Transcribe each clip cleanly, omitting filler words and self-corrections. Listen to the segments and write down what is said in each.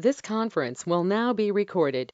This conference will now be recorded.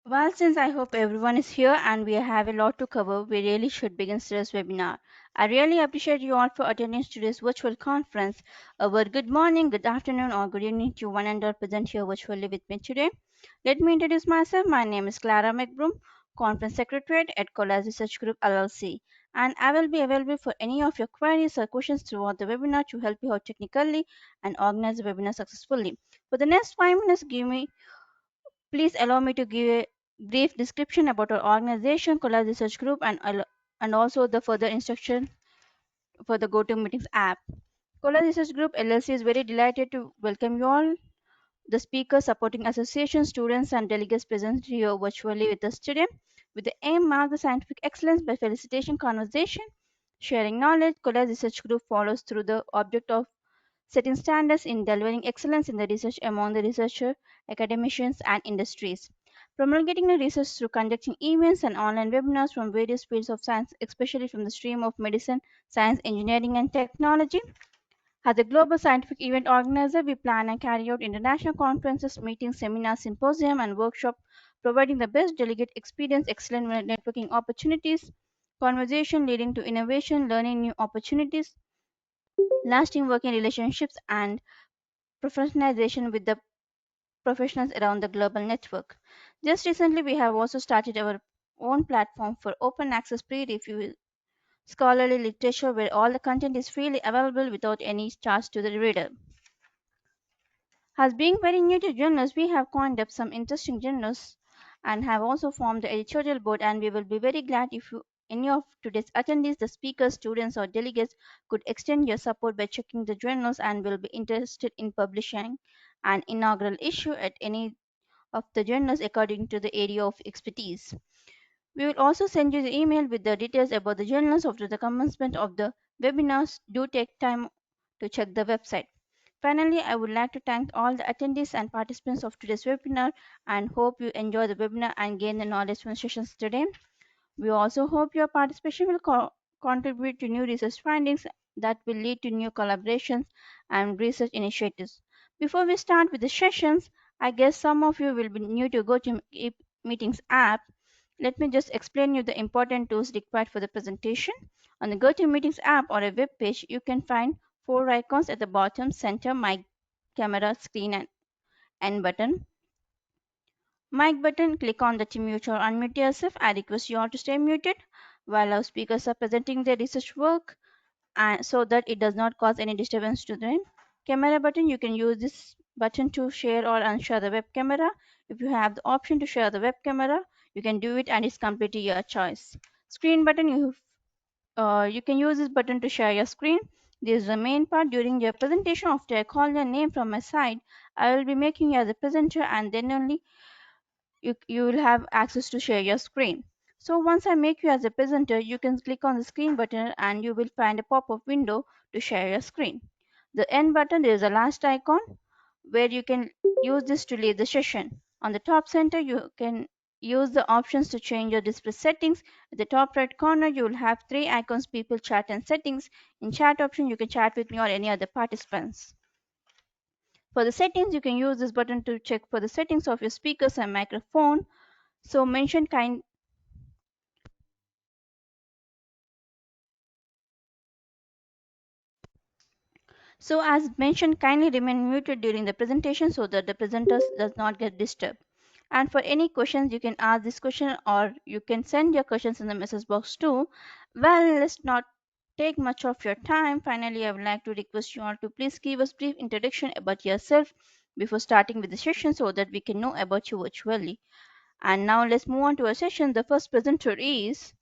Well, since I hope everyone is here and we have a lot to cover, we really should begin today's webinar. I really appreciate you all for attending today's virtual conference. A word good morning, good afternoon, or good evening to one and all present here virtually with me today. Let me introduce myself. My name is Clara McBroom, Conference Secretary at Coalesce Research Group LLC, and I will be available for any of your queries or questions throughout the webinar to help you out technically and organize the webinar successfully. For the next 5 minutes, please allow me to give a brief description about our organization, Coalesce Research Group, and also the further instruction for the GoToMeetings app. Coalesce Research Group LLC is very delighted to welcome you all, the speakers, supporting associations, students, and delegates present here virtually with us today. With the aim mark the scientific excellence by felicitation, conversation, sharing knowledge, Coalesce Research Group follows through the object of setting standards in delivering excellence in the research among the researchers, academicians, and industries. Promulgating the research through conducting events and online webinars from various fields of science, especially from the stream of medicine, science, engineering, and technology. As a global scientific event organizer, we plan and carry out international conferences, meetings, seminars, symposium, and workshops, providing the best delegate experience, excellent networking opportunities, conversation leading to innovation, learning new opportunities, lasting working relationships, and professionalization with the professionals around the global network. Just recently, we have also started our own platform for open access peer-reviewed scholarly literature where all the content is freely available without any charge to the reader. As being very new to journals, we have coined up some interesting journals and have also formed the editorial board, and we will be very glad if any of today's attendees, the speakers, students, or delegates could extend your support by checking the journals and will be interested in publishing an inaugural issue at any of the journals according to the area of expertise. We will also send you the email with the details about the journals after the commencement of the webinars. Do take time to check the website. Finally, I would like to thank all the attendees and participants of today's webinar and hope you enjoy the webinar and gain the knowledge from sessions today. We also hope your participation will contribute to new research findings that will lead to new collaborations and research initiatives. Before we start with the sessions, I guess some of you will be new to GoToMeetings app. Let me just explain you the important tools required for the presentation. On the GoToMeetings app or a web page, you can find four icons at the bottom center: mic, camera, screen, and end button. Mic button, click on the to mute or unmute yourself. I request you all to stay muted while our speakers are presenting their research work and so that it does not cause any disturbance to them. Camera button, you can use this button to share or unshare the web camera. If you have the option to share the web camera, you can do it and it's completely your choice. Screen button, you can use this button to share your screen. This is the main part. During your presentation, after I call your name from my side, I will be making you as a presenter and then only you will have access to share your screen. So once I make you as a presenter, you can click on the screen button and you will find a pop-up window to share your screen. The end button is the last icon where you can use this to leave the session. On the top center, you can use the options to change your display settings. At the top right corner, you will have three icons: people, chat, and settings. In chat option, you can chat with me or any other participants. For the settings, you can use this button to check for the settings of your speakers and microphone. So mention kind So as mentioned, kindly remain muted during the presentation so that the presenters does not get disturbed. And for any questions, you can ask this question or you can send your questions in the message box too. Well, let's not take much of your time. Finally, I would like to request you all to please give us brief introduction about yourself before starting with the session so that we can know about you virtually. And now let's move on to our session. The first presenter is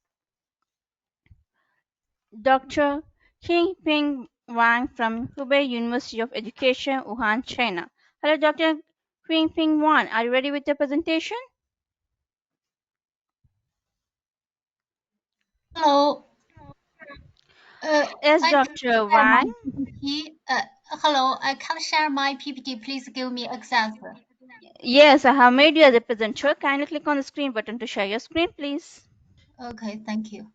Doctor Qingping Wang from Hubei University of Education, Wuhan, China. Hello, Dr. Qingping Wang. Are you ready with the presentation? Hello, Yes, I can't Dr. share my Wang. PPT. Hello, I can't share my PPT. Please give me access. Yes, I have made you as a presenter. Kindly click on the screen button to share your screen, please. Okay, thank you.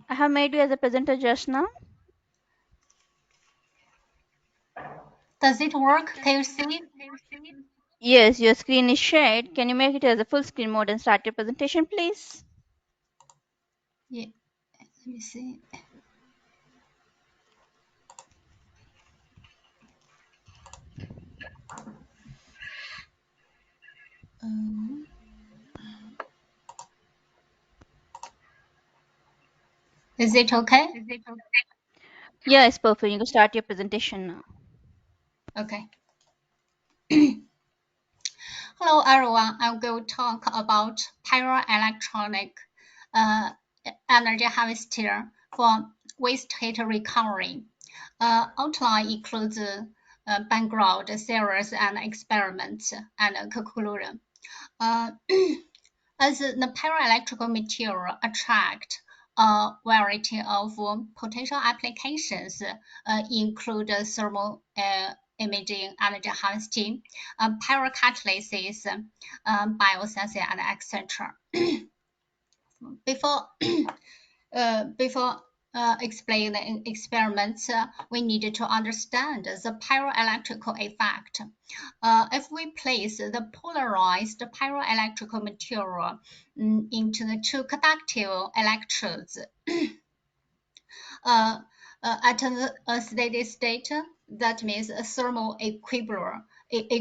I have made you as a presenter just now. Does it work? Can you see? Yes, your screen is shared. Can you make it as a full screen mode and start your presentation, please? Yeah, let me see. Um, is it okay? Yeah, it's perfect. You can start your presentation now. Okay. Hello, everyone. I'm going to talk about pyroelectronic uh, energy harvester for waste heat recovery. Outline includes background, series, and experiments, and conclusion. Uh, as the pyroelectrical material attract a variety of potential applications, include thermal imaging, energy harvesting, pyrocatalysis, biosensing, and etc. Before before explaining experiments, we need to understand the pyroelectrical effect. If we place the polarized pyroelectrical material into the two conductive electrodes uh, at a steady state, that means a thermal equilibrium, the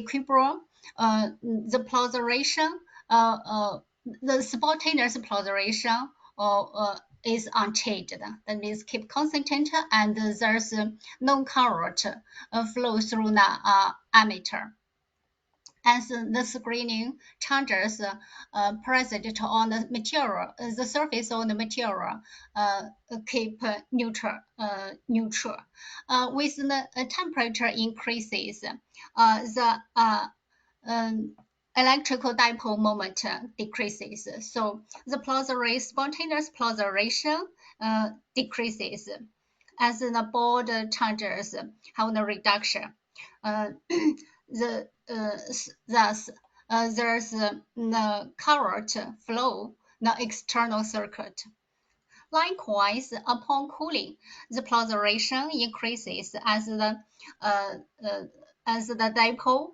polarization, the spontaneous polarization is unchanged. That means keep constant, and there's no current flow through the emitter. As the screening charges present on the material, the surface of the material keep neutral. With the temperature increases, the electrical dipole moment decreases. So the spontaneous polarization decreases as the board charges have the reduction. Uh, thus, there's the current flow, the external circuit. Likewise, upon cooling, the polarization increases uh, uh, as the dipole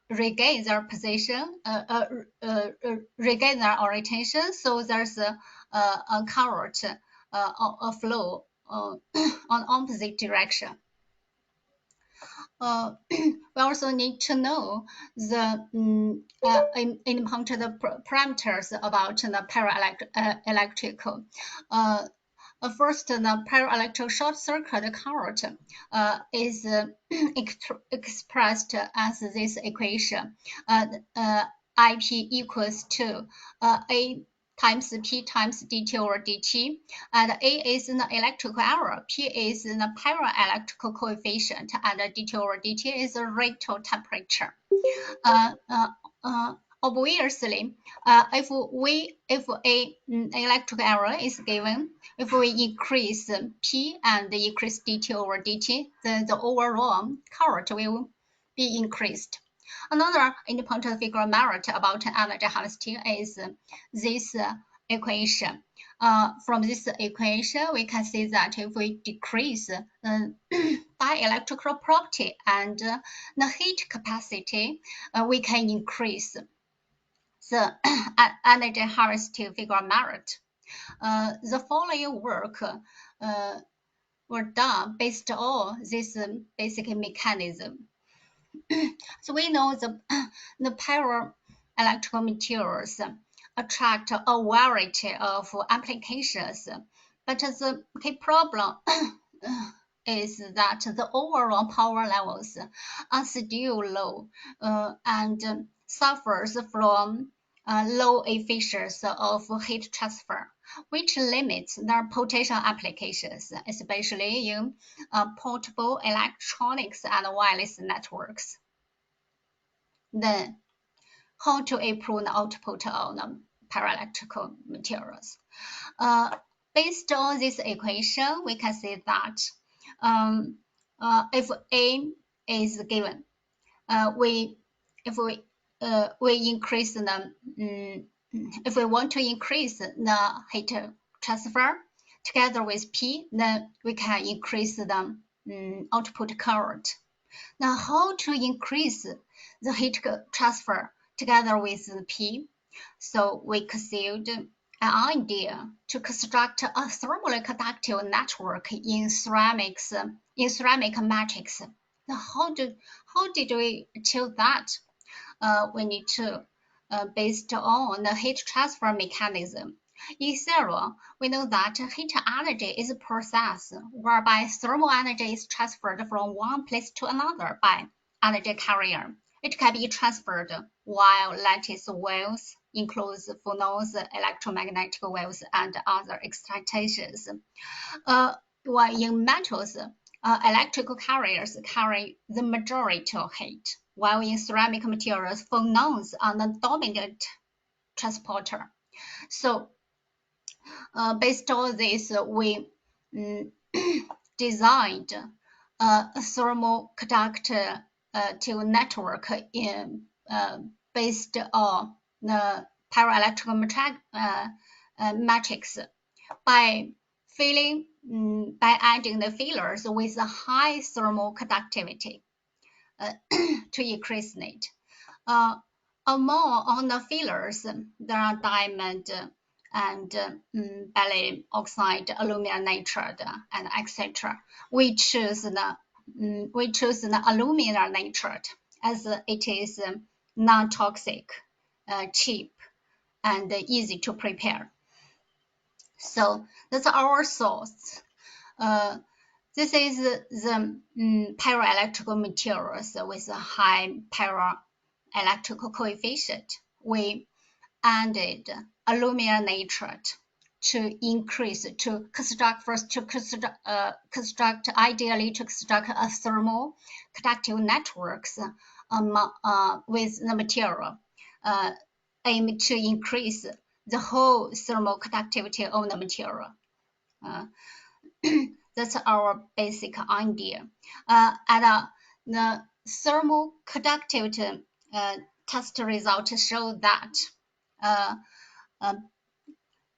regain their position, regain their orientation. So there's a current, a flow on opposite direction. We also need to know the important parameters about the pyroelectrical. First, the pyroelectric short circuit current is expressed as this equation. IP equals to A times P times dt over dt, and A is the electrical error, P is the pyroelectrical coefficient, and dt over dt is the radial temperature. Obviously, if a electric error is given, if we increase P and increase dt over dt, then the overall current will be increased. Another important figure merit about energy harvesting is this equation. From this equation, we can see that if we decrease the dielectrical property and the heat capacity, we can increase the energy harvesting figure merit. The following work were done based on this basic mechanism. So we know the pyroelectrical materials attract a variety of applications, but the key problem is that the overall power levels are still low and suffers from low efficiency of heat transfer, which limits their potential applications, especially in portable electronics and wireless networks. Then how to improve the output on the paraelectrical materials. Based on this equation, we can say that if A is given, we increase the if we want to increase the heat transfer together with P, then we can increase the output current. Now, how to increase the heat transfer together with P? So we conceived an idea to construct a thermally conductive network in ceramic matrix. Now, how did we achieve that? We need to based on the heat transfer mechanism. In theory, we know that heat energy is a process whereby thermal energy is transferred from one place to another by energy carrier. It can be transferred while lattice waves includes phonons, electromagnetic waves, and other excitations. While in metals, electrical carriers carry the majority of heat, while in ceramic materials, phonons are the dominant transporter. So based on this, we designed a thermoconductive network based on the paraelectrical matrix by adding the fillers with a high thermal conductivity to increase it. On the fillers, there are diamond and gallium oxide, aluminum nitride, and etc. We choose the aluminum nitride as it is non-toxic, cheap, and easy to prepare. So that's our source. This is the paraelectrical materials with a high paraelectrical coefficient. We added aluminum nitride to construct a thermal conductive networks with the material aim to increase the whole thermal conductivity of the material. That's our basic idea. The thermal conductivity test results show that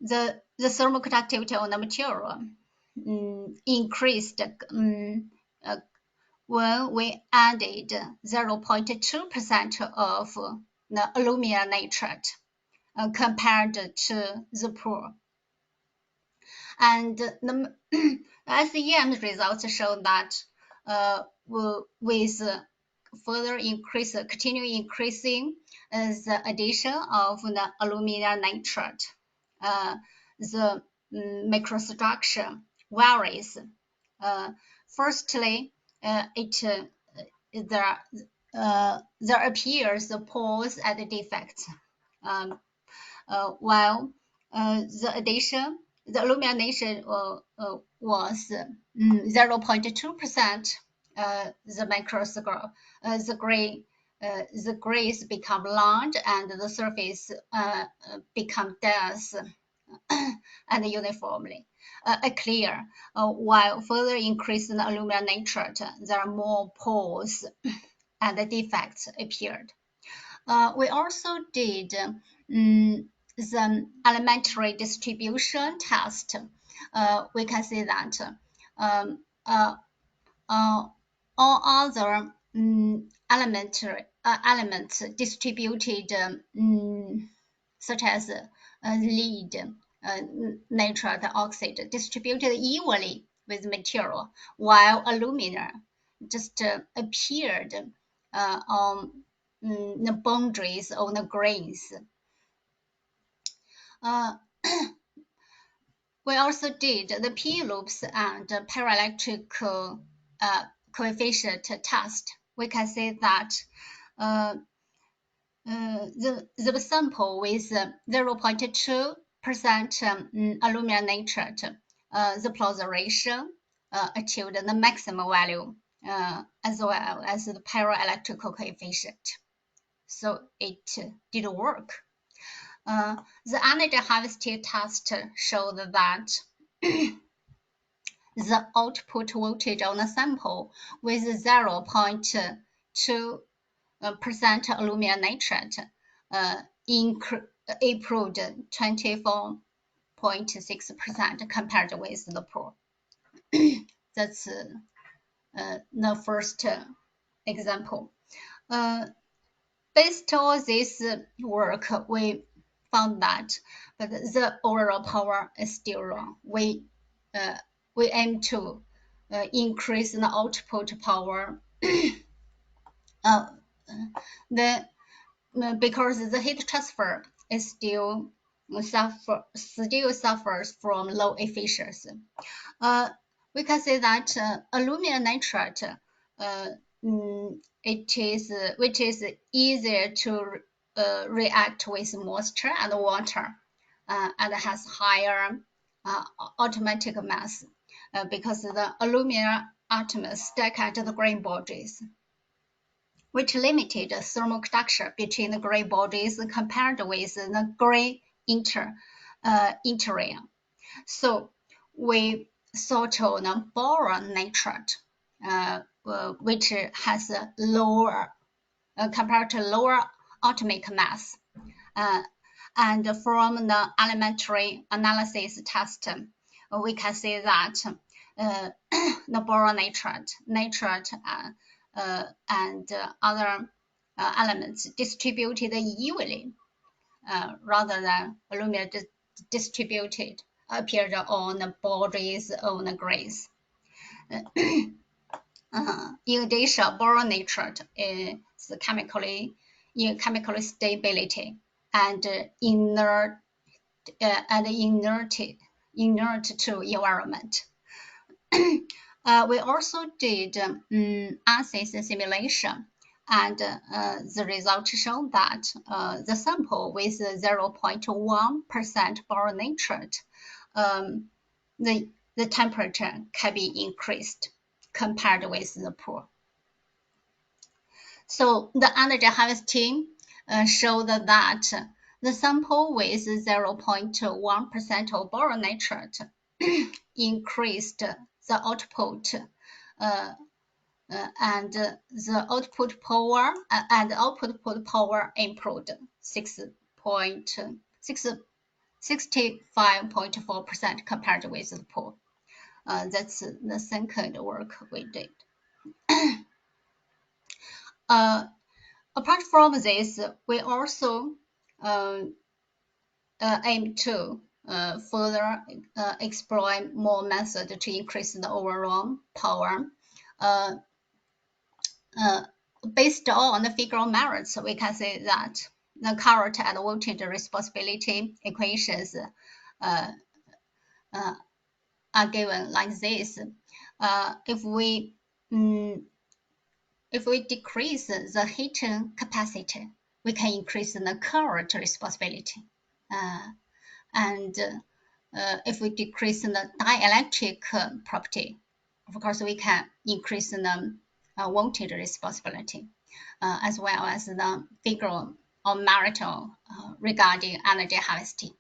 the thermal conductivity of the material increased when we added 0.2% of the aluminum nitride compared to the pool. And the SEM results show that with further continuing increasing the addition of the aluminum nitride, the microstructure varies. Firstly, there appears pores and defects, while the illumination was 0.2%. The grays become large and the surface become dense and uniformly clear. While further increasing the aluminum nitride, there are more pores and the defects appeared. We also did the elementary distribution test. We can see that all other elements distributed, such as lead, nitride oxide, distributed evenly with material, while aluminum just appeared on the boundaries of the grains. We also did the P loops and paraelectric coefficient test. We can see that the sample with 0.2% aluminum nitride, the polarization achieved the maximum value as well as the paraelectrical coefficient. so it did work. The energy harvesting test showed that the output voltage on the sample with 0.2% aluminum nitrate improved 24.6% compared with the pool. That's the first example. Based on this work, we found that but the overall power is still wrong. We aim to increase the output power because the heat transfer is still suffers from low efficiency. We can say that aluminum nitrate which is easier to react with moisture and water and has higher automatic mass because the aluminum atoms stack at the grain bodies, which limited thermal conduction between the grain bodies compared with the grain interior. So we thought on boron nitrate, which has a lower compared to lower atomic mass. And from the elementary analysis test, we can see that the boron nitrate and other elements distributed evenly rather than aluminum distributed appeared on the body's own grains. In addition, boron nitrate is chemically stability and inert to environment. We also did acid simulation, and the results show that the sample with 0.1% boron nitrate, the temperature can be increased compared with the pool. So the energy harvesting showed that the sample with 0.1% of boron nitrate increased the output and the output power improved 65.4% compared with the pool. That's the second work we did. Apart from this, we also aim to further explore more methods to increase the overall power. Based on the figure merits, we can say that the current and voltage responsibility equations are given like this. If we decrease the heating capacity, we can increase the current responsibility. And if we decrease the dielectric property, of course, we can increase the voltage responsibility, as well as the figure or marital regarding energy harvesting.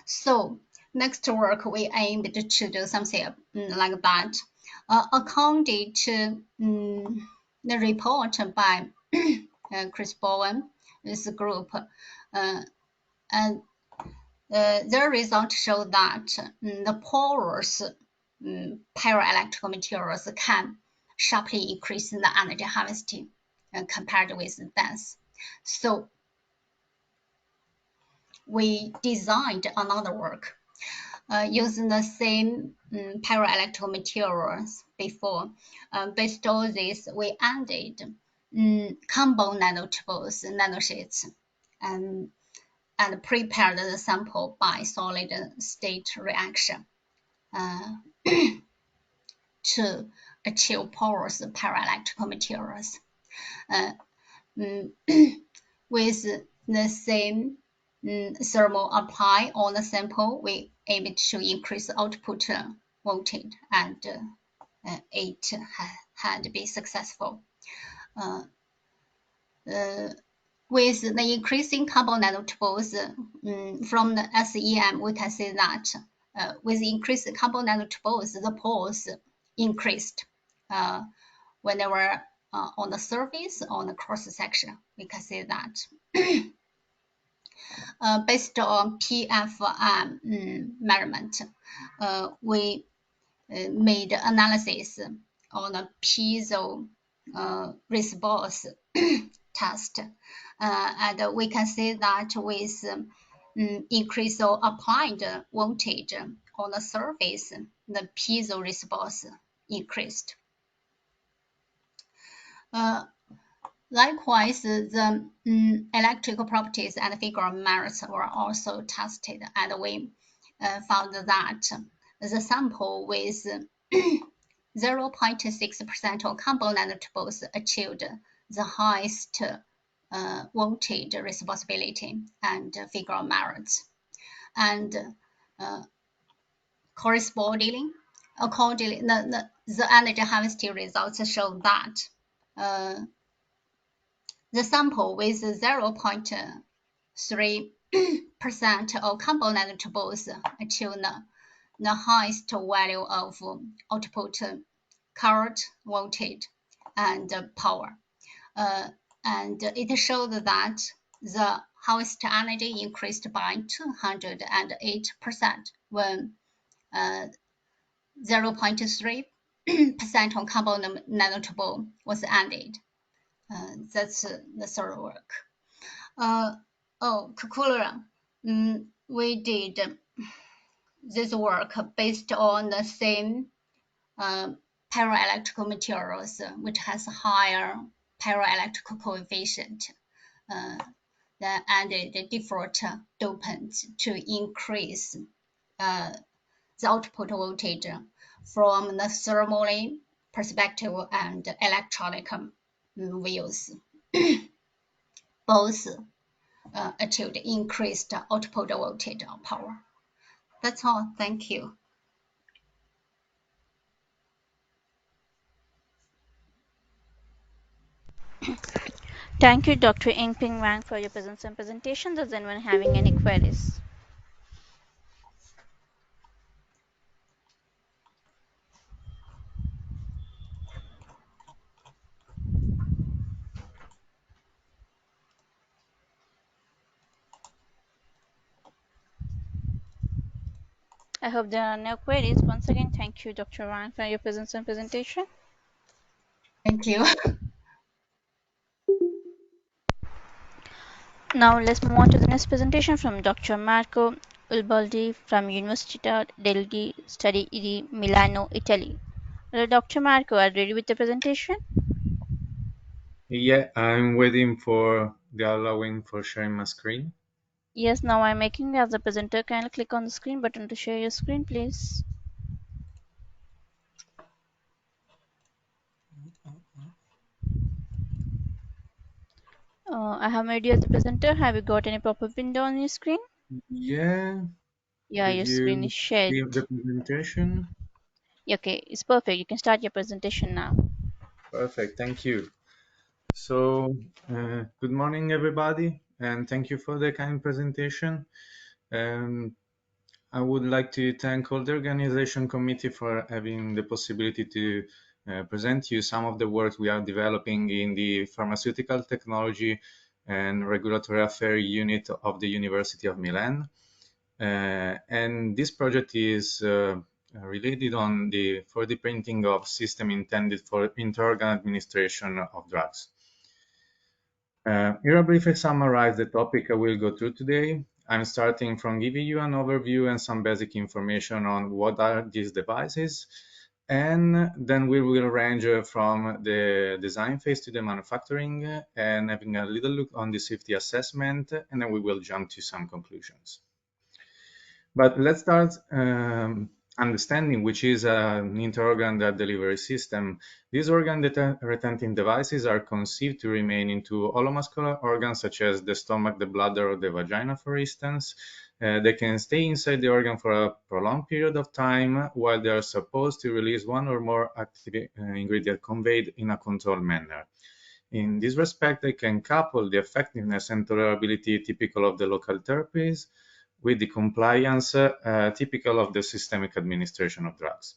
So next work, we aimed to do something like that. According to the report by Chris Bowen, this group, and their results show that the porous pyroelectric materials can sharply increase the energy harvesting compared with dense. So we designed another work using the same pyroelectric materials before. Based on this, we added compound nanotubles, nanosheets, and prepared the sample by solid state reaction to achieve porous pyroelectric materials. With the same thermal apply on the sample, we aim to increase output voltage, and it had been successful. with the increasing carbon nanotubles from the SEM, we can see that with increased carbon nanotubles, the pores increased when they were on the surface, on the cross section. We can see that. Based on PFM measurement, we made analysis on a piezo response test, and we can see that with increase of applied voltage on the surface, the piezo response increased. Likewise, the electrical properties and figure merits were also tested, and we found that the sample with 0.6% of carbon nanotubes achieved the highest voltage responsibility and figure merits, and accordingly, the energy harvesting results show that the sample with 0.3% of carbon nanotubes achieved the highest value of output current, voltage, and power. And it showed that the harvest energy increased by 208% when 0.3% of carbon nanotube was added. That's the third work. We did this work based on the same pyroelectrical materials, which has higher pyroelectrical coefficient. Then added different dopants to increase the output voltage from the thermally perspective and electronic views. Both achieved increased output voltage or power. That's all. Thank you. Thank you, Dr. Yingping Wang, for your presence and presentation. Does anyone having any queries? I hope there are no queries. Once again, thank you, Dr. Wang, for your presence and presentation. Thank you. Now let's move on to the next presentation from Dr. Marco Ubaldi from Università degli Studi di Milano, Italy. Hello, Dr. Marco, are you ready with the presentation? Yeah, I'm waiting for the allowing for sharing my screen. Yes, now I'm making you as a presenter. Kindly click on the screen button to share your screen, please. I have made you as a presenter. Have you got any pop-up window on your screen? Yeah. Yeah, Did your screen you is shared. see the presentation? Okay, it's perfect. You can start your presentation now. Perfect. Thank you. So, good morning, everybody, and thank you for the kind presentation. I would like to thank all the organization committee for having the possibility to present you some of the work we are developing in the pharmaceutical technology and regulatory affairs unit of the University of Milan. And this project is related on the 4D printing of system intended for inter-organ administration of drugs. Here I briefly summarize the topic I will go through today. I'm starting from giving you an overview and some basic information on what are these devices, and then we will range from the design phase to the manufacturing and having a little look on the safety assessment, and then we will jump to some conclusions. But let's start understanding which is an inter-organ drug delivery system. These organ retention devices are conceived to remain into holomuscular organs such as the stomach, the bladder, or the vagina, for instance. They can stay inside the organ for a prolonged period of time while they are supposed to release one or more active ingredient conveyed in a controlled manner. In this respect, they can couple the effectiveness and tolerability typical of the local therapies with the compliance typical of the systemic administration of drugs.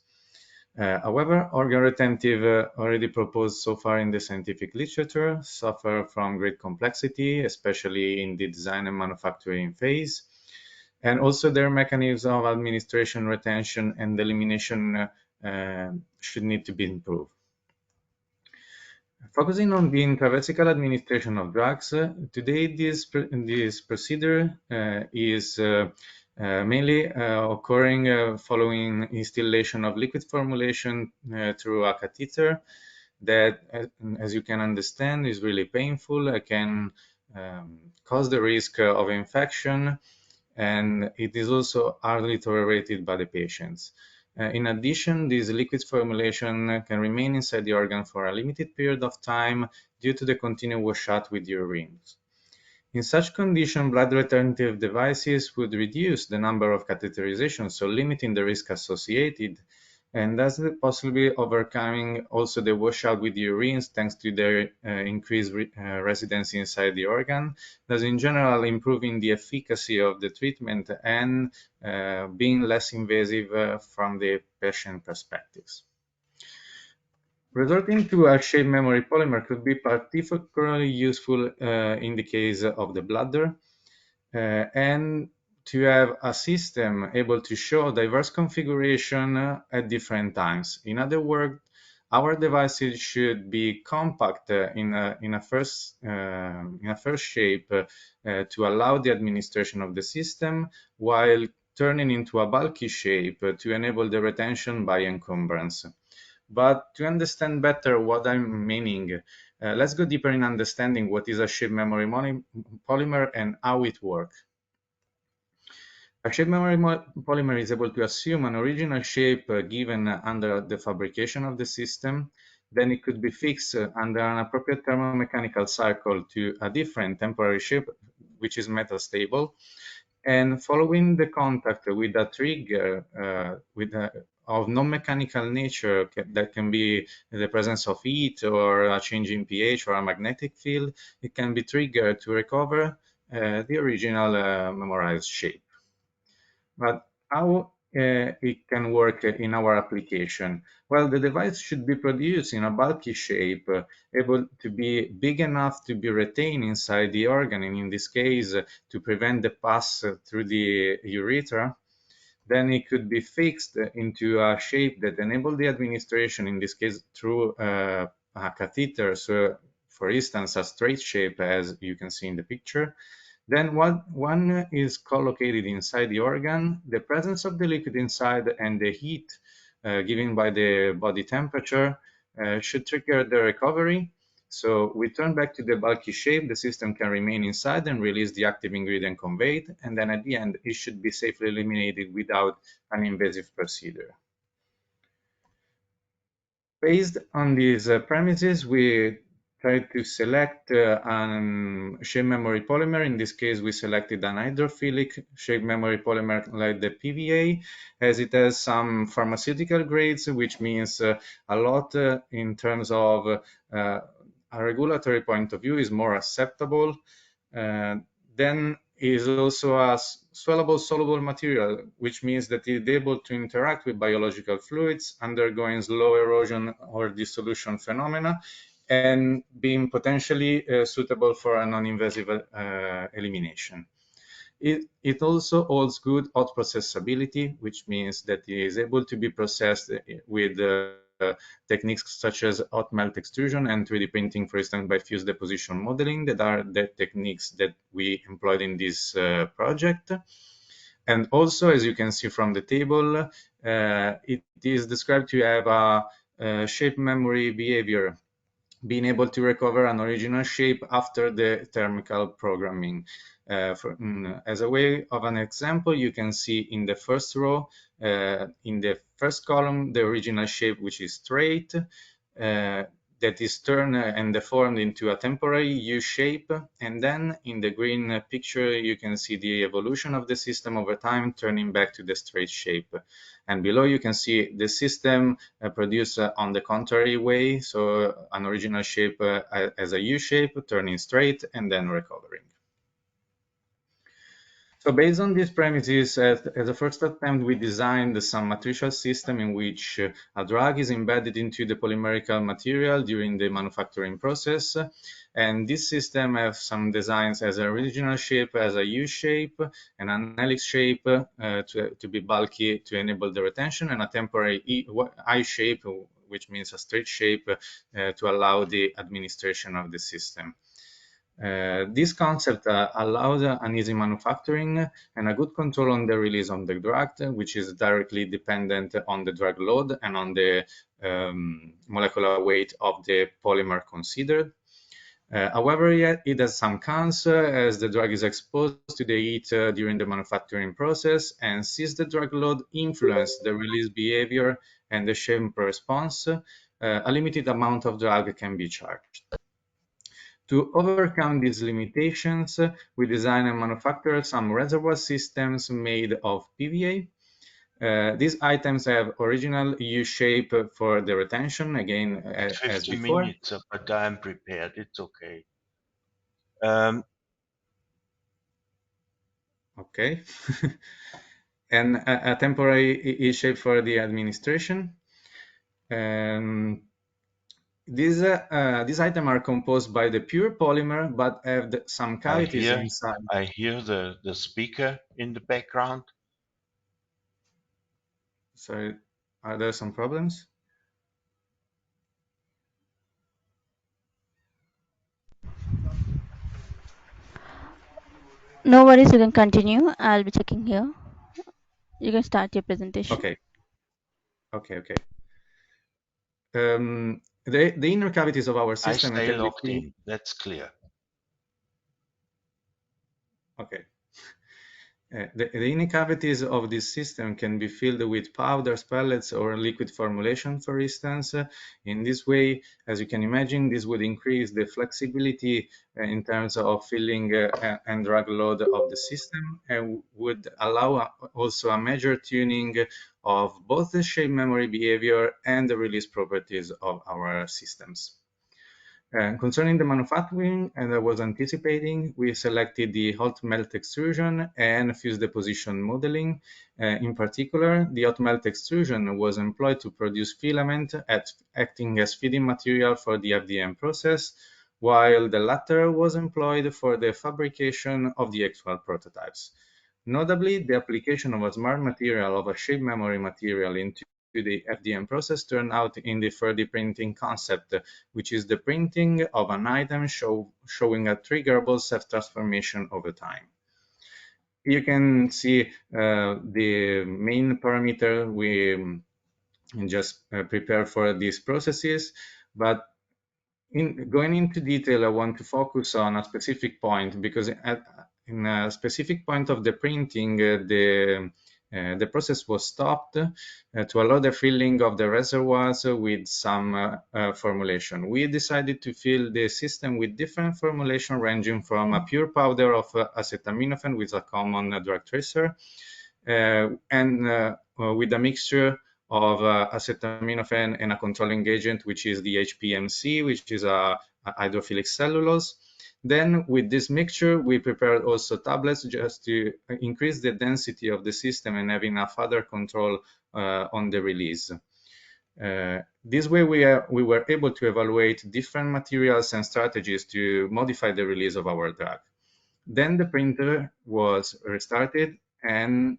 However, organ retentive already proposed so far in the scientific literature suffer from great complexity, especially in the design and manufacturing phase. And also their mechanisms of administration, retention, and elimination should need to be improved. Focusing on the intravesical administration of drugs, today this procedure is mainly occurring following installation of liquid formulation through a catheter that, as you can understand, is really painful, can cause the risk of infection, and it is also hardly tolerated by the patients. In addition, this liquid formulation can remain inside the organ for a limited period of time due to the continued washout with urine. In such condition, blood retentive devices would reduce the number of catheterizations, so limiting the risk associated, and thus possibly overcoming also the washout with urines thanks to their increased residency inside the organ, thus in general improving the efficacy of the treatment and being less invasive from the patient perspectives. Resorting to a shape memory polymer could be particularly useful in the case of the bladder, and to have a system able to show diverse configuration at different times. In other words, our devices should be compact in a first shape to allow the administration of the system, while turning into a bulky shape to enable the retention by encumbrance. But to understand better what I'm meaning, let's go deeper in understanding what is a shape memory polymer and how it works. A shape memory polymer is able to assume an original shape given under the fabrication of the system. Then it could be fixed under an appropriate thermomechanical cycle to a different temporary shape, which is metastable. And following the contact with a trigger of non-mechanical nature that can be the presence of heat or a change in pH or a magnetic field, it can be triggered to recover the original memorized shape. But how it can work in our application? Well, the device should be produced in a bulky shape, able to be big enough to be retained inside the organ, and in this case, to prevent the pass through the urethra. Then it could be fixed into a shape that enables the administration, in this case, through a catheter. So, for instance, a straight shape, as you can see in the picture. Then one is collocated inside the organ. The presence of the liquid inside and the heat given by the body temperature should trigger the recovery. So we turn back to the bulky shape. The system can remain inside and release the active ingredient conveyed. And then at the end, it should be safely eliminated without an invasive procedure. Based on these premises, we try to select a shape memory polymer. In this case, we selected an hydrophilic shape memory polymer like the PVA, as it has some pharmaceutical grades, which means a lot in terms of a regulatory point of view is more acceptable. Then is also a swellable soluble material, which means that it is able to interact with biological fluids, undergoing slow erosion or dissolution phenomena, and being potentially suitable for a non-invasive elimination. It also holds good hot processability, which means that it is able to be processed with techniques such as hot melt extrusion and 3D printing, for instance, by fused deposition modeling, that are the techniques that we employed in this project. And also, as you can see from the table, it is described to have a shape memory behavior, being able to recover an original shape after the thermical programming. As a way of an example, you can see in the first row, in the first column, the original shape, which is straight. that is turned and deformed into a temporary U shape. And then in the green picture, you can see the evolution of the system over time, turning back to the straight shape. And below you can see the system produced on the contrary way, so an original shape as a U shape, turning straight and then recovering. So based on these premises, as a first attempt, we designed some matricial system in which a drug is embedded into the polymerical material during the manufacturing process. And this system has some designs as an original shape, as a U shape, and an helix shape to be bulky to enable the retention, and a temporary I shape, which means a straight shape to allow the administration of the system. This concept allows an easy manufacturing and a good control on the release of the drug, which is directly dependent on the drug load and on the molecular weight of the polymer considered. However, it has some cons as the drug is exposed to the heat during the manufacturing process, and since the drug load influences the release behavior and the shape response, a limited amount of drug can be charged. To overcome these limitations, we design and manufacture some reservoir systems made of PVA. These items have original U shape for the retention, again, as 50 before. minutes, but I'm prepared. It's okay. Okay. And a temporary E shape for the administration. These items are composed by the pure polymer, but have some cavities inside. I hear the speaker in the background. Sorry, are there some problems? No worries, you can continue. I'll be checking here. You can start your presentation. Okay. The inner cavities of our system I stay can be locked seen. in. That's clear. Okay. The inner cavities of this system can be filled with powders, pellets, or liquid formulation, for instance. In this way, as you can imagine, this would increase the flexibility in terms of filling and drug load of the system, and would allow also a major tuning of both the shape memory behavior and the release properties of our systems. Concerning the manufacturing, and I was anticipating, we selected the hot melt extrusion and fused deposition modeling. In particular, the hot melt extrusion was employed to produce filament acting as feeding material for the FDM process, while the latter was employed for the fabrication of the actual prototypes. Notably, the application of a smart material of a shape memory material into the FDM process turned out in the 3D printing concept, which is the printing of an item showing a triggerable self-transformation over time. You can see the main parameter we just prepared for these processes, but going into detail, I want to focus on a specific point, because in a specific point of the printing, the process was stopped to allow the filling of the reservoirs with some formulation. We decided to fill the system with different formulation ranging from a pure powder of acetaminophen with a common drug tracer and with a mixture of acetaminophen and a controlling agent, which is the HPMC, which is a hydrophilic cellulose. Then with this mixture, we prepared also tablets just to increase the density of the system and having a further control on the release. This way, we were able to evaluate different materials and strategies to modify the release of our drug. Then the printer was restarted, and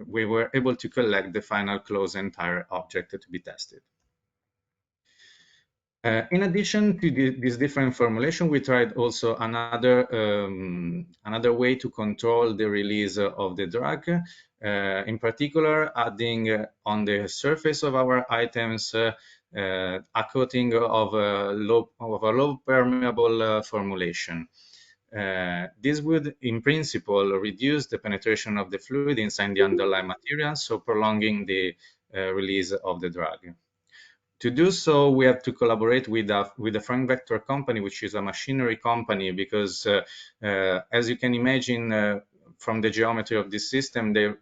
we were able to collect the final closed entire object to be tested. In addition to this different formulation, we tried also another way to control the release of the drug. In particular, adding on the surface of our items a coating of a low permeable formulation. This would, in principle, reduce the penetration of the fluid inside the underlying material, so prolonging the release of the drug. To do so, we have to collaborate with a Frank Vector company, which is a machinery company, because as you can imagine from the geometry of this system, they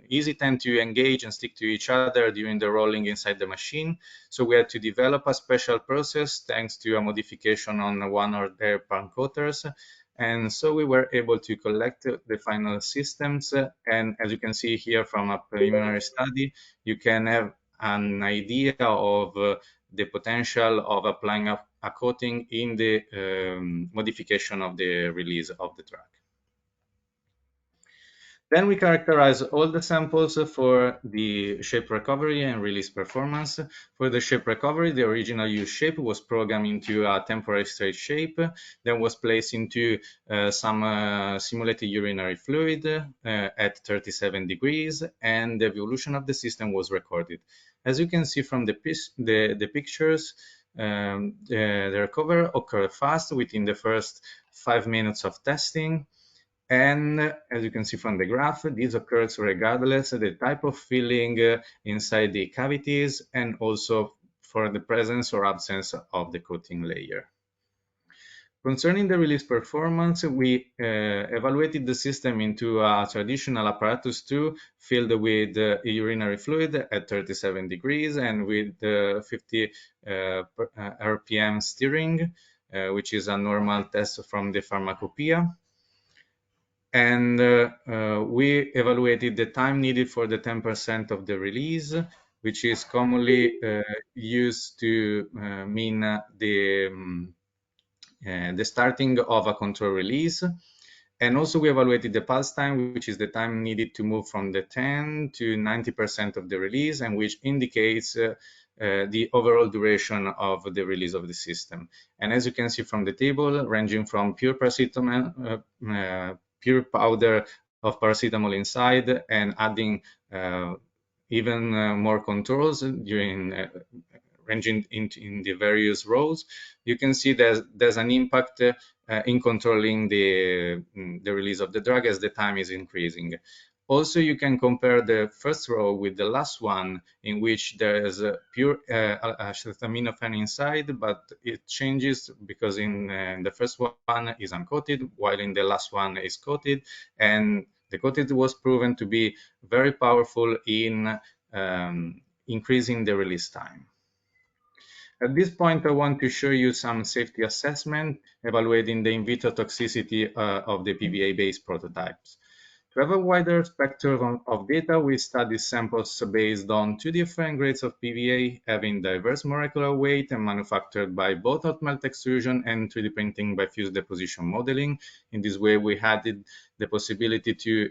easy tend to engage and stick to each other during the rolling inside the machine. So we had to develop a special process thanks to a modification on one of their pan coaters. And so we were able to collect the final systems. And as you can see here from a preliminary study, you can have an idea of the potential of applying a coating in the modification of the release of the drug. Then we characterize all the samples for the shape recovery and release performance. For the shape recovery, the original U shape was programmed into a temporary straight shape, then was placed into some simulated urinary fluid at 37 degrees, and the evolution of the system was recorded. As you can see from the pictures, the recovery occurred fast within the first 5 minutes of testing. And as you can see from the graph, this occurs regardless of the type of filling inside the cavities and also for the presence or absence of the coating layer. Concerning the release performance, we evaluated the system into a traditional apparatus 2 filled with urinary fluid at 37 degrees and with 50 RPM stirring, which is a normal test from the pharmacopoeia. And we evaluated the time needed for the 10% of the release, which is commonly used to mean the starting of a control release. And also we evaluated the pulse time, which is the time needed to move from the 10 to 90% of the release, and which indicates the overall duration of the release of the system. And as you can see from the table, ranging from pure paracetamol, pure powder of paracetamol inside and adding even more controls during ranging in the various rows, you can see there's an impact in controlling the release of the drug as the time is increasing. Also, you can compare the first row with the last one, in which there is a pure acetaminophen inside, but it changes because in the first one is uncoated, while in the last one is coated, and the coated was proven to be very powerful in increasing the release time. At this point, I want to show you some safety assessment evaluating the in vitro toxicity of the PVA-based prototypes. To have a wider spectrum of data, we studied samples based on 2 different grades of PVA, having diverse molecular weight and manufactured by both hot melt extrusion and 3D printing by fused deposition modeling. In this way, we had the possibility to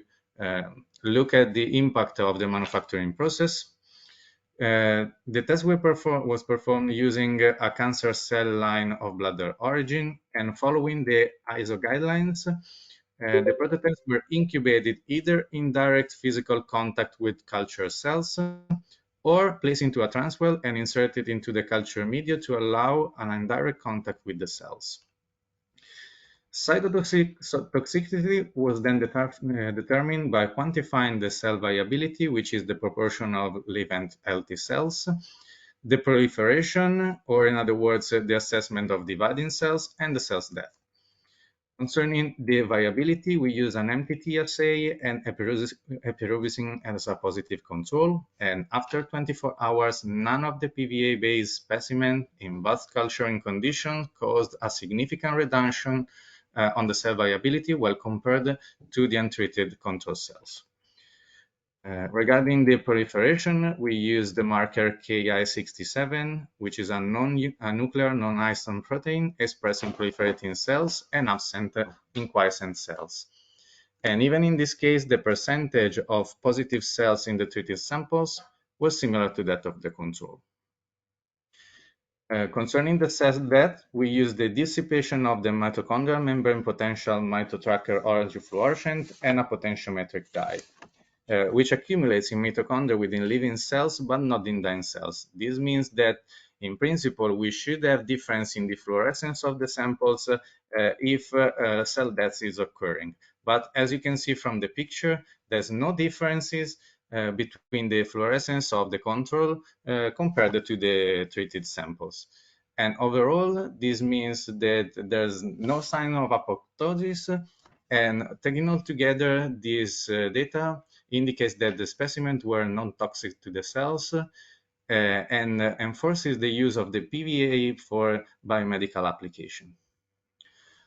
look at the impact of the manufacturing process. The test was performed using a cancer cell line of bladder origin, and following the ISO guidelines, the prototypes were incubated either in direct physical contact with culture cells or placed into a transwell and inserted into the culture media to allow an indirect contact with the cells. Cytotoxicity was then determined by quantifying the cell viability, which is the proportion of live and healthy cells, the proliferation, or in other words, the assessment of dividing cells, and the cell's death. Concerning the viability, we use an MTT assay and epirubicin as a positive control. And after 24 hours, none of the PVA-based specimen in both culturing conditions caused a significant reduction on the cell viability while compared to the untreated control cells. Regarding the proliferation, we use the marker Ki67, which is a nuclear non-histone protein expressed in proliferating cells and absent in quiescent cells. And even in this case, the percentage of positive cells in the treated samples was similar to that of the control. Concerning the cell death, we use the dissipation of the mitochondrial membrane potential mitotracker orange fluorescent and a potentiometric dye, which accumulates in mitochondria within living cells, but not in dying cells. This means that, in principle, we should have difference in the fluorescence of the samples if cell death is occurring. But as you can see from the picture, there's no differences between the fluorescence of the control compared to the treated samples. And overall, this means that there's no sign of apoptosis, and taking all together, this data indicates that the specimens were non-toxic to the cells and enforces the use of the PVA for biomedical application.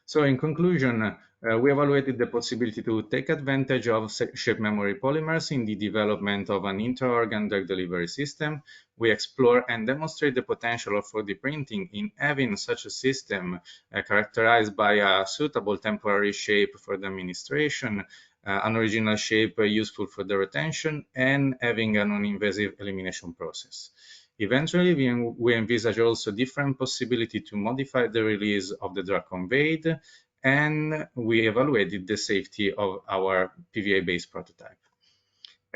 So in conclusion, we evaluated the possibility to take advantage of shape memory polymers in the development of an intra-organ drug delivery system. We explore and demonstrate the potential of 4D printing in having such a system characterized by a suitable temporary shape for the administration, an original shape useful for the retention, and having a non-invasive elimination process. Eventually, we envisage also different possibility to modify the release of the drug conveyed, and we evaluated the safety of our PVA-based prototype.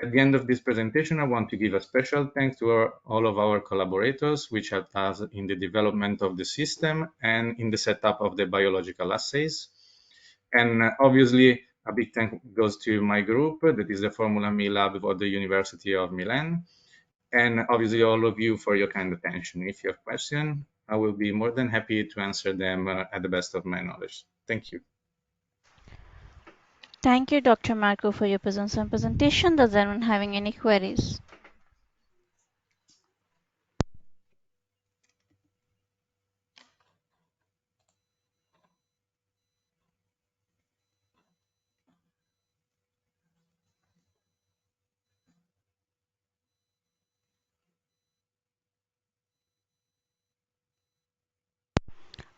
At the end of this presentation, I want to give a special thanks to all of our collaborators, which helped us in the development of the system and in the setup of the biological assays. And obviously, a big thank goes to my group, that is the Formula Me Lab of the University of Milan, and obviously all of you for your kind attention. If you have questions, I will be more than happy to answer them at the best of my knowledge. Thank you. Thank you, Dr. Marco, for your presence and presentation. Does anyone having any queries?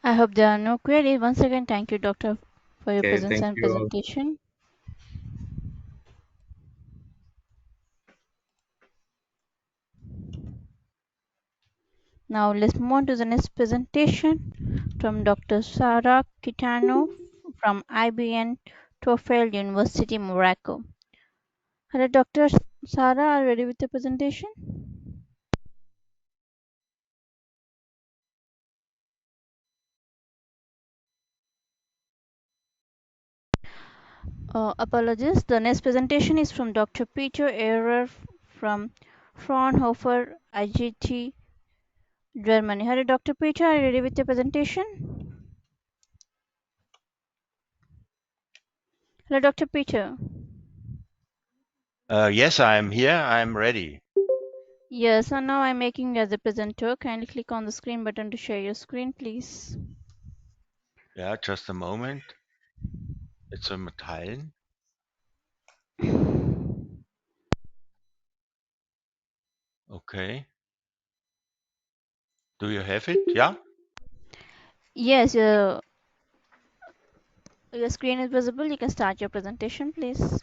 I hope there are no queries. Once again, thank you, Doctor, for your Okay, presence thank and you all. presentation. Now let's move on to the next presentation from Dr. Sara Kitano from IBN Tofel University, Morocco. Hello, Dr. Sara, are you ready with the presentation? Apologies. The next presentation is from Dr. Peter Ehrer from Fraunhofer IGT, Germany. Hello, Dr. Peter, are you ready with the presentation? Hello, Dr. Peter. Yes, I'm here. I'm ready. Yes, and now I'm making you as a presenter. Kindly click on the screen button to share your screen, please. Yeah, just a moment. Jetzt sollen wir teilen. Okay. Do you have it? Yeah? Yes, your screen is visible. You can start your presentation, please.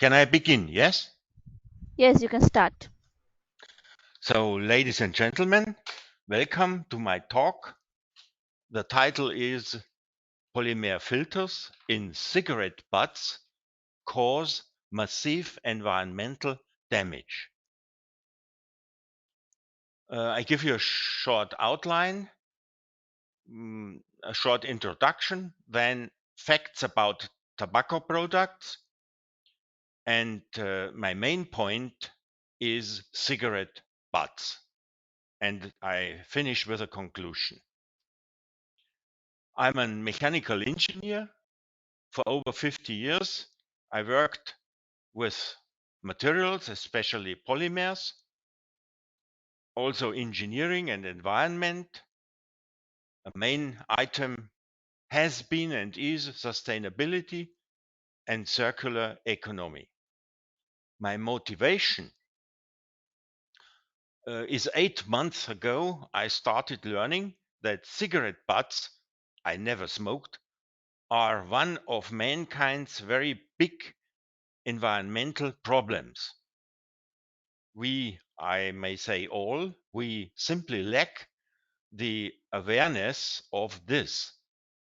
Can I begin? Yes? Yes, you can start. So, ladies and gentlemen, welcome to my talk. The title is Polymer filters in cigarette butts cause massive environmental damage. I give you a short outline, a short introduction, then facts about tobacco products, and my main point is cigarette butts. And I finish with a conclusion. I'm a mechanical engineer. For over 50 years, I worked with materials, especially polymers, also engineering and environment. A main item has been and is sustainability and circular economy. My motivation is 8 months ago, I started learning that cigarette butts I never smoked are one of mankind's very big environmental problems. We, I may say all, we simply lack the awareness of this,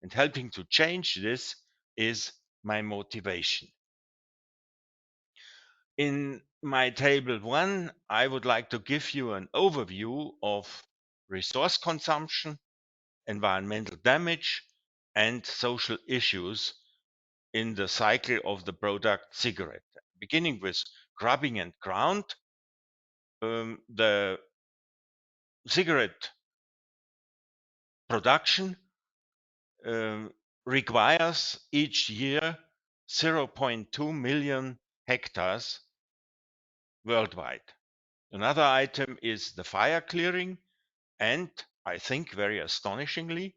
and helping to change this is my motivation. In my table 1, I would like to give you an overview of resource consumption, environmental damage, and social issues in the cycle of the product cigarette, beginning with grubbing and ground. The cigarette production requires each year 0.2 million hectares worldwide. Another item is the fire clearing, and I think very astonishingly,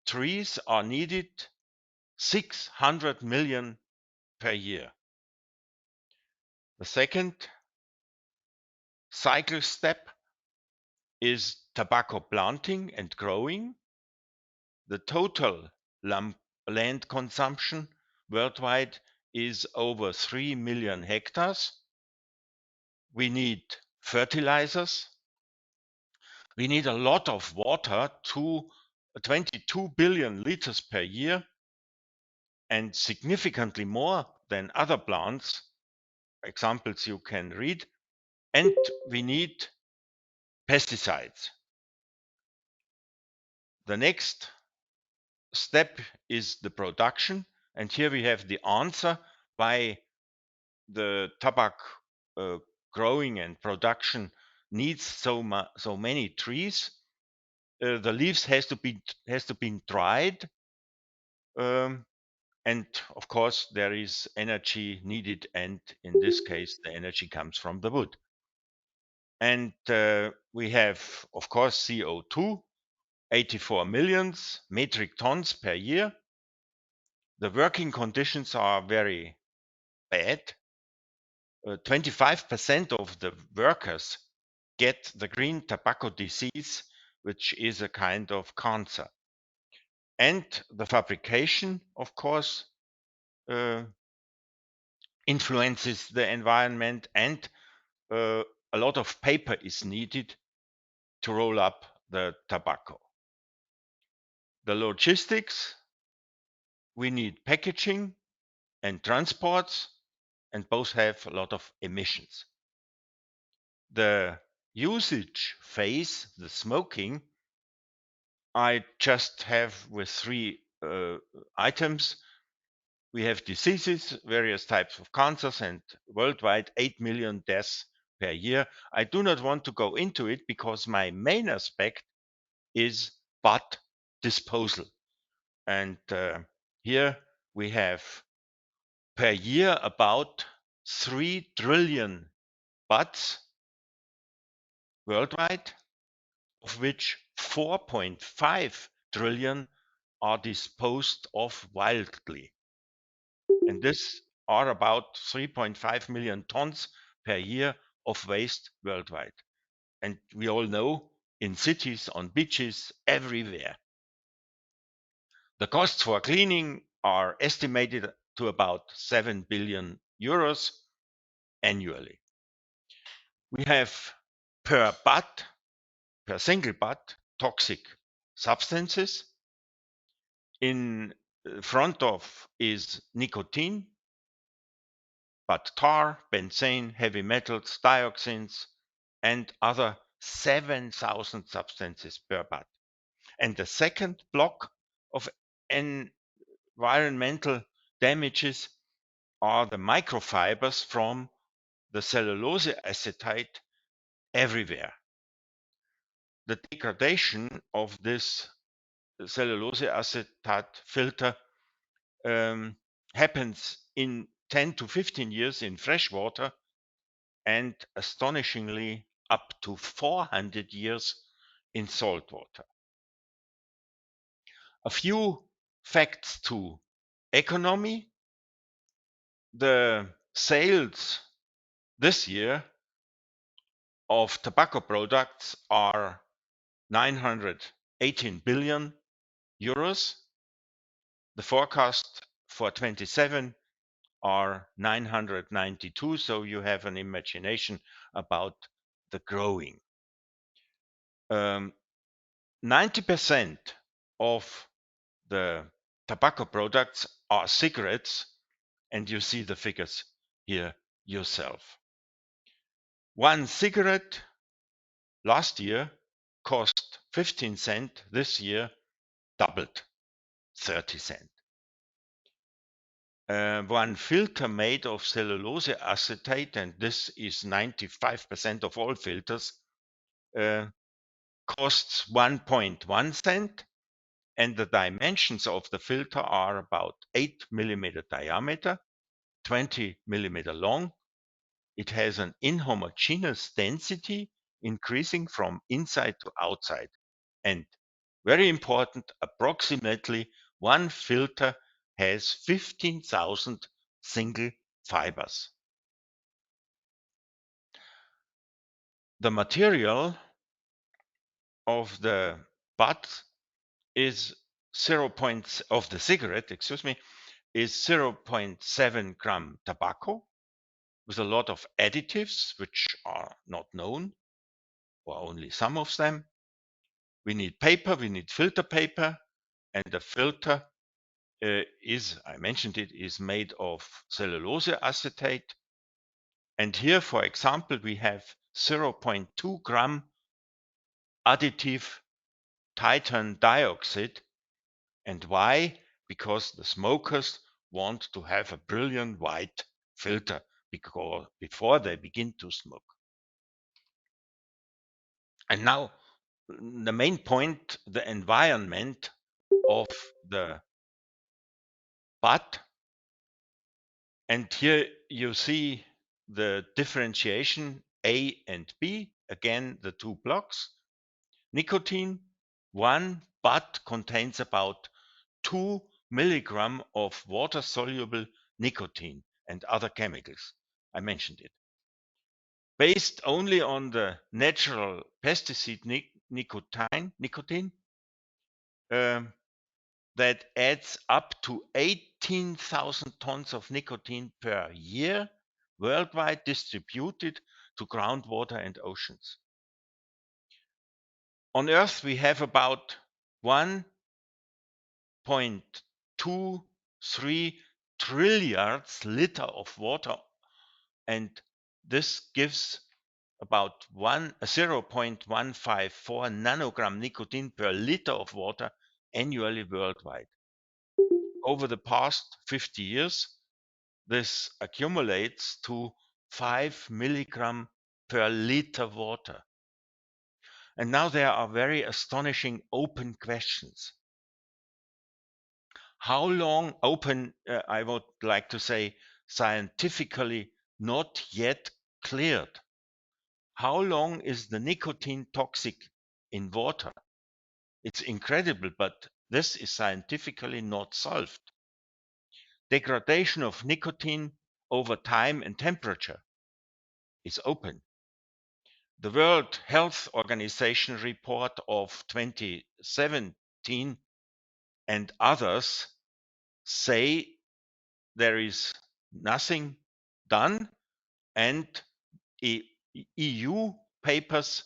trees are needed 600 million per year. The second cycle step is tobacco planting and growing. The total land consumption worldwide is over 3 million hectares. We need fertilizers. We need a lot of water, 22 billion liters per year, and significantly more than other plants. Examples you can read. And we need pesticides. The next step is the production. And here we have the answer why the tobacco growing and production needs so many trees. The leaves has to be dried, and of course there is energy needed, and in this case the energy comes from the wood. And we have, of course, CO2, 84 million metric tons per year. The working conditions are very bad. 25% of the workers get the green tobacco disease, which is a kind of cancer. And the fabrication, of course, influences the environment, and a lot of paper is needed to roll up the tobacco. The logistics, we need packaging and transports, and both have a lot of emissions. The usage phase, the smoking, I just have with three items. We have diseases, various types of cancers, and worldwide 8 million deaths per year. I do not want to go into it because my main aspect is butt disposal. And here we have per year about 3 trillion butts worldwide, of which 4.5 trillion are disposed of wildly. And this are about 3.5 million tons per year of waste worldwide. And we all know in cities, on beaches, everywhere. The costs for cleaning are estimated to about 7 billion euros annually. We have per single butt, toxic substances. In front of is nicotine, but tar, benzene, heavy metals, dioxins, and other 7,000 substances per butt. And the second block of environmental damages are the microfibers from the cellulose acetate everywhere. The degradation of this cellulose acetate filter happens in 10 to 15 years in fresh water, and astonishingly up to 400 years in salt water. A few facts to economy. The sales this year of tobacco products are 918 billion euros. The forecast for 27 are 992, so you have an imagination about the growing. 90% of the tobacco products are cigarettes, and you see the figures here yourself. One cigarette last year cost 15 cents, this year doubled, 30 cents. One filter made of cellulose acetate, and this is 95% of all filters, costs 1.1 cent, and the dimensions of the filter are about 8 millimeter diameter, 20 millimeter long. It has an inhomogeneous density increasing from inside to outside. And very important, approximately one filter has 15,000 single fibers. The material of the butt is of the cigarette, is 0.7 gram tobacco with a lot of additives which are not known, or only some of them. We need paper, we need filter paper, and the filter I mentioned it, is made of cellulose acetate. And here, for example, we have 0.2 gram additive titanium dioxide. And why? Because the smokers want to have a brilliant white filter before they begin to smoke. And now, the main point, the environment of the butt. And here you see the differentiation A and B, again, the two blocks. Nicotine, one bud contains about 2 milligram of water-soluble nicotine and other chemicals. I mentioned it. Based only on the natural pesticide nicotine, that adds up to 18,000 tons of nicotine per year, worldwide, distributed to groundwater and oceans. On Earth, we have about 1.23 trilliards liter of water, and this gives about 0.154 nanogram nicotine per liter of water annually worldwide. Over the past 50 years, this accumulates to 5 milligram per liter water. And now there are very astonishing open questions. How long I would like to say, scientifically not yet cleared. How long is the nicotine toxic in water? It's incredible, but this is scientifically not solved. Degradation of nicotine over time and temperature is open. The World Health Organization report of 2017 and others say there is nothing done, and EU papers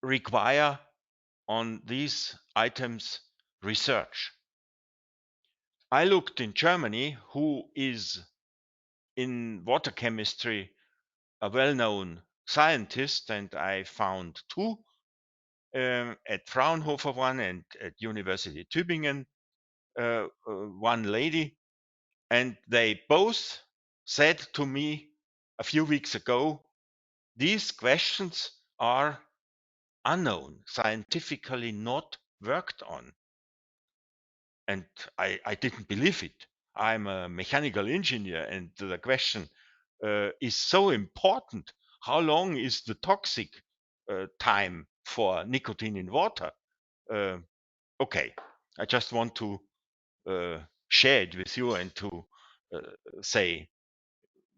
require on these items research. I looked in Germany, who is in water chemistry a well-known scientist, and I found two at Fraunhofer one and at University Tübingen, one lady, and they both said to me a few weeks ago, these questions are unknown, scientifically not worked on. And I didn't believe it. I'm a mechanical engineer, and the question is so important. How long is the toxic time for nicotine in water? Okay, I just want to share it with you and to say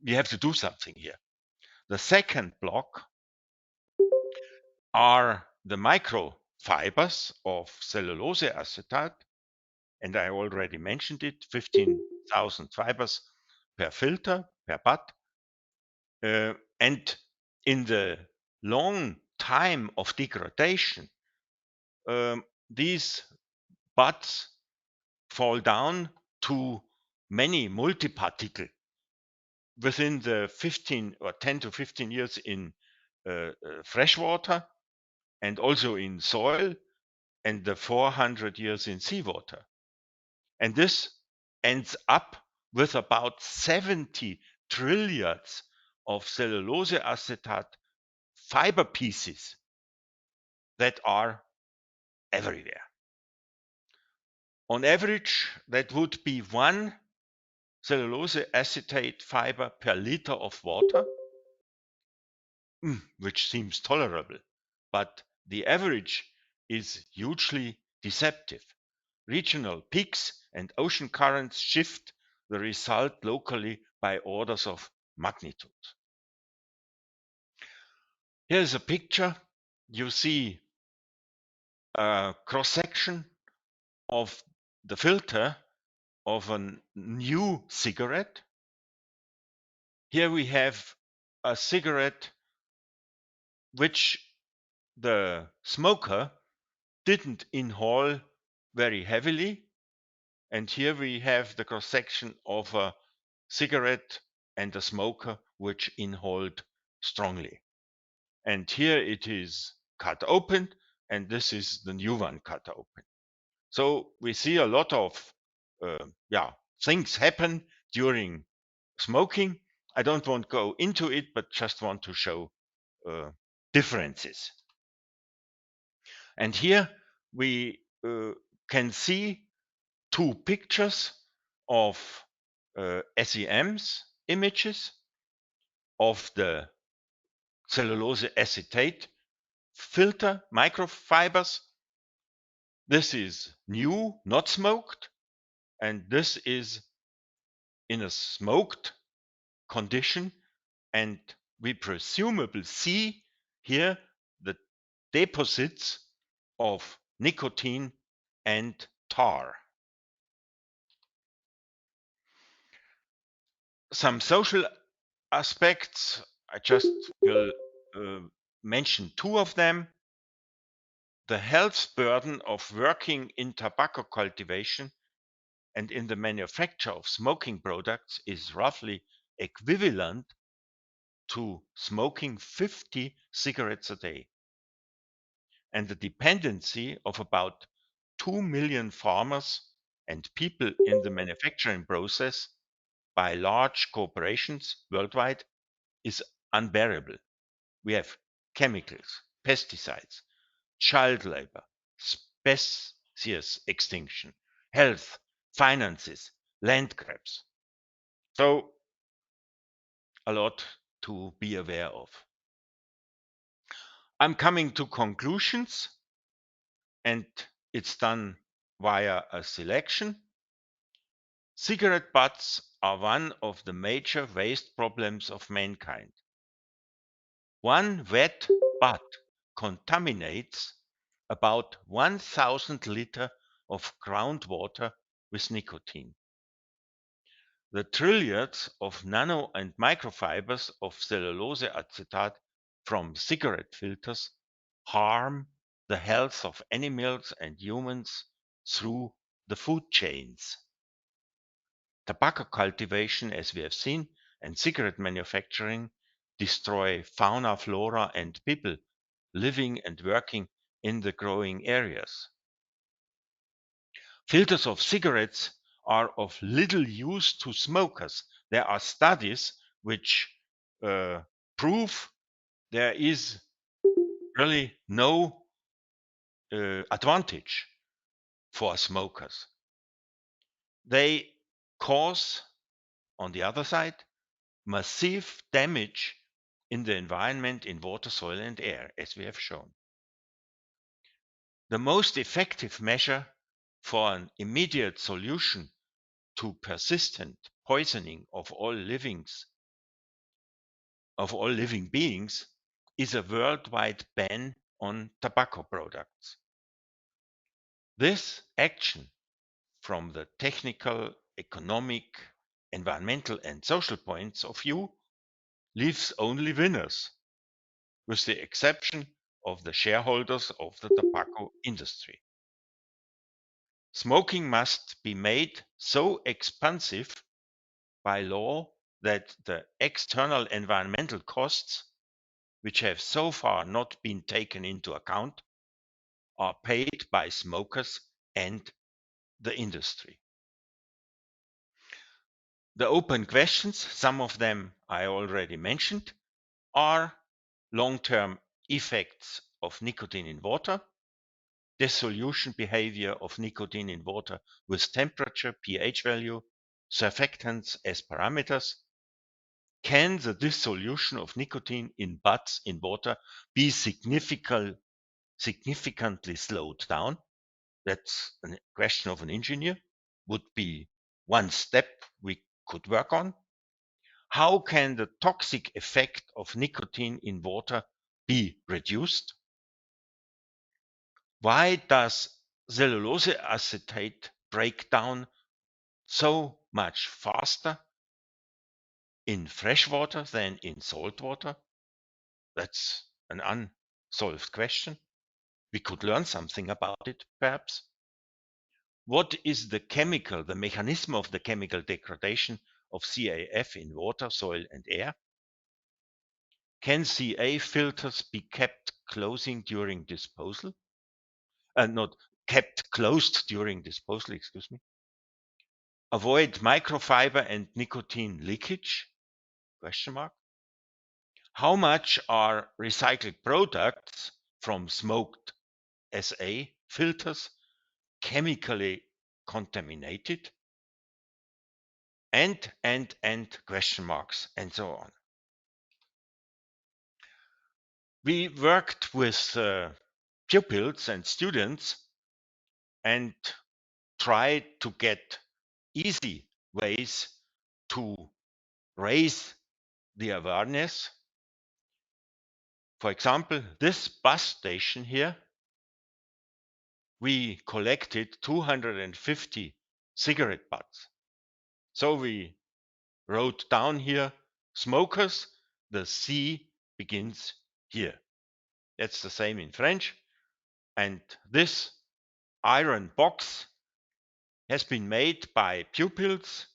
we have to do something here. The second block are the microfibers of cellulose acetate, and I already mentioned it, 15,000 fibers per filter, per butt. And in the long time of degradation, these butts fall down to many multi-particle within the 15 or 10 to 15 years in fresh water and also in soil, and the 400 years in seawater. And this ends up with about 70 trillions of cellulose acetate fiber pieces that are everywhere. On average, that would be 1 cellulose acetate fiber per liter of water, which seems tolerable, but the average is hugely deceptive. Regional peaks and ocean currents shift the result locally by orders of magnitude. Here's a picture. You see a cross-section of the filter of a new cigarette. Here we have a cigarette which the smoker didn't inhale very heavily. And here we have the cross-section of a cigarette and a smoker which inhaled strongly. And here it is cut open, and this is the new one cut open. So we see a lot of things happen during smoking. I don't want to go into it, but just want to show differences. And here we can see 2 pictures of SEMs images of the cellulose acetate filter microfibers. This is new, not smoked, and this is in a smoked condition, and we presumably see here the deposits of nicotine and tar. Some social aspects, I just will mention 2 of them. The health burden of working in tobacco cultivation and in the manufacture of smoking products is roughly equivalent to smoking 50 cigarettes a day. And the dependency of about 2 million farmers and people in the manufacturing process by large corporations worldwide is unbearable. We have chemicals, pesticides, child labor, species extinction, health, finances, land grabs. So a lot to be aware of. I'm coming to conclusions, and it's done via a selection. Cigarette butts are one of the major waste problems of mankind. One wet butt contaminates about 1,000 liters of groundwater with nicotine. The trillions of nano and microfibers of cellulose acetate from cigarette filters harm the health of animals and humans through the food chains. Tobacco cultivation, as we have seen, and cigarette manufacturing destroy fauna, flora, and people living and working in the growing areas. Filters of cigarettes are of little use to smokers. There are studies which prove there is really no advantage for smokers. They cause, on the other side, massive damage in the environment, in water, soil, and air, as we have shown. The most effective measure for an immediate solution to persistent poisoning of all living beings is a worldwide ban on tobacco products. This action, from the technical, economic, environmental, and social points of view, leaves only winners, with the exception of the shareholders of the tobacco industry. Smoking must be made so expensive by law that the external environmental costs, which have so far not been taken into account, are paid by smokers and the industry. The open questions, some of them I already mentioned, are long-term effects of nicotine in water, dissolution behavior of nicotine in water with temperature, pH value, surfactants as parameters. Can the dissolution of nicotine in buds in water be significantly slowed down? That's a question of an engineer. Would be one step we could work on. How can the toxic effect of nicotine in water be reduced? Why does cellulose acetate break down so much faster in fresh water than in salt water? That's an unsolved question. We could learn something about it, perhaps. What is the mechanism of the chemical degradation of CAF in water, soil, and air? Can CA filters be kept closing during disposal? Not kept closed during disposal, excuse me. Avoid microfiber and nicotine leakage? Question mark. How much are recycled products from smoked SA filters chemically contaminated? And question marks, and so on. We worked with pupils and students and tried to get easy ways to raise the awareness. For example, this bus station here, we collected 250 cigarette butts. So we wrote down here, smokers, the C begins here. That's the same in French. And this iron box has been made by pupils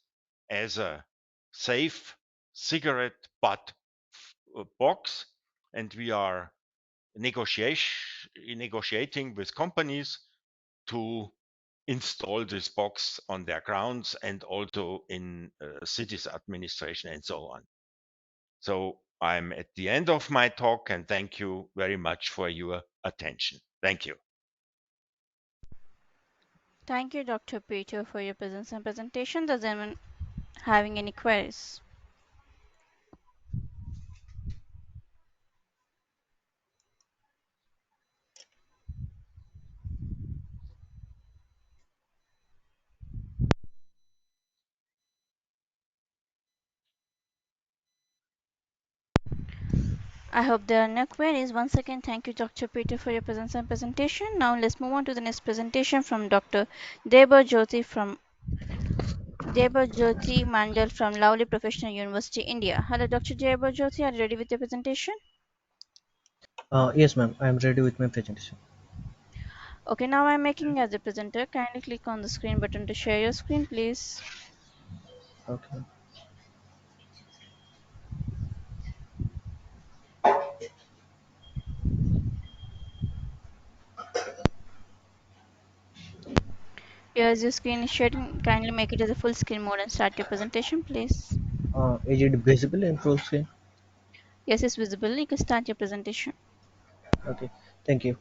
as a safe cigarette butt box, and we are negotiating with companies to install this box on their grounds and also in cities administration and so on. So I'm at the end of my talk, and thank you very much for your attention. Thank you. Thank you, Dr. Peter, for your presence and presentation. Does anyone having any queries? I hope there are no queries. Once again, thank you, Dr. Peter, for your presence and presentation. Now let's move on to the next presentation from Dr. Debarjyoti Mandal from Lovely Professional University, India. Hello, Dr. Debarjyoti, are you ready with your presentation? Yes, ma'am. I am ready with my presentation. Okay, now I'm making as a presenter. Kindly click on the screen button to share your screen, please. Okay. Here's your screen is sharing. Kindly make it as a full screen mode and start your presentation, please. Is it visible in full screen? Yes, it's visible. You can start your presentation. Okay. Thank you.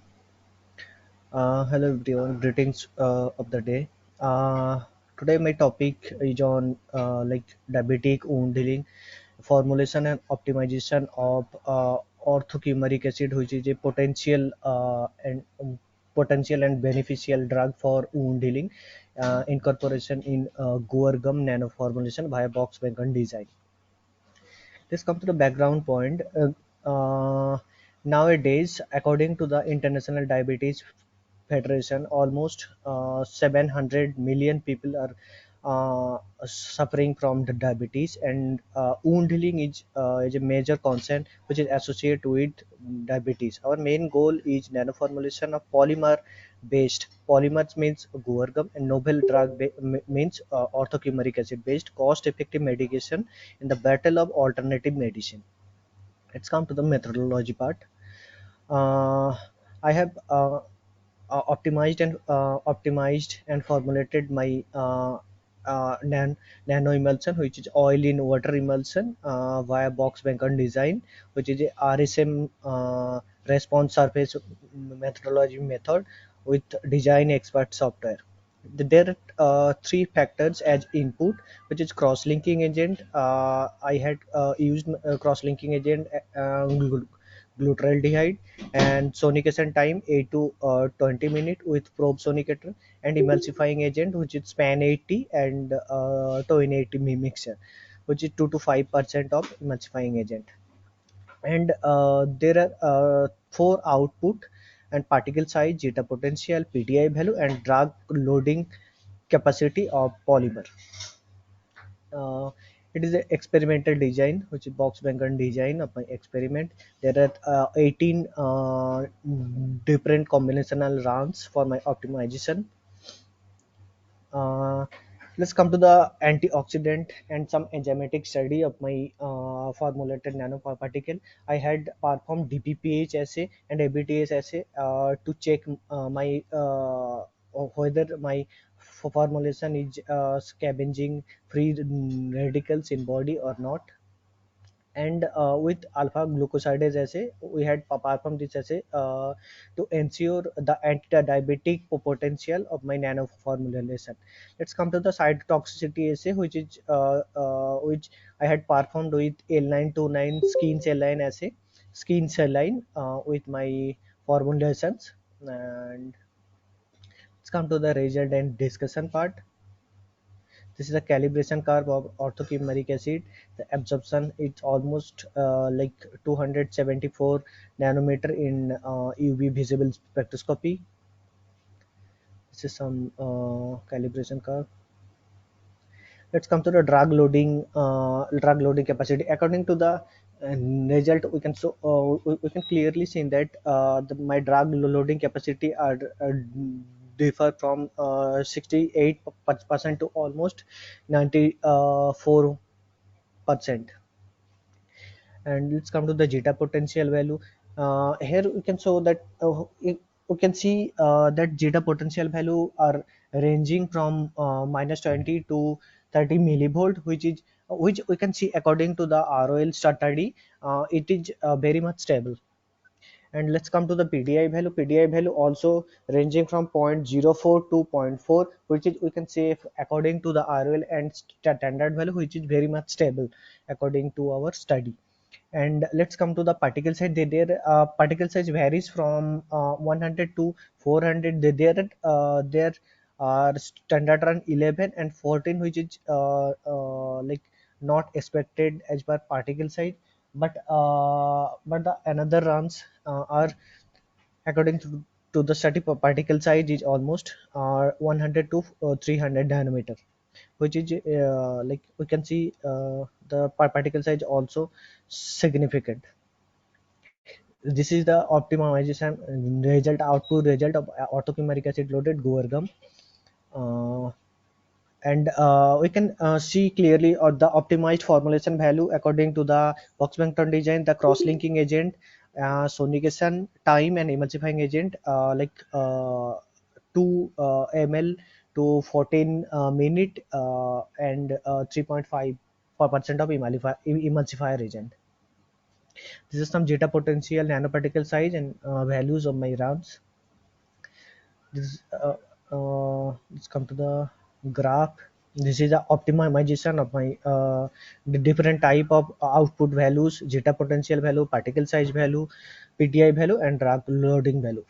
Hello everyone. Greetings of the day. Today my topic is on diabetic wound healing, formulation and optimization of orthocumaric acid, which is a potential and beneficial drug for wound healing, incorporation in guar gum nano formulation via box vegan design. Let's come to the background point. Nowadays, according to the International Diabetes Federation, almost 700 million people are suffering from the diabetes, and wound healing is a major concern which is associated with diabetes. Our main goal is nanoformulation of polymer based. Polymers means guar gum, and novel drug means orthocumaric acid based cost effective medication in the battle of alternative medicine. Let's come to the methodology part. uh, I have optimized and formulated my nano emulsion, which is oil in water emulsion via box Bacon design, which is a RSM response surface methodology method with design expert software. There are three factors as input, which is cross-linking agent. I had used cross-linking agent glutaraldehyde, and sonication time 8 to 20 minutes with probe sonicator, and emulsifying agent which is span 80 and towin 80 mixture, which is 2 to 5% of emulsifying agent. And there are four output and particle size, zeta potential, PDI value, and drug loading capacity of polymer. uh, it is an experimental design, which is box Bacon design of my experiment. There are 18 different combinational rounds for my optimization. uh, let's come to the antioxidant and some enzymatic study of my formulated nanoparticle. I had performed DPPH assay and ABTS assay to check my whether my formulation is scavenging free radicals in body or not. And with alpha glucosidase assay, we had performed this assay to ensure the anti-diabetic potential of my nano formulation. Let's come to the cytotoxicity assay, which I had performed with L929 skin cell line assay, skin cell line with my formulations. And let's come to the result and discussion part. This is a calibration curve of orthocumaric acid. The absorption is almost like 274 nanometer in UV visible spectroscopy. This is some calibration curve. Let's come to the drug loading capacity. According to the result, we can clearly see that my drug loading capacity are differ from 68% to almost 94%. And let's come to the zeta potential value. Here we can show that we can see that zeta potential value are ranging from minus 20 to 30 millivolt, which we can see according to the ROL study. It is very much stable. And let's come to the PDI value. PDI value also ranging from zero point zero 0.04 to zero point 0.4, which is we can say according to the ROL and standard value, which is very much stable according to our study. And let's come to the particle size. Their particle size varies from 100 to 400. There are standard run 11 and 14, which is like not expected as per particle size. But the another runs are according to the study. Particle size is almost 100 to 300 nanometer, which is like we can see the particle size also significant. This is the optimization result, output result of orthocumaric acid loaded guar gum. uh, and we can see clearly the optimized formulation value according to the Box-Bangton design, the cross-linking agent, sonication time, and emulsifying agent, like 2 ml to 14 minute, and 3.5% of emulsifier agent. This is some zeta potential, nanoparticle size, and values of my rounds. This let's come to the graph. This is the optimization of my the different type of output values: zeta potential value, particle size value, PDI value, and drug loading value.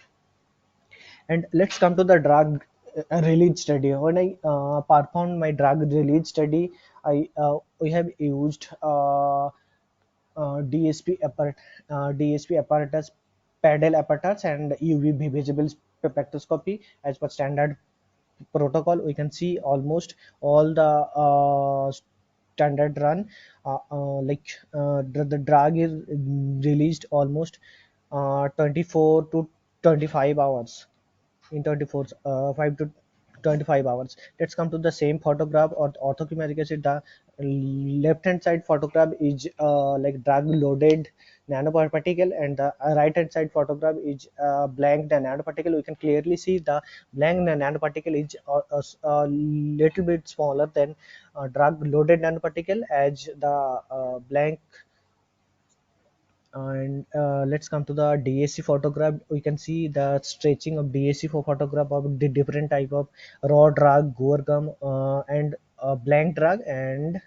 And let's come to the drug release study. When I performed my drug release study, we have used DSP DSP apparatus, paddle apparatus, and UV visible spectroscopy as per standard protocol. We can see almost all the standard run. The drug is released almost 24 to 25 hours in 24 5 to 25 hours. Let's come to the same photograph or orthochromatic acid. The left hand side photograph is like drug loaded nanoparticle, and the right hand side photograph is blank the nanoparticle. We can clearly see the blank nanoparticle is a little bit smaller than drug loaded nanoparticle, as the blank. And let's come to the DAC photograph. We can see the stretching of DAC for photograph of the different type of raw drug, gorgum, and blank drug, and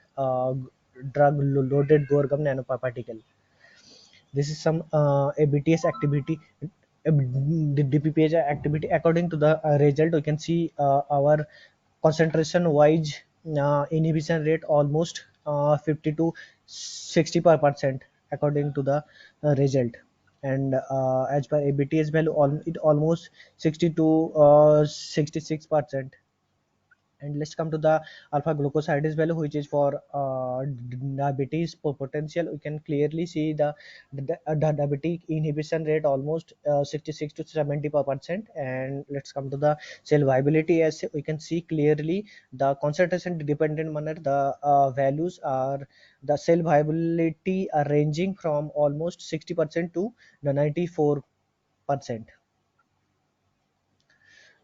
drug loaded gorgum nanoparticle. This is some ABTS activity, the DPPH activity. According to the result, we can see our concentration wise inhibition rate almost 50 to 60 per percent according to the result. And as per ABTS value, it almost 60 to 66%. And let's come to the alpha glucosidase value, which is for diabetes potential. We can clearly see the diabetic inhibition rate almost 66 to 70 per percent. And let's come to the cell viability. As we can see clearly, the concentration dependent manner, the values are the cell viability are ranging from almost 60% to the 94%.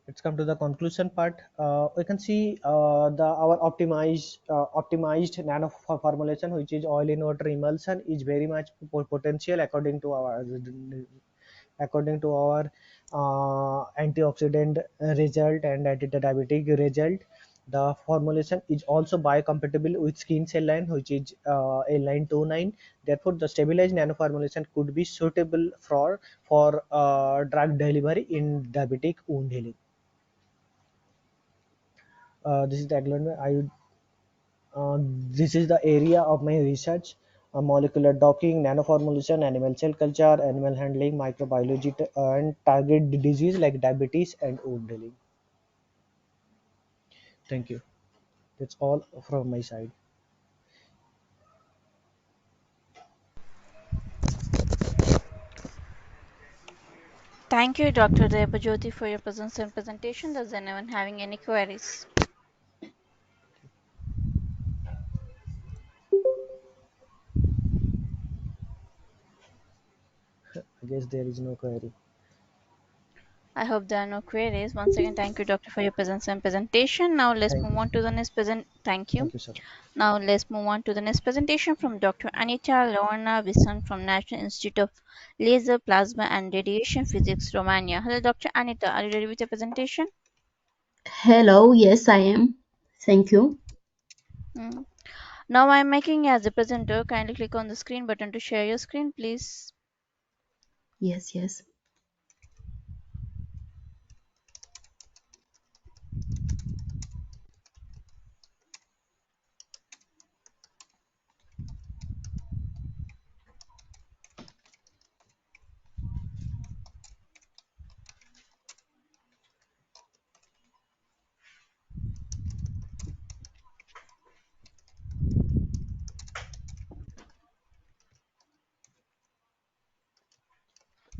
Let's come to the conclusion part. We can see the our optimized nano formulation, which is oil in water emulsion, is very much potential according to our antioxidant result and anti-diabetic result. The formulation is also biocompatible with skin cell line, which is A929. Therefore, the stabilized nanoformulation could be suitable for drug delivery in diabetic wound healing. This is the acknowledgement. This is the area of my research: molecular docking, nanoformulation, animal cell culture, animal handling, microbiology, and target disease like diabetes and wound healing. Thank you. That's all from my side. Thank you, Dr. Debajyoti, for your presence and presentation. Does anyone having any queries? I guess there is no query. I hope there are no queries. Once again, thank you, Doctor, for your presence and presentation. Now let's Thank move you. on to the next present. Thank you. Thank you, sir. Now let's move on to the next presentation from Dr. Anita Lorna Visan from National Institute of Laser, Plasma and Radiation Physics, Romania. Hello, Dr. Anita. Are you ready with your presentation? Hello, yes, I am. Thank you. Hmm. Now I'm making you as a presenter. Kindly click on the screen button to share your screen, please. Yes, yes.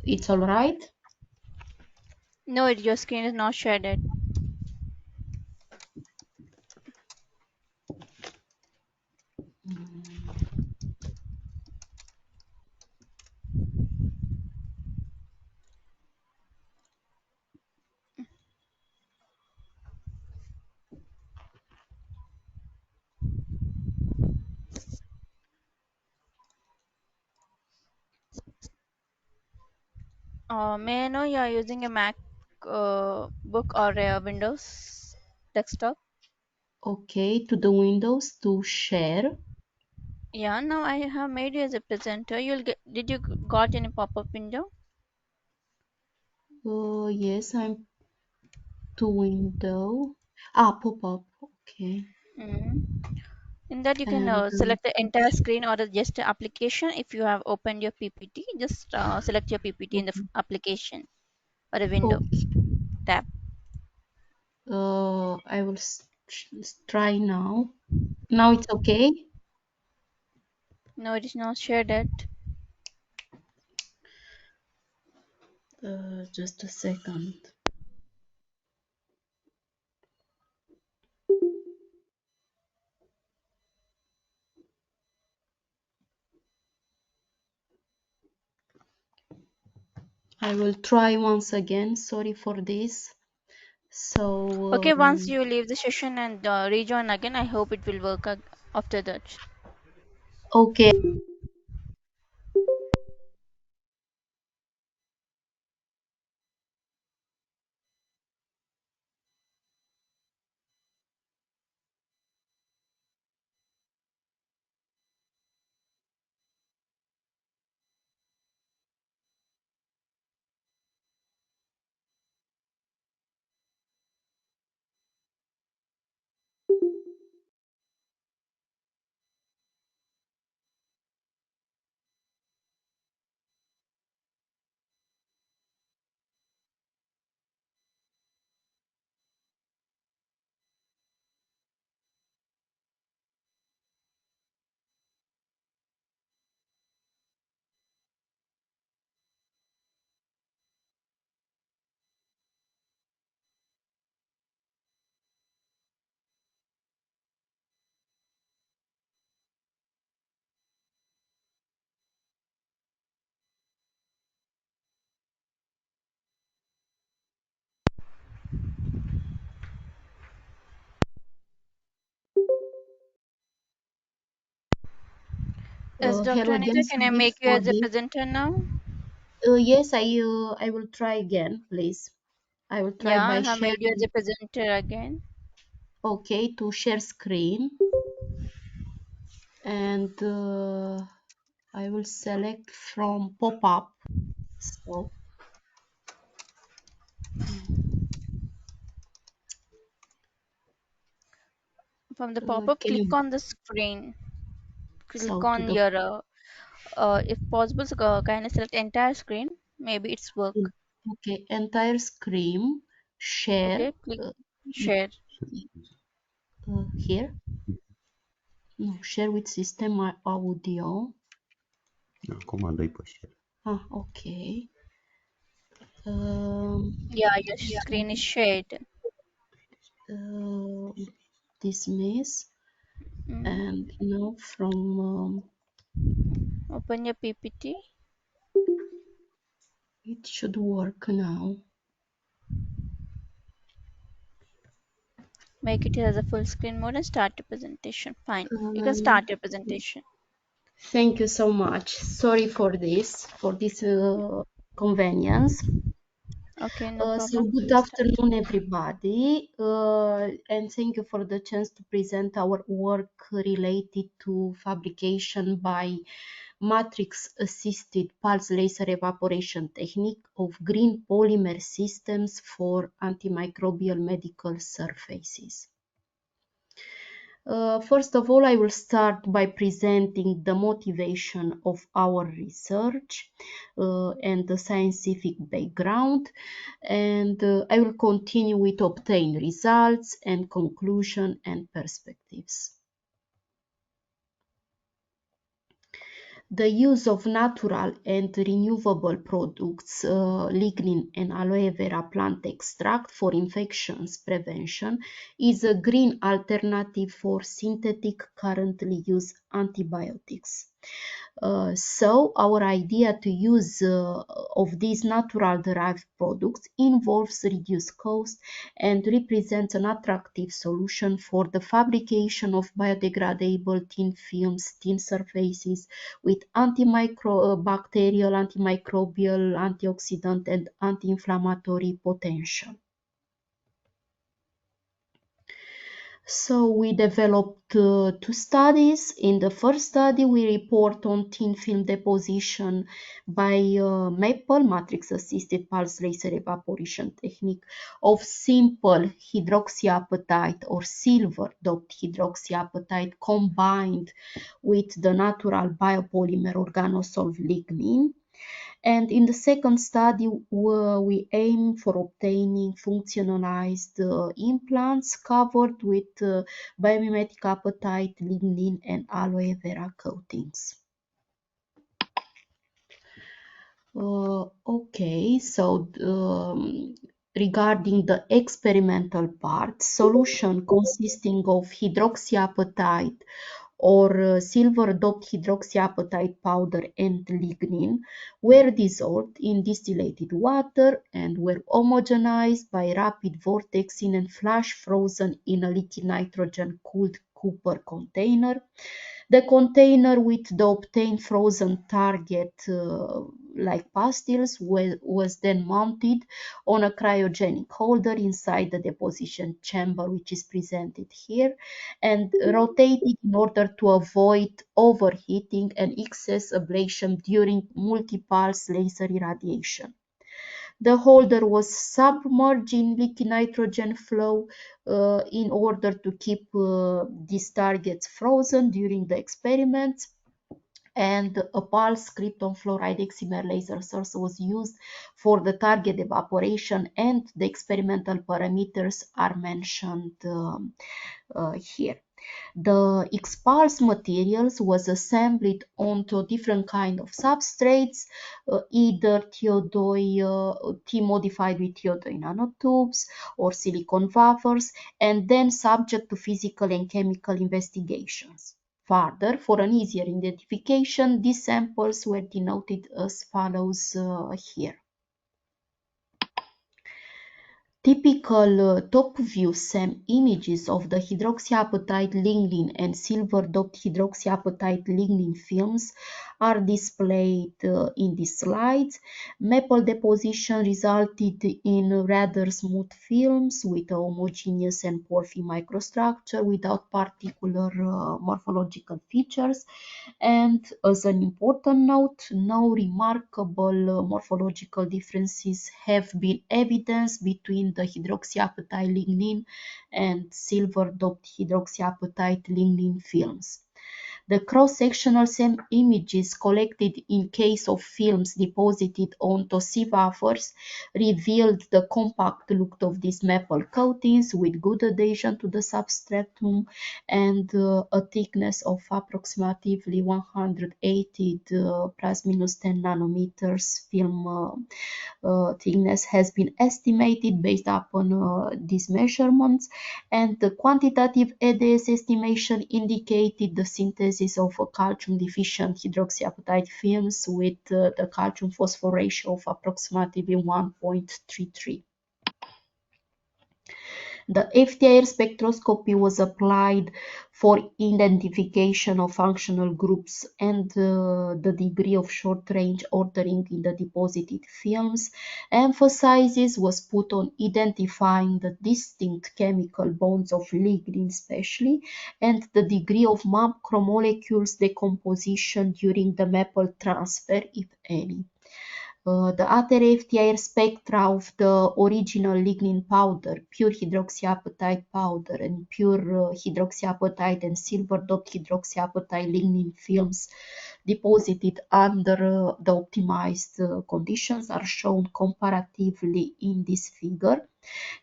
It's all right. No, your screen is not shared. May I know you are using a Mac book or a Windows desktop? Okay, to the windows to share. Yeah, now I have made you as a presenter. You'll get. Did you got any pop-up window? Yes, I'm to window. Ah, pop up. Okay. Mm. In that you can And select the entire screen or just the application. If you have opened your PPT, just select your PPT in the okay. application or a window Okay. tab. I will try now. Now it's okay. No, it is not shared yet. Just a second. I will try once again. Sorry for this. So, Okay, once you leave the session and rejoin again, I hope it will work after that. okay. Yes, Dr. Hello Anita, again. can I Sorry make you for as a this. presenter now? Yes, I will try again, please. I will try Yeah, I by have made you as a sharing. presenter again. Okay, to share screen, and I will select from pop-up. So, From the pop-up, can click you on the screen. Click so to on the your, if possible, so, kind of select entire screen. Maybe it's work. okay entire screen share Okay, click uh, share. here. No, share with system audio. Comanda îi pe share. Okay. Yeah, your screen is shared. Uh, dismiss, Mm. and now from Open your PPT. it should work now. Make it as a full screen mode and start your presentation. Fine. You can Um, start your presentation. Thank you so much. Sorry for this convenience. Okay, no So problem. good Start. afternoon, everybody, and thank you for the chance to present our work related to fabrication by matrix-assisted pulse laser evaporation technique of green polymer systems for antimicrobial medical surfaces. First of all, I will start by presenting the motivation of our research and the scientific background, and I will continue with obtained results and conclusion and perspectives. The use of natural and renewable products, lignin and aloe vera plant extract for infections prevention, is a green alternative for synthetic currently used antibiotics. So our idea to use of these natural derived products involves reduced cost and represents an attractive solution for the fabrication of biodegradable thin films, thin surfaces with antimicrobacterial, antimicrobial, antioxidant, and anti-inflammatory potential. So we developed two studies. In the first study, we report on thin film deposition by maple matrix-assisted pulse laser evaporation technique of simple hydroxyapatite or silver doped hydroxyapatite combined with the natural biopolymer organosolv lignin. And in the second study, we aim for obtaining functionalized implants covered with biomimetic apatite, lignin, and aloe vera coatings. Okay, so regarding the experimental part, solution consisting of hydroxyapatite or silver doped hydroxyapatite powder and lignin were dissolved in distillated water and were homogenized by rapid vortexing and flash frozen in a liquid nitrogen cooled copper container. The container with the obtained frozen target, like pastilles, was then mounted on a cryogenic holder inside the deposition chamber, which is presented here, and rotated in order to avoid overheating and excess ablation during multi-pulse laser irradiation. The holder was submerged in liquid nitrogen flow in order to keep these targets frozen during the experiments. And a pulse krypton fluoride excimer laser source was used for the target evaporation, and the experimental parameters are mentioned here. The expulsed materials was assembled onto different kind of substrates, either T modified with theodoi nanotubes or silicon wafers, and then subject to physical and chemical investigations. Further, for an easier identification, these samples were denoted as follows here. Typical top view SEM images of the hydroxyapatite lignin and silver doped hydroxyapatite lignin films are displayed in these slides. Maple deposition resulted in rather smooth films with a homogeneous and porphyry microstructure without particular morphological features. And as an important note, no remarkable morphological differences have been evidenced between the hydroxyapatite lignin and silver doped hydroxyapatite lignin films. The cross-sectional SEM images collected in case of films deposited onto sieve wafers revealed the compact look of these maple coatings with good adhesion to the substratum and a thickness of approximately 180 plus minus 10 nanometers film thickness has been estimated based upon these measurements, and the quantitative ADS estimation indicated the synthesis of a calcium deficient hydroxyapatite films with the calcium phosphor ratio of approximately 1.33. The FTIR spectroscopy was applied for identification of functional groups and the degree of short-range ordering in the deposited films. Emphasis was put on identifying the distinct chemical bonds of lignin especially, and the degree of macromolecules decomposition during the maple transfer, if any. The other FTIR spectra of the original lignin powder, pure hydroxyapatite powder, and pure hydroxyapatite and silver doped hydroxyapatite lignin films deposited under the optimized conditions are shown comparatively in this figure.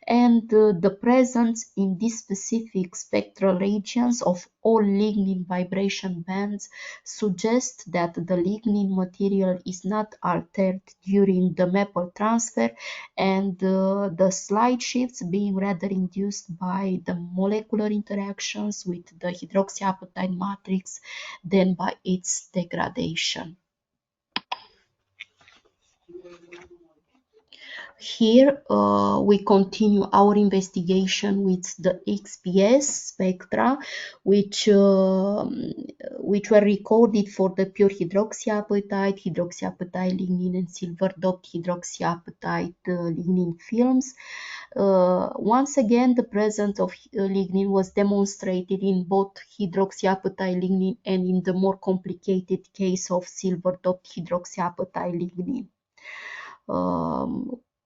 And the presence in these specific spectral regions of all lignin vibration bands suggests that the lignin material is not altered during the maple transfer, and the slight shifts being rather induced by the molecular interactions with the hydroxyapatite matrix than by its degradation. Here we continue our investigation with the XPS spectra, which were recorded for the pure hydroxyapatite, hydroxyapatite lignin, and silver doped hydroxyapatite lignin films. Once again, the presence of lignin was demonstrated in both hydroxyapatite lignin and in the more complicated case of silver doped hydroxyapatite lignin.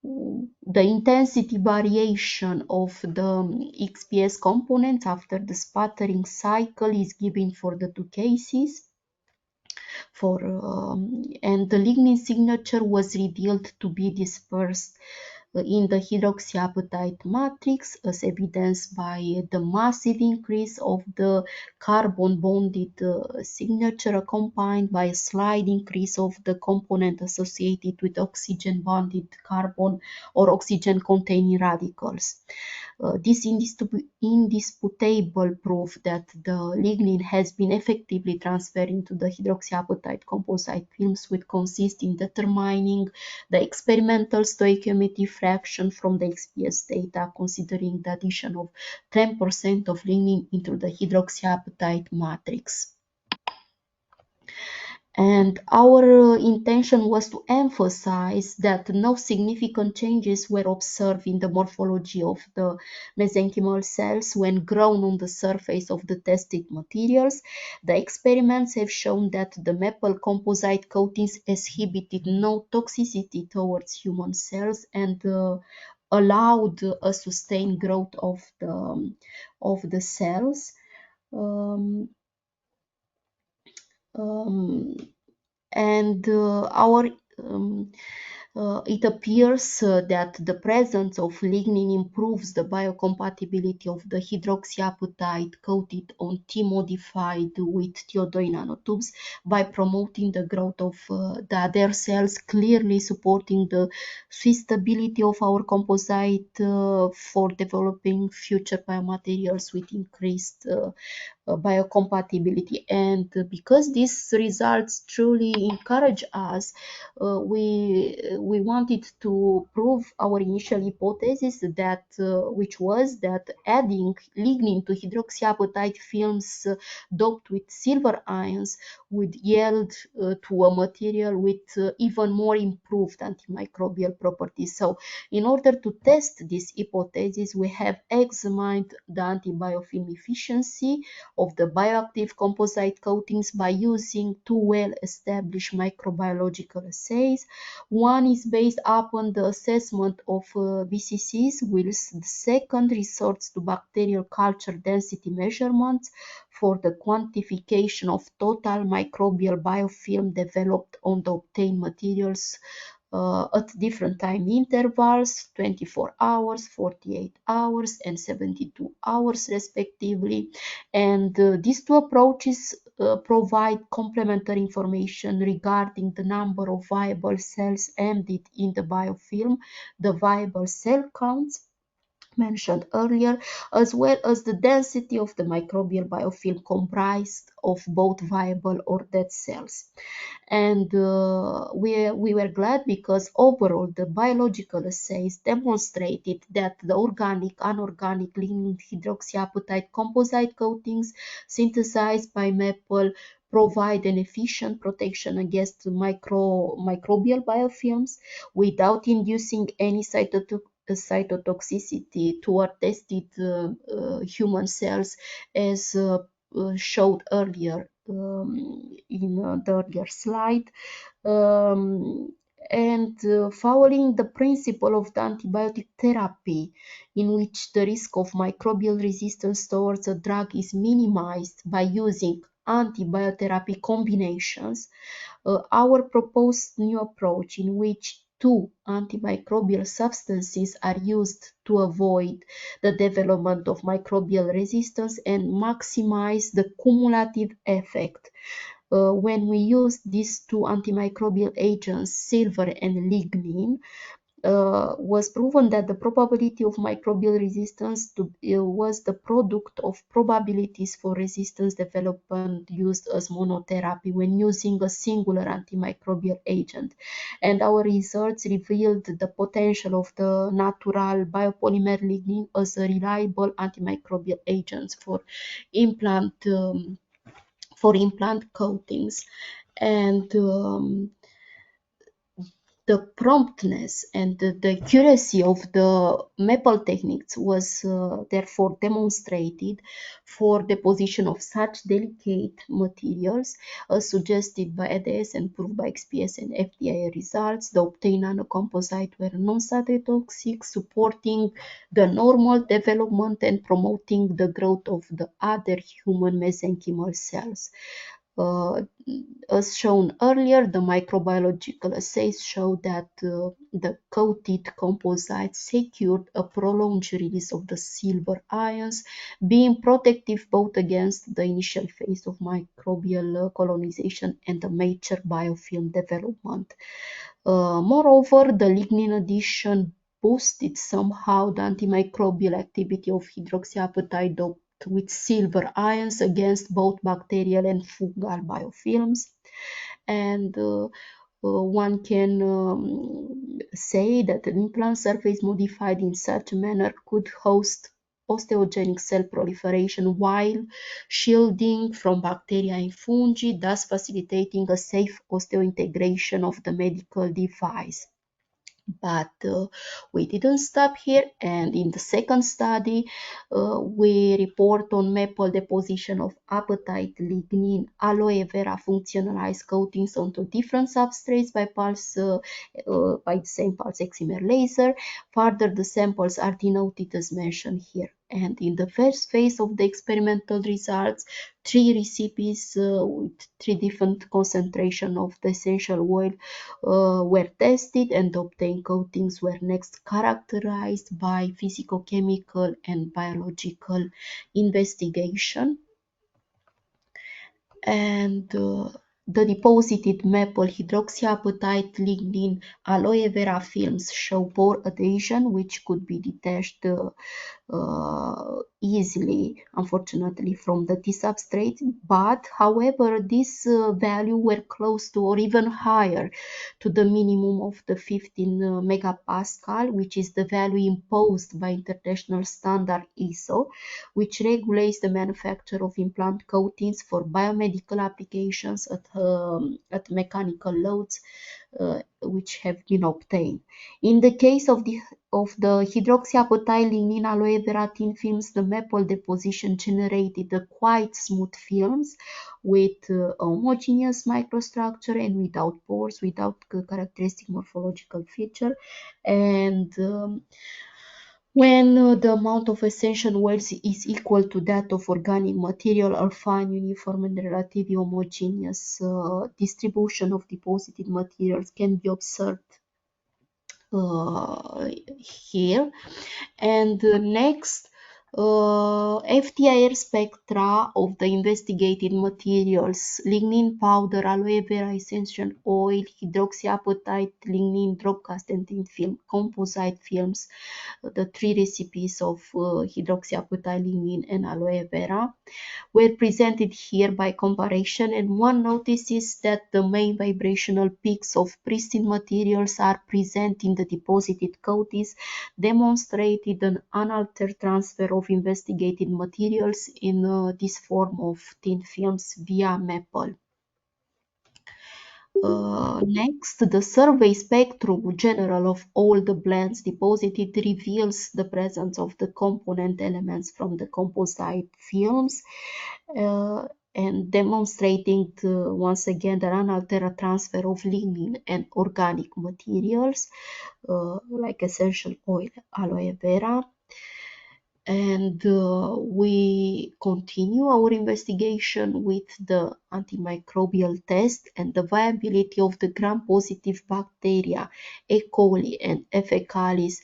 The intensity variation of the XPS components after the sputtering cycle is given for the two cases. And the lignin signature was revealed to be dispersed in the hydroxyapatite matrix, as evidenced by the massive increase of the carbon bonded signature accompanied by a slight increase of the component associated with oxygen bonded carbon or oxygen containing radicals. This indisputable proof that the lignin has been effectively transferred into the hydroxyapatite composite films would consist in determining the experimental stoichiometry fraction from the XPS data, considering the addition of 10% of lignin into the hydroxyapatite matrix. And our intention was to emphasize that no significant changes were observed in the morphology of the mesenchymal cells when grown on the surface of the tested materials. The experiments have shown that the maple composite coatings exhibited no toxicity towards human cells and allowed a sustained growth of the cells. Um, um, and it appears that the presence of lignin improves the biocompatibility of the hydroxyapatite coated on T modified with thiodoy nanotubes by promoting the growth of the other cells, clearly supporting the suitability of our composite for developing future biomaterials with increased biocompatibility. And because these results truly encourage us, we wanted to prove our initial hypothesis that which was that adding lignin to hydroxyapatite films doped with silver ions would yield to a material with even more improved antimicrobial properties. So in order to test this hypothesis, we have examined the antibiofilm efficiency of the bioactive composite coatings by using two well-established microbiological assays. One is based upon the assessment of VCCs, whilst the second resorts to bacterial culture density measurements for the quantification of total microbial biofilm developed on the obtained materials at different time intervals, 24 hours, 48 hours, and 72 hours respectively. And these two approaches provide complementary information regarding the number of viable cells embedded in the biofilm, the viable cell counts mentioned earlier, as well as the density of the microbial biofilm comprised of both viable or dead cells. And we were glad because overall the biological assays demonstrated that the organic, anorganic lignin hydroxyapatite composite coatings synthesized by maple provide an efficient protection against microbial biofilms without inducing any cytotoxicity toward tested human cells, as showed earlier in the earlier slide. And following the principle of the antibiotic therapy, in which the risk of microbial resistance towards a drug is minimized by using antibiotherapy combinations, our proposed new approach, in which two antimicrobial substances are used to avoid the development of microbial resistance and maximize the cumulative effect. When we use these two antimicrobial agents, silver and lignin, was proven that the probability of microbial resistance was the product of probabilities for resistance development used as monotherapy when using a singular antimicrobial agent. And our results revealed the potential of the natural biopolymer lignin as a reliable antimicrobial agent for implant coatings. And the promptness and the accuracy of the maple techniques was therefore demonstrated for deposition of such delicate materials as suggested by ADS and proved by XPS and FDA results. The obtained nanocomposite were non-cytotoxic, supporting the normal development and promoting the growth of the other human mesenchymal cells. Uh, as shown earlier, the microbiological assays show that the coated composites secured a prolonged release of the silver ions, being protective both against the initial phase of microbial colonization and the mature biofilm development. Moreover, the lignin addition boosted somehow the antimicrobial activity of hydroxyapatite doped with silver ions against both bacterial and fungal biofilms. And one can say that an implant surface modified in such a manner could host osteogenic cell proliferation while shielding from bacteria and fungi, thus facilitating a safe osteointegration of the medical device. But we didn't stop here, and in the second study, we report on maple deposition of apatite, lignin, aloe vera functionalized coatings onto different substrates by the same pulse excimer laser. Further, the samples are denoted as mentioned here. And in the first phase of the experimental results, 3 recipes with 3 different concentration of the essential oil were tested, and obtained coatings were next characterized by physicochemical and biological investigation. And the deposited maple hydroxyapatite, lignin, aloe vera films show pore adhesion, which could be detached easily, unfortunately, from the T substrate. But however, these value were close to or even higher to the minimum of the 15 megapascal, which is the value imposed by international standard ISO, which regulates the manufacture of implant coatings for biomedical applications at mechanical loads, which have been obtained. In the case of the hydroxyapatite lignin aloe vera thin films, the maple deposition generated a quite smooth films with homogeneous microstructure and without pores, without characteristic morphological feature. And when the amount of essential oils is equal to that of organic material, a fine, uniform, and relatively homogeneous distribution of deposited materials can be observed here. And next, FTIR spectra of the investigated materials: lignin powder, aloe vera essential oil, hydroxyapatite, lignin dropcast and thin film, composite films, the 3 recipes of hydroxyapatite, lignin, and aloe vera were presented here by comparison, and one notices that the main vibrational peaks of pristine materials are present in the deposited coatings, demonstrated an unaltered transfer of investigated materials in this form of thin films via maple. Next, the survey spectrum general of all the blends deposited reveals the presence of the component elements from the composite films, and demonstrating once again the unaltered transfer of lignin and organic materials like essential oil, aloe vera. And we continue our investigation with the antimicrobial test, and the viability of the gram-positive bacteria E. coli and F. fecalis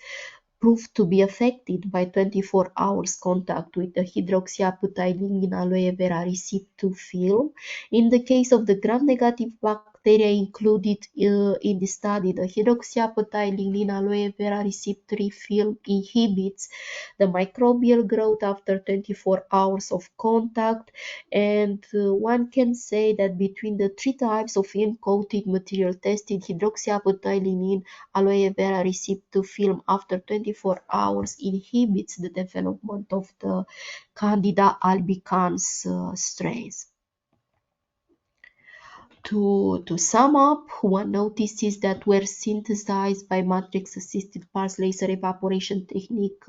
proved to be affected by 24 hours contact with the hydroxyapatite lignin aloe vera receipt-2 film. In the case of the gram-negative bacteria included in the study, the hydroxyapatite lignin aloe vera receipt-3 film inhibits the microbial growth after 24 hours of contact, and one can say that between the 3 types of film-coated material tested, hydroxyapatite lignin aloe vera receipt-2 film after 24 hours inhibits the development of the Candida albicans strains. To sum up, one notices that were synthesized by matrix-assisted pulse laser evaporation technique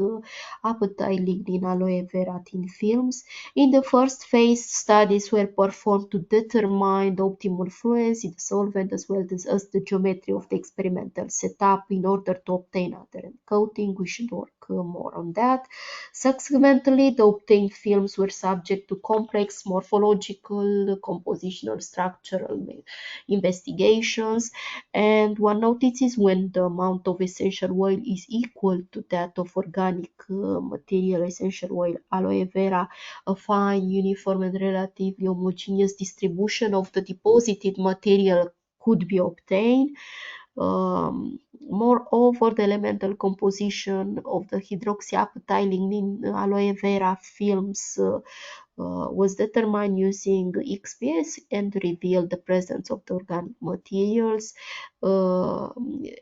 apatite lignin aloe vera thin films. In the first phase, studies were performed to determine the optimal fluency, the solvent, as well as the geometry of the experimental setup in order to obtain adherent coating, which should work more on that. Subsequently, the obtained films were subject to complex morphological, compositional, structural investigations, and one notices when the amount of essential oil is equal to that of organic material essential oil aloe vera, a fine, uniform, and relatively homogeneous distribution of the deposited material could be obtained. Moreover, the elemental composition of the hydroxyapatite aloe vera films was determined using XPS and revealed the presence of the organic materials, uh,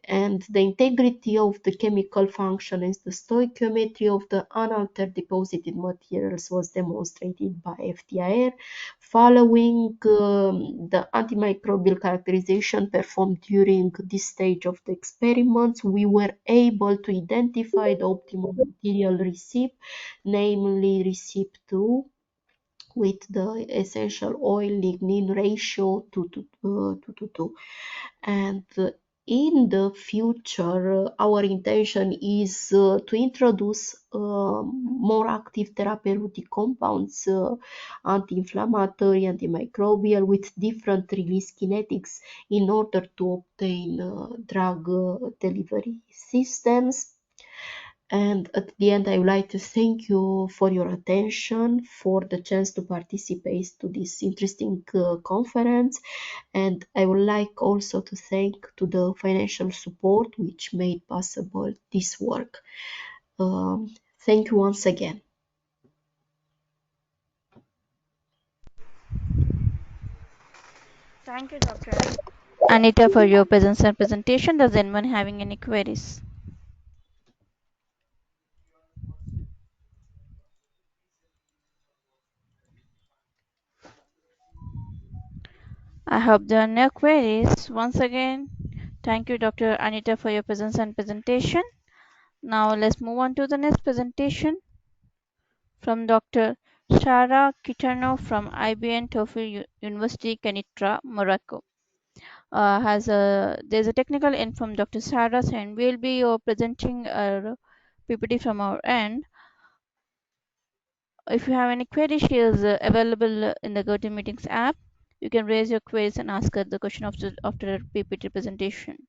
and the integrity of the chemical function and the stoichiometry of the unaltered deposited materials was demonstrated by FTIR. Following the antimicrobial characterization performed during this stage of the experiments, we were able to identify the optimal material recipe, namely recipe 2, with the essential oil lignin ratio 2 to 2. And in the future, our intention is to introduce more active therapeutic compounds, anti-inflammatory, antimicrobial, with different release kinetics in order to obtain drug delivery systems. And at the end, I would like to thank you for your attention, for the chance to participate to this interesting conference. And I would like also to thank to the financial support which made possible this work. Thank you once again. Thank you, Dr. Anita, for your presence and presentation. Does anyone having any queries? I hope there are no queries. Once again, thank you, Dr. Anita, for your presence and presentation. Now let's move on to the next presentation from Dr. Sara Kitano from IBN Tofil University, Kenitra, Morocco. There's a technical end from Dr. Sara, and we'll be presenting a PPT from our end. If you have any queries, she is available in the GoToMeetings app. You can raise your queries and ask her the question after the PPT presentation.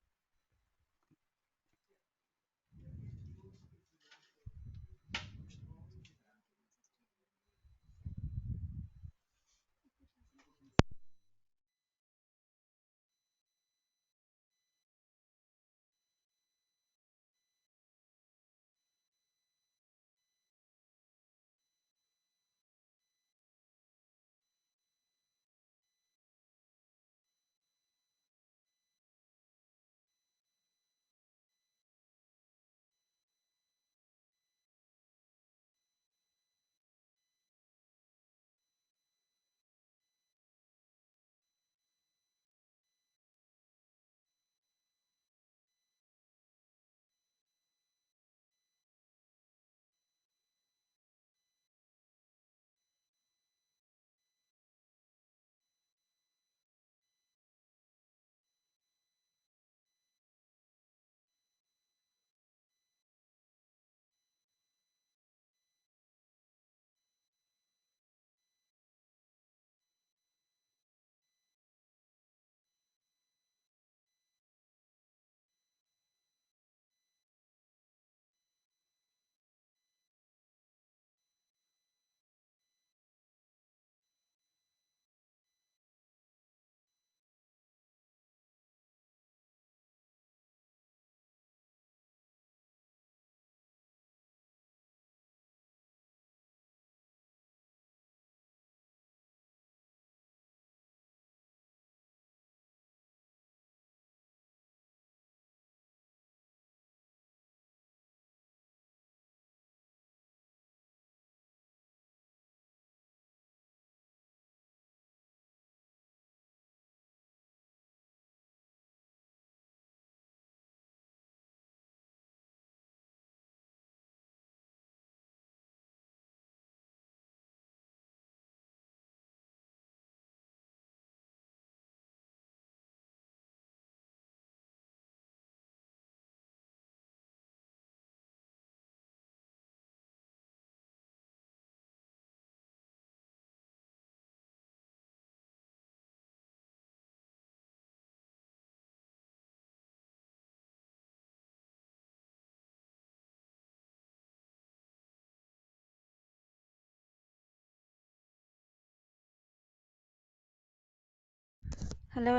Hello,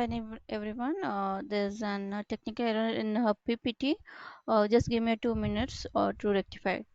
everyone. There's an technical error in her PPT. Just give me 2 minutes to rectify it.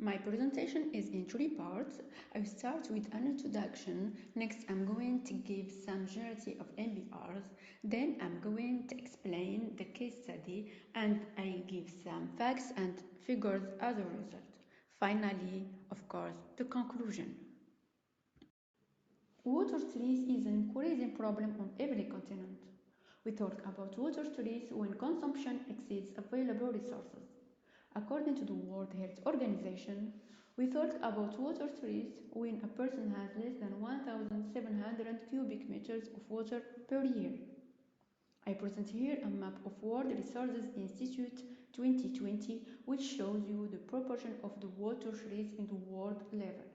My presentation is in three parts. I will start with an introduction. Next, I'm going to give some generality of MBRs. Then I'm going to explain the case study and I give some facts and figures as a result. Finally, of course, the conclusion. Water stress is an increasing problem on every continent. We talk about water stress when consumption exceeds available resources. According to the World Health Organization, we talk about water stress when a person has less than 1,700 cubic meters of water per year. I present here a map of World Resources Institute 2020 which shows you the proportion of the water stress in the world level.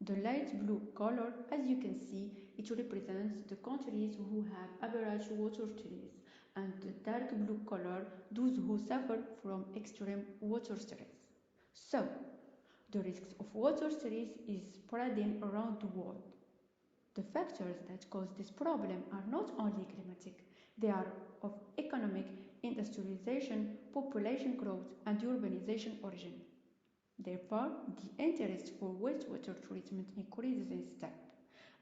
The light blue color, as you can see, it represents the countries who have average water stress, and the dark blue color, those who suffer from extreme water stress. So, the risks of water stress is spreading around the world. The factors that cause this problem are not only climatic, they are of economic, industrialization, population growth, and urbanization origin. Therefore, the interest for wastewater treatment increases in step,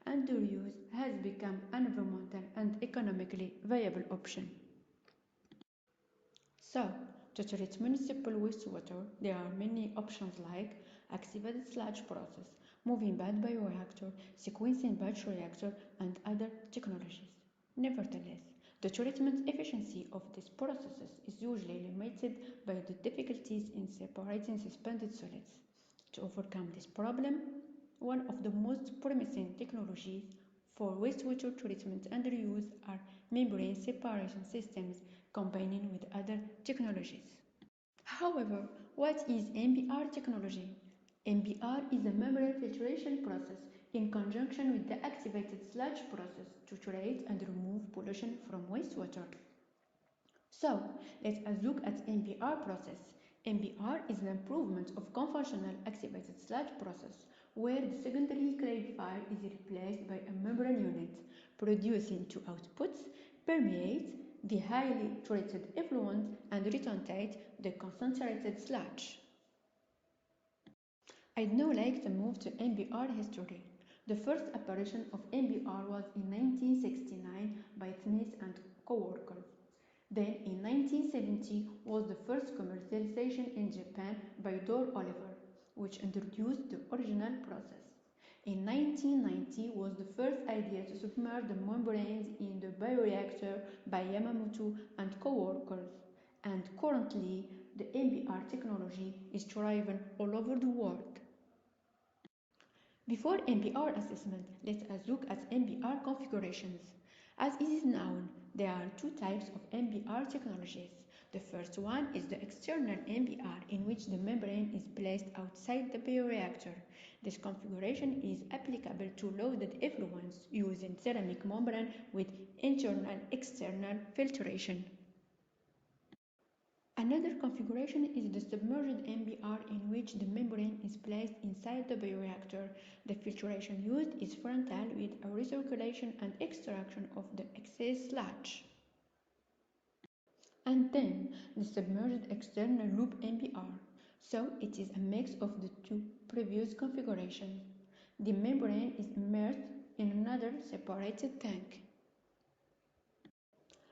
and the reuse has become an environmental and economically viable option. So, to treat municipal wastewater, there are many options like activated sludge process, moving batch bioreactor, sequencing batch reactor, and other technologies. Nevertheless, the treatment efficiency of these processes is usually limited by the difficulties in separating suspended solids. To overcome this problem, one of the most promising technologies for wastewater treatment and reuse are membrane separation systems combining with other technologies. However, what is MBR technology? MBR is a membrane filtration process in conjunction with the activated sludge process to treat and remove pollution from wastewater. So, let us look at MBR process. MBR is an improvement of conventional activated sludge process where the secondary clarifier is replaced by a membrane unit, producing two outputs: permeate the highly treated effluent and retentate the concentrated sludge. I'd now like to move to MBR history. The first apparition of MBR was in 1969 by Smith and co-workers. Then in 1970 was the first commercialization in Japan by Dor Oliver, which introduced the original process. In 1990 was the first idea to submerge the membranes in the bioreactor by Yamamoto and co-workers, and currently the MBR technology is thriving all over the world. Before MBR assessment, let us look at MBR configurations. As it is known, there are two types of MBR technologies. The first one is the external MBR, in which the membrane is placed outside the bioreactor. This configuration is applicable to loaded effluents using ceramic membrane with internal-external filtration. Another configuration is the submerged MBR, in which the membrane is placed inside the bioreactor. The filtration used is frontal with a recirculation and extraction of the excess sludge. And then the submerged external loop MBR. So it is a mix of the two previous configurations. The membrane is immersed in another separated tank.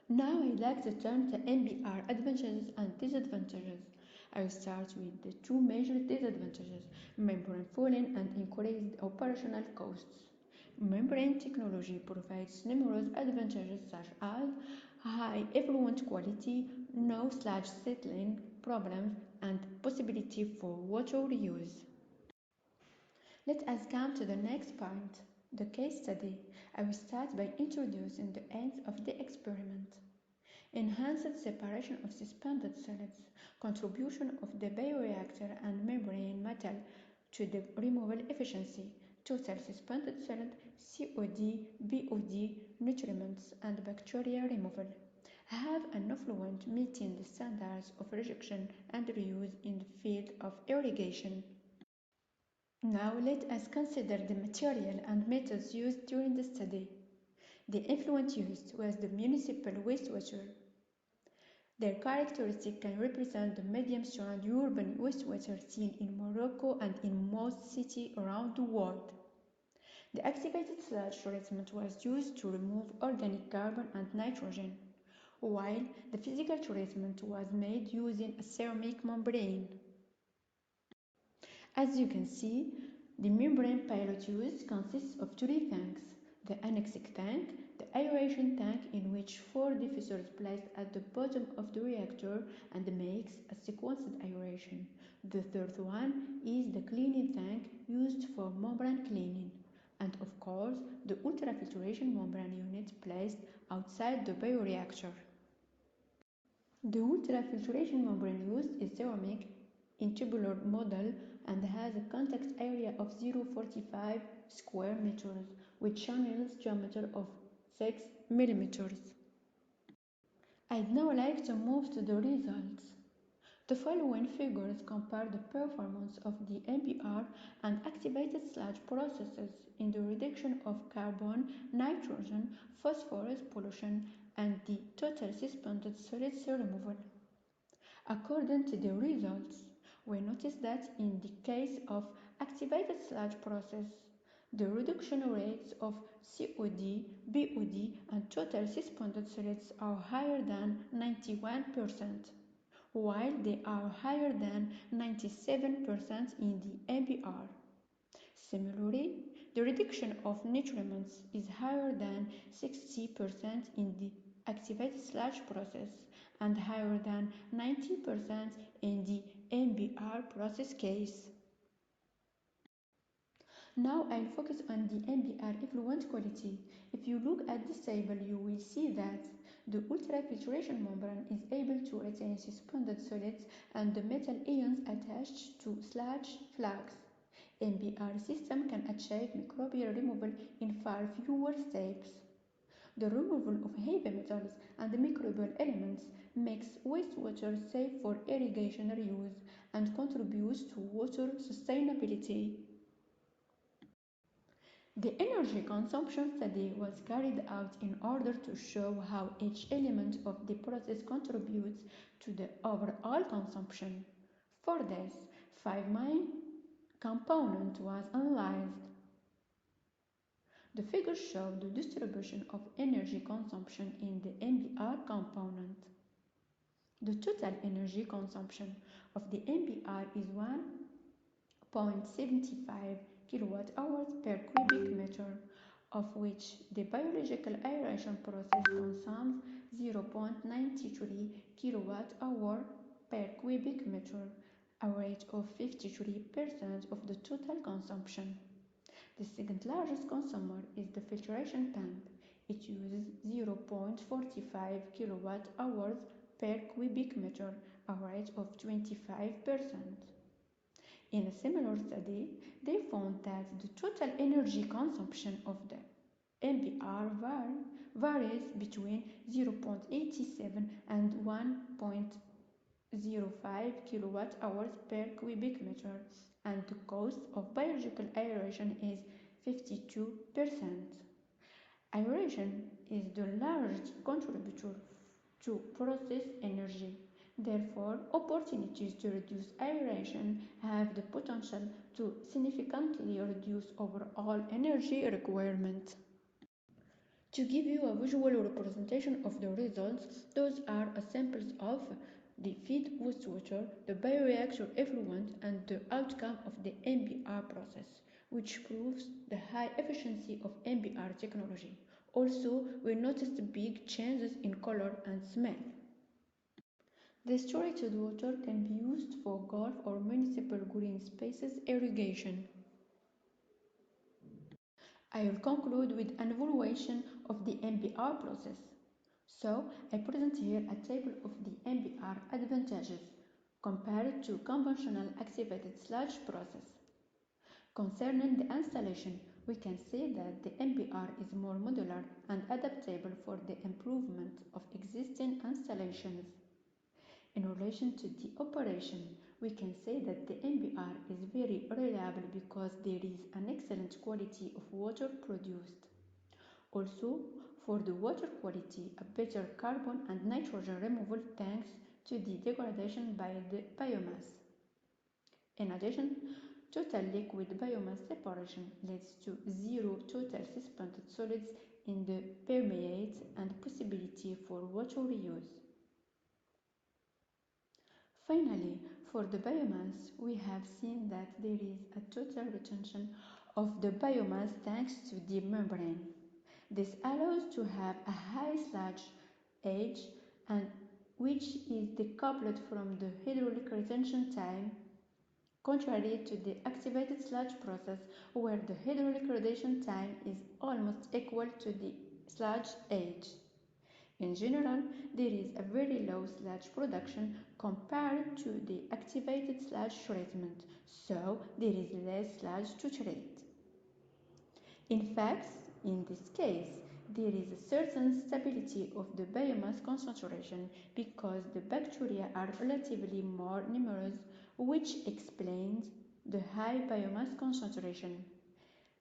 Now I'd like to turn to MBR advantages and disadvantages. I'll start with the two major disadvantages: membrane fouling and increased operational costs. Membrane technology provides numerous advantages such as high effluent quality, no sludge settling problems, and possibility for water reuse. Let us come to the next point, the case study. I will start by introducing the aims of the experiment. Enhanced separation of suspended solids, contribution of the bioreactor and membrane metal to the removal efficiency, total suspended solid, COD, BOD, nutriments, and bacteria removal. Have an effluent meeting the standards of rejection and reuse in the field of irrigation. Now let us consider the material and methods used during the study. The effluent used was the municipal wastewater. Their characteristics can represent the medium-strand urban wastewater seen in Morocco and in most cities around the world. The activated sludge treatment was used to remove organic carbon and nitrogen, while the physical treatment was made using a ceramic membrane. As you can see, the membrane pilot used consists of three tanks: the annexic tank, the aeration tank, in which four diffusers placed at the bottom of the reactor and makes a sequenced aeration. The third one is the cleaning tank used for membrane cleaning, and of course the ultrafiltration membrane unit placed outside the bioreactor. The ultrafiltration membrane used is ceramic in tubular model and has a contact area of 0.45 square meters with channels diameter of 6 millimeters. I'd now like to move to the results. The following figures compare the performance of the MBR and activated sludge processes in the reduction of carbon, nitrogen, phosphorus pollution, and the total suspended solids removal. According to the results, we notice that in the case of activated sludge process, the reduction rates of COD, BOD, and total suspended solids are higher than 91%, while they are higher than 97% in the MBR. Similarly, the reduction of nutriments is higher than 60% in the activated sludge process and higher than 90% in the MBR process case. Now I'll focus on the MBR effluent quality. If you look at this table, you will see that the ultrafiltration membrane is able to retain suspended solids and the metal ions attached to sludge flags. MBR system can achieve microbial removal in far fewer steps. The removal of heavy metals and microbial elements makes wastewater safe for irrigation reuse and contributes to water sustainability. The energy consumption study was carried out in order to show how each element of the process contributes to the overall consumption. For this, 5 main components was analyzed. The figures show the distribution of energy consumption in the MBR component. The total energy consumption of the MBR is 1.75 kilowatt hours per cubic meter, of which the biological aeration process consumes 0.93 kilowatt hour per cubic meter, a rate of 53% of the total consumption. The second largest consumer is the filtration pump. It uses 0.45 kilowatt hours per cubic meter, a rate of 25%. In a similar study, they found that the total energy consumption of the MBR varies between 0.87 and 1.05 kilowatt hours per cubic meter, and the cost of biological aeration is 52%. Aeration is the largest contributor to process energy. Therefore, opportunities to reduce aeration have the potential to significantly reduce overall energy requirement. To give you a visual representation of the results, those are samples of the feed wastewater, the bioreactor effluent, and the outcome of the MBR process, which proves the high efficiency of MBR technology. Also, we noticed big changes in color and smell. Restorative water can be used for golf or municipal green spaces irrigation. I will conclude with an evaluation of the MBR process. So, I present here a table of the MBR advantages compared to conventional activated sludge process. Concerning the installation, we can say that the MBR is more modular and adaptable for the improvement of existing installations. In relation to the operation, we can say that the MBR is very reliable because there is an excellent quality of water produced. Also, for the water quality, a better carbon and nitrogen removal thanks to the degradation by the biomass. In addition, total liquid biomass separation leads to zero total suspended solids in the permeate and possibility for water reuse. Finally, for the biomass, we have seen that there is a total retention of the biomass thanks to the membrane. This allows to have a high sludge age and which is decoupled from the hydraulic retention time, contrary to the activated sludge process where the hydraulic retention time is almost equal to the sludge age. In general, there is a very low sludge production compared to the activated sludge treatment, so there is less sludge to treat. In fact, in this case, there is a certain stability of the biomass concentration because the bacteria are relatively more numerous, which explains the high biomass concentration.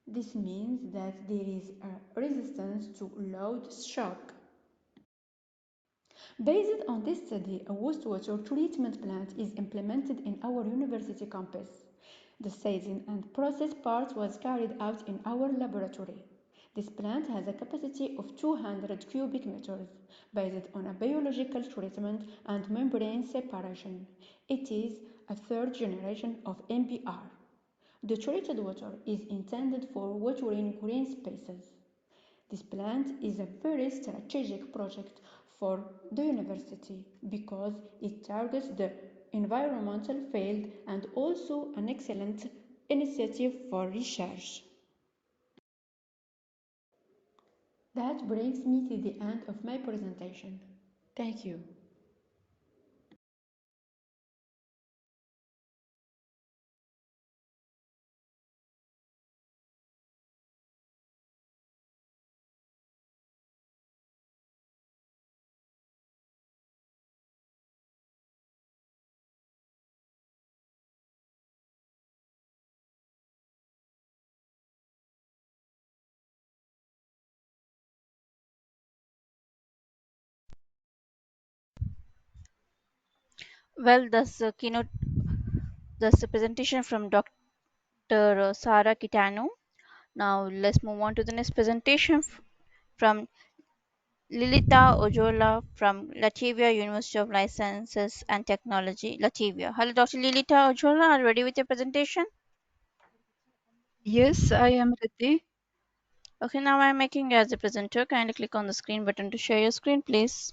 This means that there is a resistance to load shock. Based on this study, a wastewater treatment plant is implemented in our university campus. The sizing and process part was carried out in our laboratory. This plant has a capacity of 200 cubic meters, based on a biological treatment and membrane separation. It is a third generation of MPR. The treated water is intended for watering green spaces. This plant is a very strategic project for the university because it targets the environmental field and also an excellent initiative for research. That brings me to the end of my presentation. Thank you. Well, that's the presentation from Dr. Sara Kitano. Now let's move on to the next presentation from Lilita Ojola from Latvia University of Life Sciences and Technology, Latvia. Hello, Dr. Lilita Ojola, are you ready with your presentation? Yes, I am ready. Okay, now I'm making you as a presenter. Kindly click on the screen button to share your screen, please.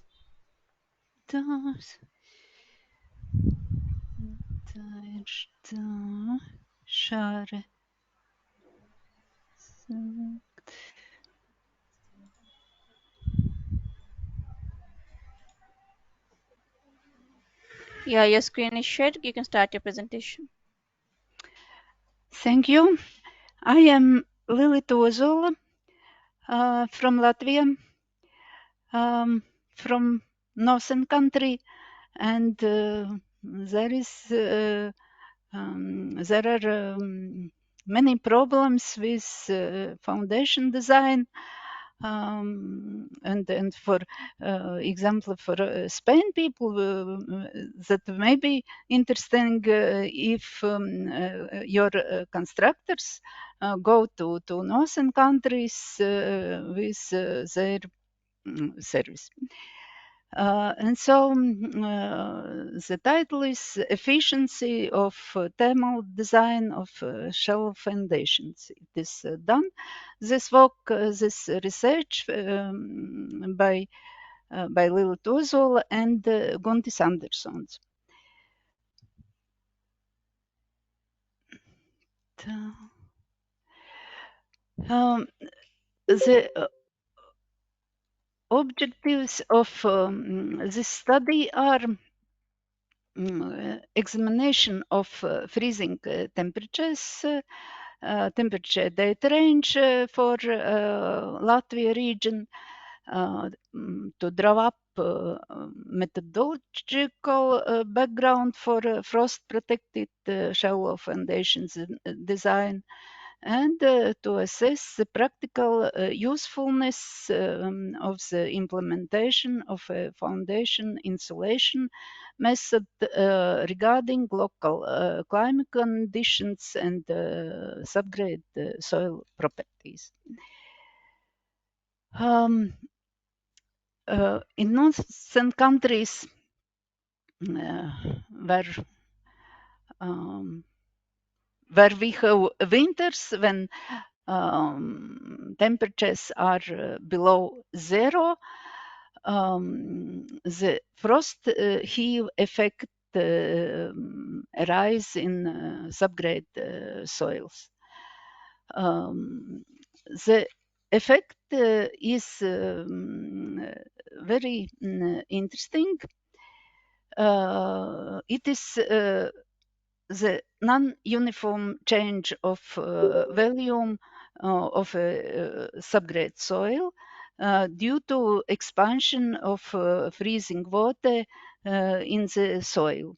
Share. Yeah, your screen is shared. You can start your presentation. Thank you. I am Lilita Ozola from Latvia, from northern country, and there are many problems with foundation design. And for example, for Spain people, that may be interesting if your constructors go to northern countries with their service. And so the title is Efficiency of Thermal Design of Shell Foundations. It is done. This work, this research by Lili Tozol and Guntis Andersons. The objectives of this study are examination of freezing temperatures, temperature data range for Latvia region, to draw up methodological background for frost protected shallow foundations design, and to assess the practical usefulness of the implementation of a foundation insulation method regarding local climate conditions and subgrade soil properties. In northern countries where we have winters when temperatures are below zero, the frost heave effect arise in subgrade soils. The effect is very interesting. It is the non-uniform change of volume of a subgrade soil due to expansion of freezing water in the soil.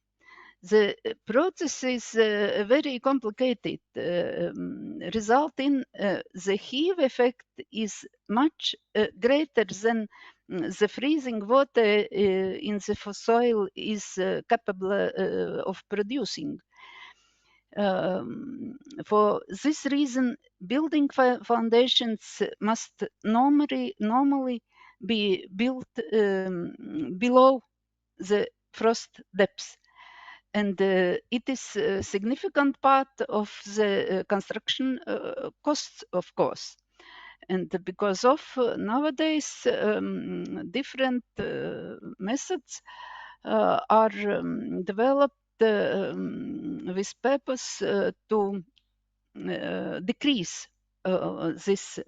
The process is very complicated, resulting the heave effect is much greater than the freezing water in the soil is capable of producing. For this reason, building foundations must normally be built below the frost depth, and it is a significant part of the construction costs, of course. And because of nowadays different methods are developed with purpose to decrease this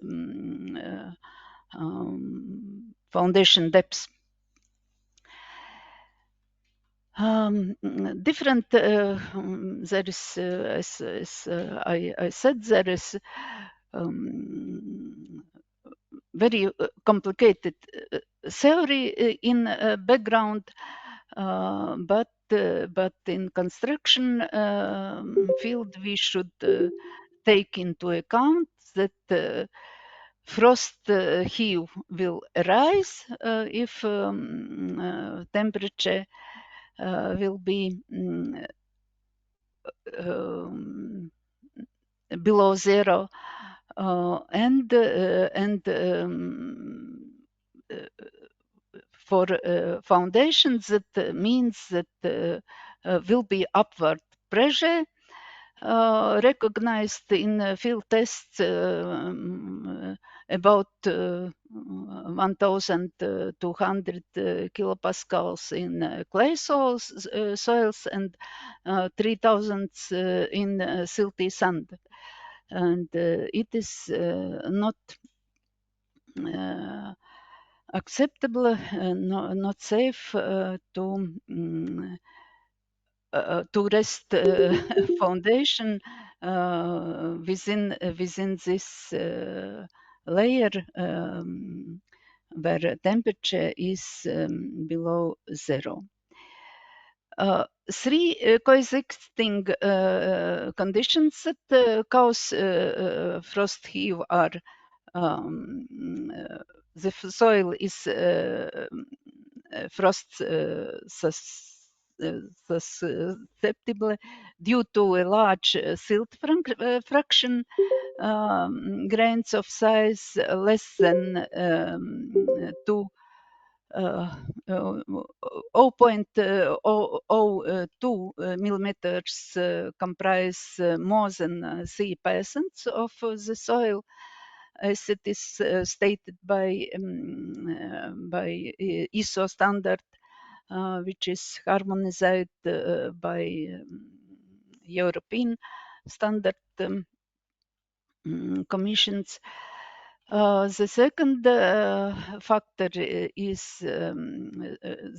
foundation depth. Different there is as I said, there is very complicated theory in background, but in construction field we should take into account that frost heave will rise if temperature will be below zero, and for foundations that means that will be upward pressure recognized in field tests about 1200 kilopascals in clay soils and 3000 in silty sand. And it is not acceptable, not safe to rest foundation within this layer where temperature is below zero. Three coexisting conditions that cause frost heave are the soil is frost susceptible due to a large silt fraction, grains of size less than 0.02 millimeters comprise more than 3% of the soil, as it is stated by ISO standard, which is harmonized by European standard commissions. The second factor is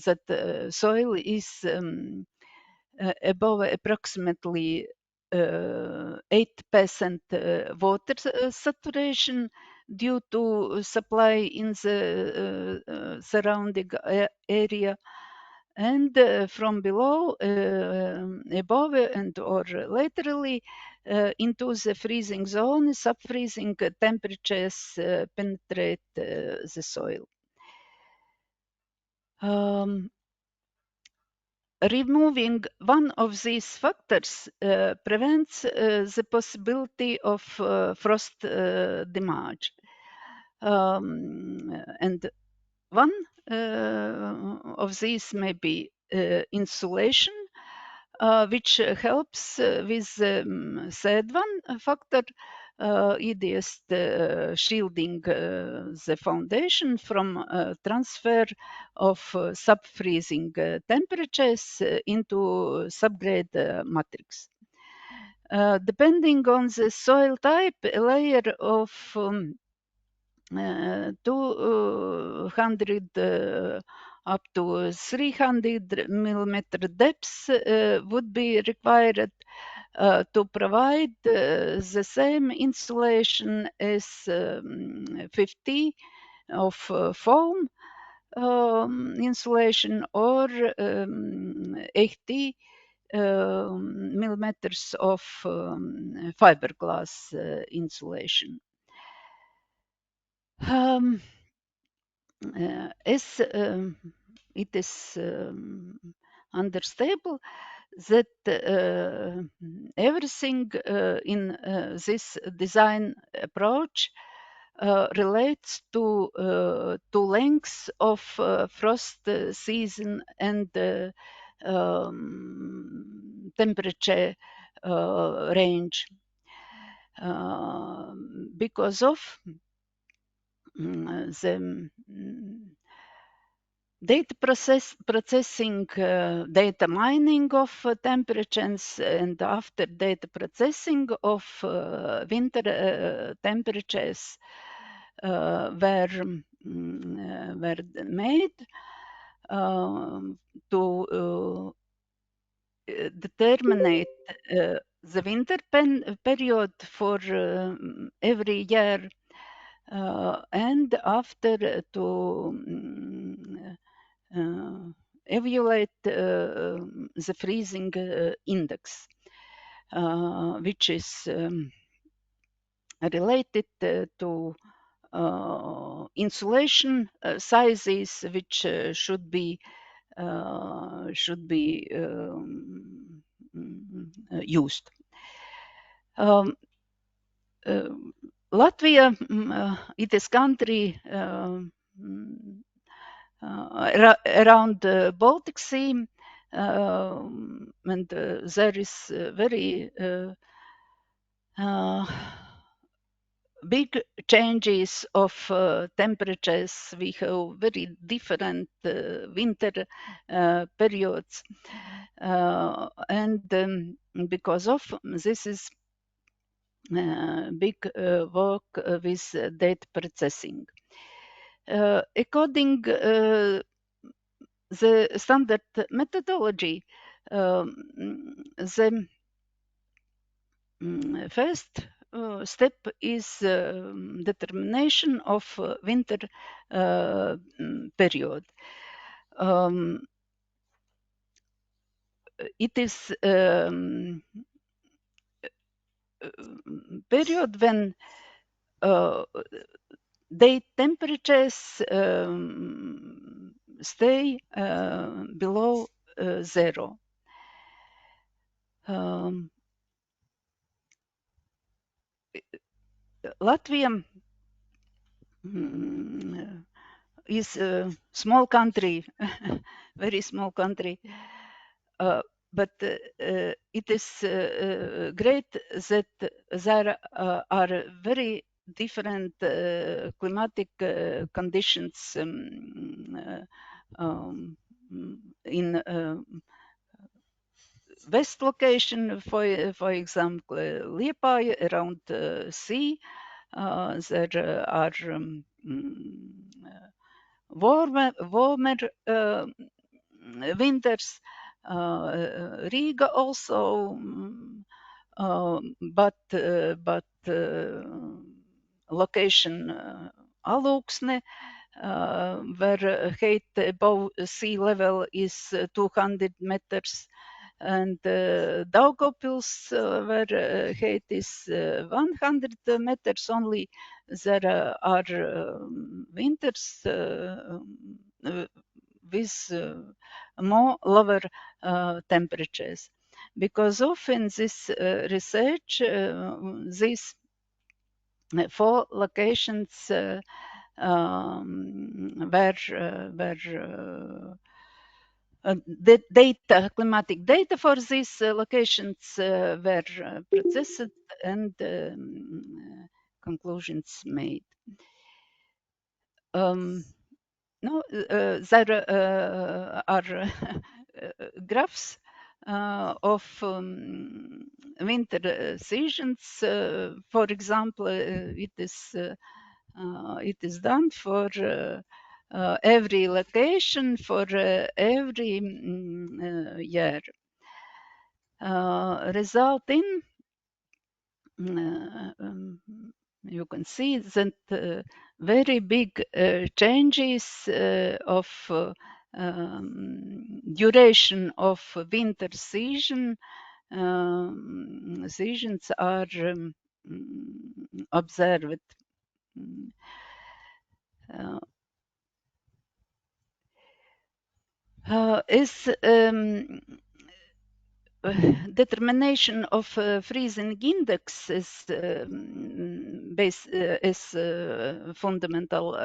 that soil is above approximately 8% water saturation due to supply in the surrounding area, and from below, above, and or laterally into the freezing zone, sub-freezing temperatures penetrate the soil. Removing one of these factors prevents the possibility of frost damage. And one of these may be insulation, which helps with the third one factor, it is shielding the foundation from transfer of sub-freezing temperatures into subgrade matrix. Depending on the soil type, a layer of 200 up to 300 millimeter depth would be required to provide the same insulation as 50 of foam insulation, or 80 millimeters of fiberglass insulation. As it is understable, that everything in this design approach relates to lengths of frost season and temperature range. Because of the data processing, data mining of temperatures, and after data processing of winter temperatures were made to determine the winter period for every year, and after to evaluate the freezing index, which is related to insulation sizes, which should be used. Latvia, it is country around the Baltic Sea, and there is very big changes of temperatures. We have very different winter periods, and because of this is big work with data processing. According the standard methodology, the first step is determination of winter period. It is period when day temperatures stay below zero. Latvia is a small country, very small country, but it is great that there are very different climatic conditions in west location, for example, Liepāja around the sea. There are warmer winters. Riga also, but location Alūksne, where height above sea level is 200 meters, and Daugavpils, where height is 100 meters only. There are winters with more lower temperatures. Because often this research, these 4 locations where the data, climatic data for these locations were processed and conclusions made. No, there are graphs of winter seasons. For example, it is done for every location for every year. Result in you can see that very big changes of duration of winter season seasons are observed. Is determination of freezing index is fundamental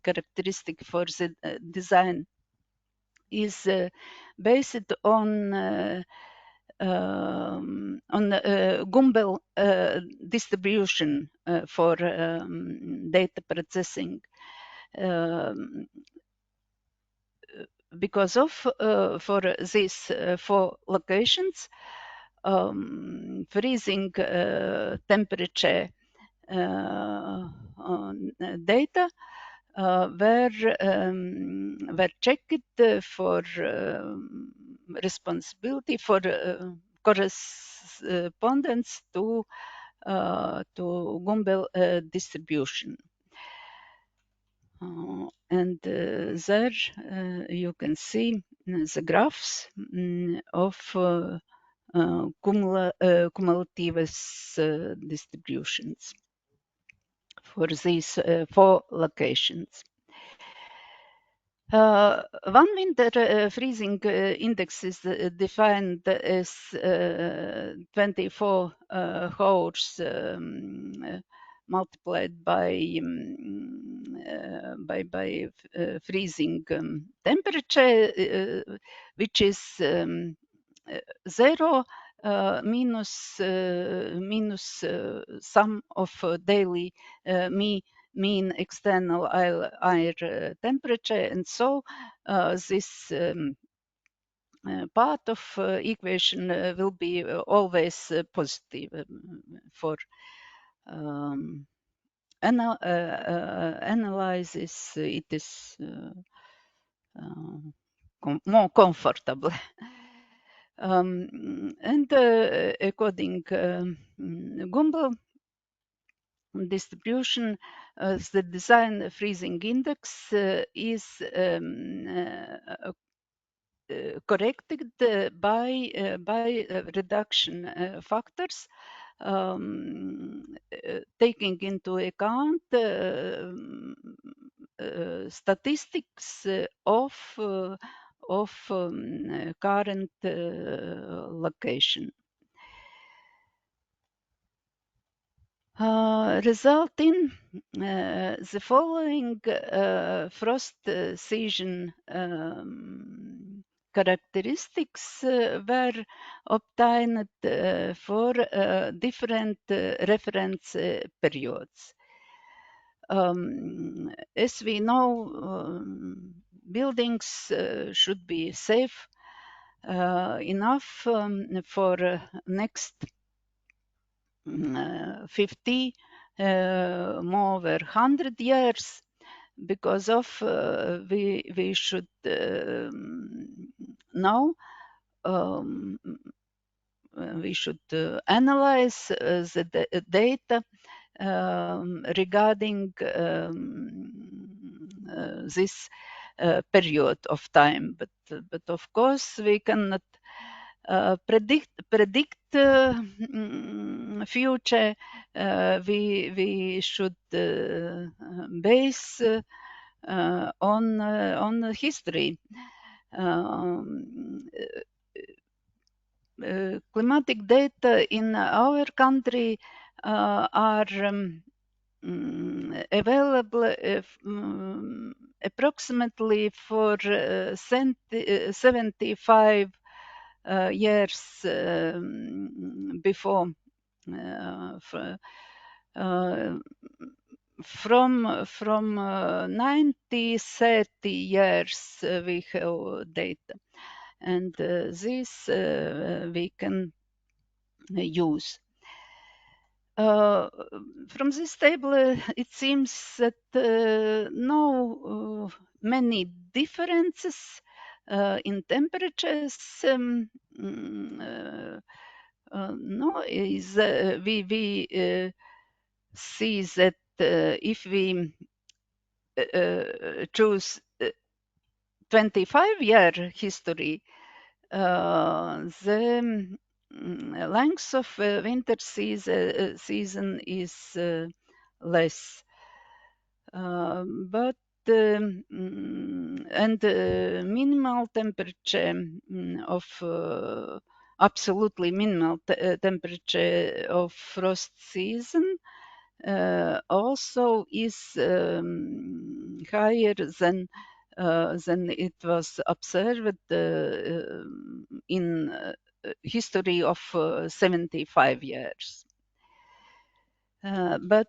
characteristic for the design is based on Gumbel distribution for data processing. Because of for these 4 locations, freezing temperature data were checked for responsibility for correspondence to Gumbel distribution. And there you can see the graphs of cumulative distributions for these 4 locations. One winter freezing index is defined as 24 hours multiplied by freezing temperature, which is 0 minus sum of daily mean external air temperature, and so this part of equation will be always positive for analysis. It is more comfortable. And according Gumbel distribution, the design freezing index is corrected by reduction factors, taking into account statistics of current location. Result in the following frost season characteristics were obtained for different reference periods. As we know, buildings should be safe enough for next 50 more over 100 years, because of we should know, we should analyze the data regarding this period of time, but of course we cannot predict future. We should base on history. Climatic data in our country are available approximately for 75 years before. From 90-30 years we have data, and this we can use. From this table, it seems that no many differences in temperatures. No, is we see that if we choose 25-year history, the length of winter season is less, but and minimal temperature of absolutely minimal temperature of frost season also is higher than it was observed in history of 75 years. But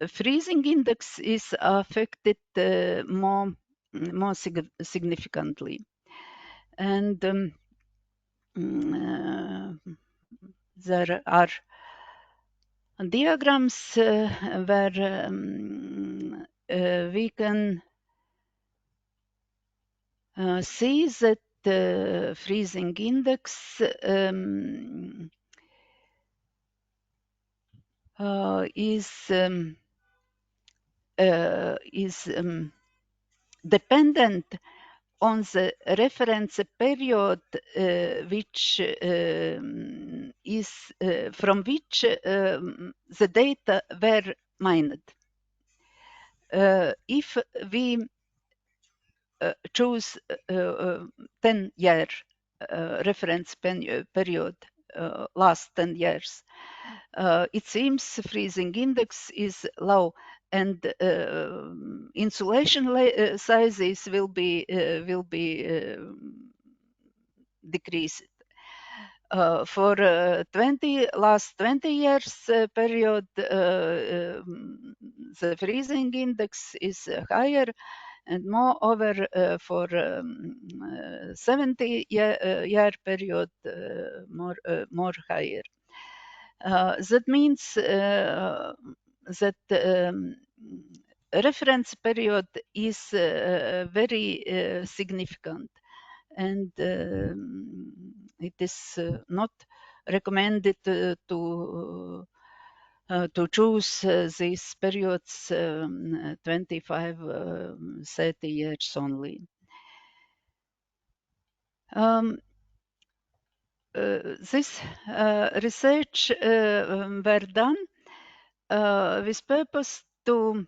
freezing index is affected more significantly. And there are diagrams where we can see that the freezing index is dependent on the reference period which is from which the data were mined. If we choose 10-year reference period, last 10 years, it seems freezing index is low, and insulation sizes will be decreased. For last 20 years period, the freezing index is higher, and moreover for 70-year period more higher. That means that reference period is very significant, and it is not recommended to choose these periods 25, 30 years only. This research were done with purpose to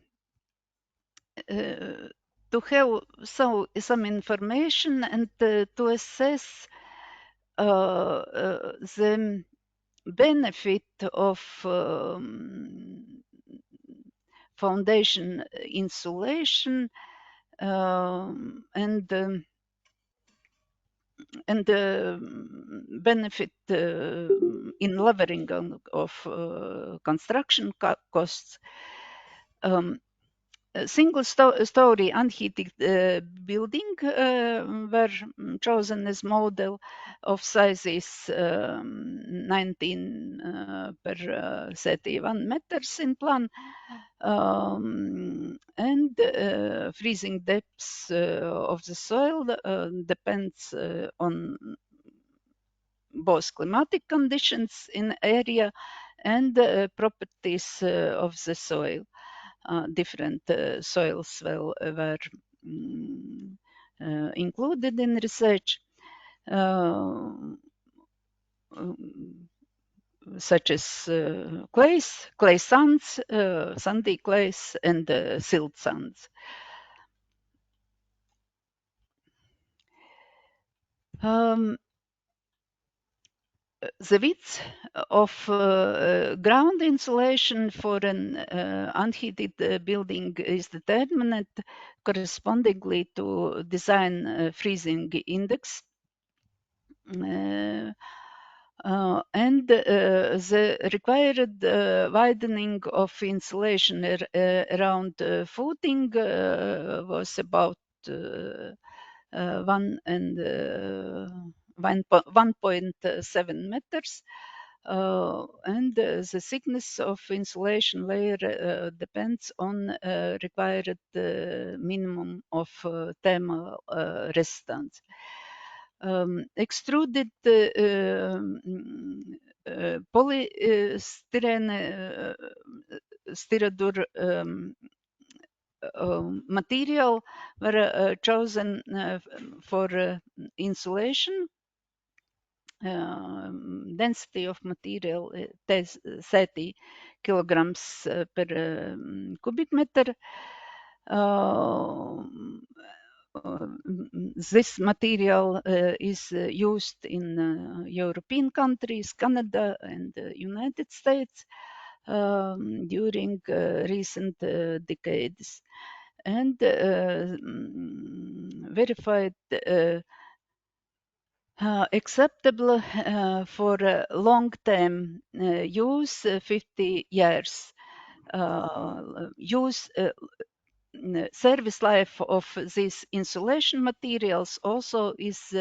have some information and to assess the benefit of foundation insulation and benefit in lowering of construction costs. Single story unheated building were chosen as model of sizes 19 per 31 meters in plan, and freezing depths of the soil depends on both climatic conditions in area and properties of the soil. Different soils were included in research, such as clay sands, sandy clays, and silt sands. The width of ground insulation for an unheated building is determined correspondingly to design freezing index. And the required widening of insulation around footing was about 1.7 meters. And the thickness of insulation layer depends on required minimum of thermal resistance. Extruded polystyrene styrodur material were chosen for insulation. Density of material 30 kilograms per cubic meter. this material is used in European countries, Canada, and the United States during recent decades, and verified acceptable for long-term use, 50 years. Use service life of these insulation materials also is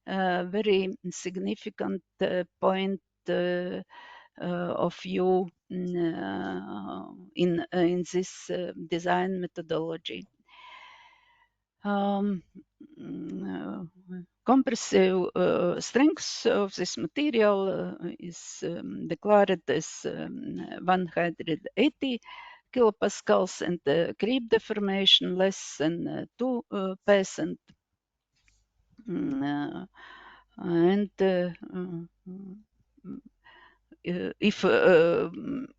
a very significant point of view in this design methodology. Compressive strength of this material is declared as 180 kilopascals, and the creep deformation less than 2%. And if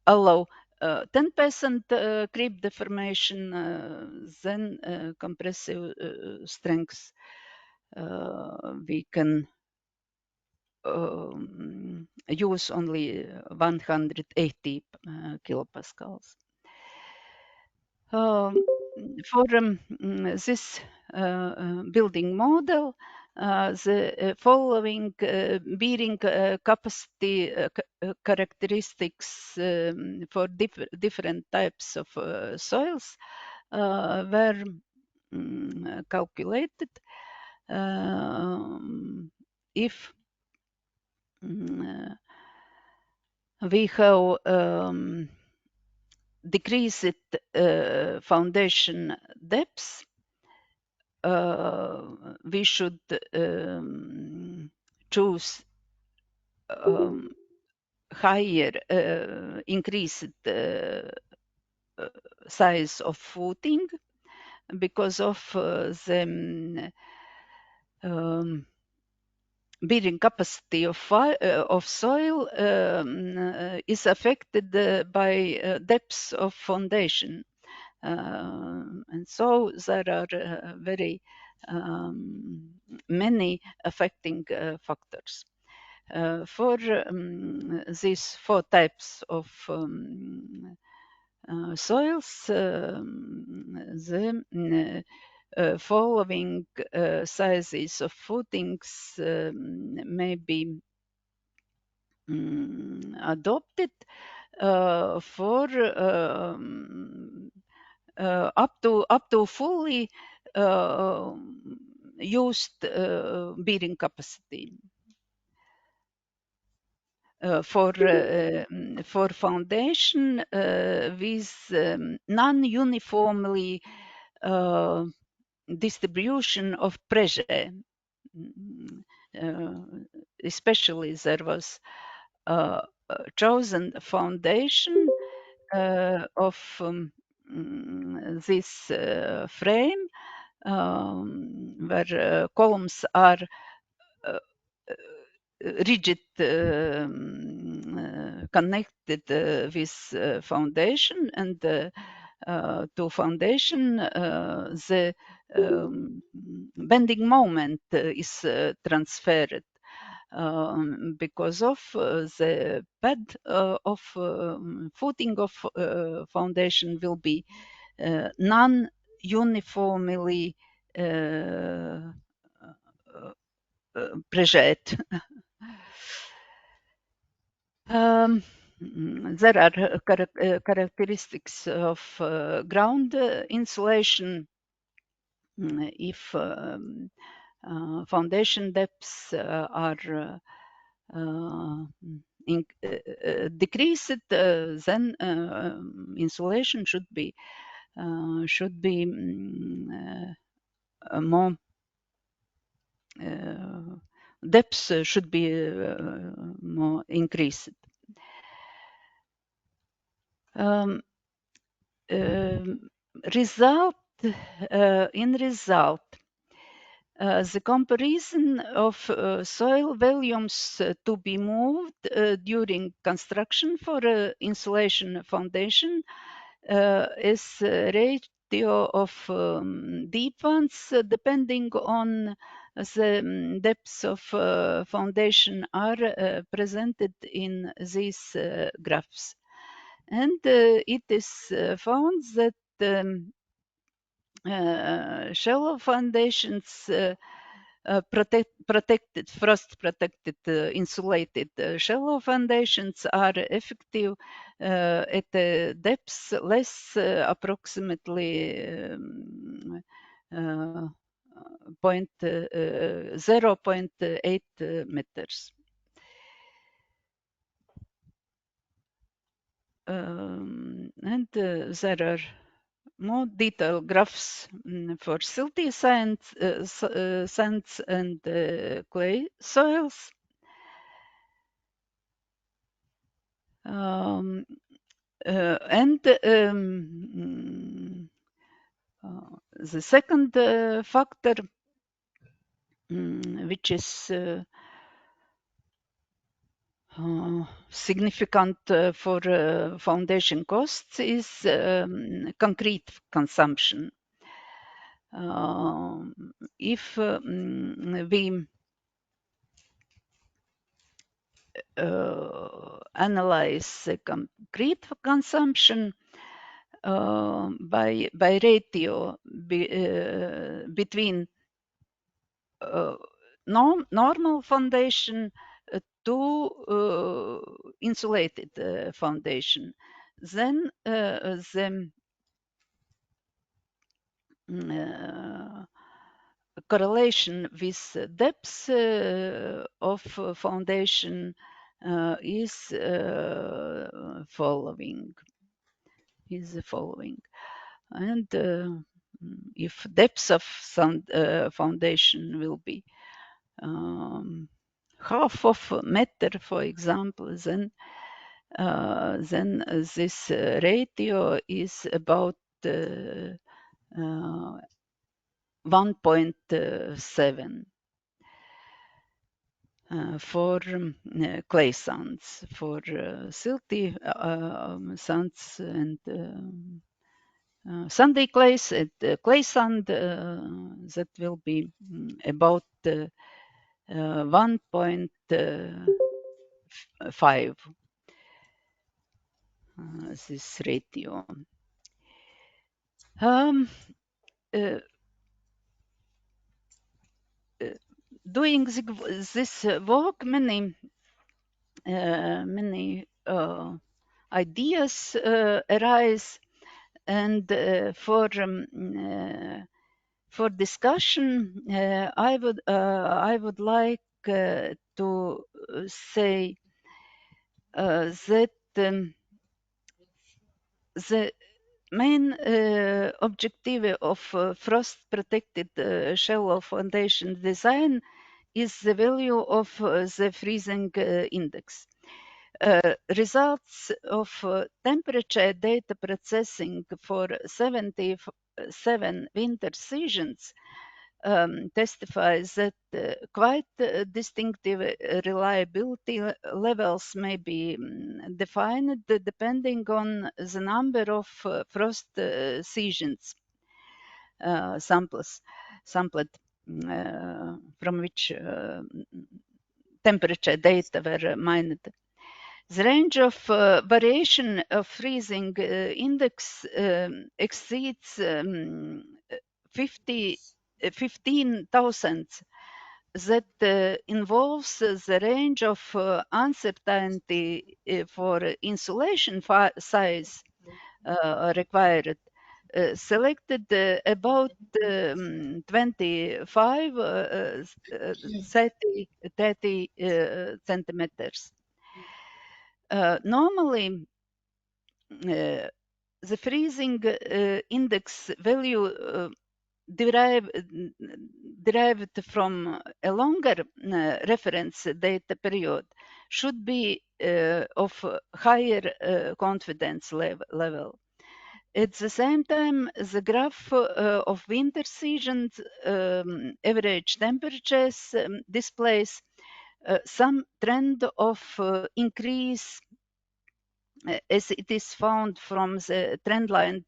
allow 10% creep deformation, then compressive strength we can use only 180 kilopascals. For this building model, the following bearing capacity characteristics for different types of soils were calculated. If we have decreased foundation depth, we should choose higher increased size of footing because of the bearing capacity of soil is affected by depth of foundation. And so there are very many affecting factors. For these 4 types of soils, the following sizes of footings may be adopted for up to fully used bearing capacity. For foundation with non-uniformly distribution of pressure, especially there was chosen foundation of this frame where columns are rigid connected with foundation, and to foundation the bending moment is transferred because of the pad of footing of foundation will be non-uniformly pressured. There are characteristics of ground insulation. If foundation depths are decreased, then insulation should be more depths should be more increased. Result, the comparison of soil volumes to be moved during construction for insulation foundation is rated ratio of deep ones, depending on the depths of foundation, are presented in these graphs. And it is found that shallow foundations, protected, frost protected, insulated shallow foundations are effective at depths less approximately 0.8 meters. And there are more detailed graphs for silty sands and clay soils. The second factor, which is significant for foundation costs, is concrete consumption. If we analyze concrete consumption by ratio between normal foundation to insulated foundation, then the correlation with depth of foundation is following. And if depth of foundation will be half of a meter, for example, then this ratio is about 1.7 for clay sands. For silty sands and sandy clays, clay sand, that will be about 1.5 this ratio. Doing this work, many ideas arise, and for discussion, I would like to say that the main objective of frost protected shallow foundation design is the value of the freezing index. Results of temperature data processing for 77 winter seasons testifies that quite distinctive reliability levels may be defined depending on the number of frost seasons sampled from which temperature data were mined. The range of variation of freezing index exceeds 15,000. That involves the range of uncertainty for insulation size required. Selected about 25, 30 centimeters. Normally, the freezing index value derived from a longer reference data period should be of higher confidence level. At the same time, the graph of winter seasons average temperatures displays some trend of increase as it is found from the trendline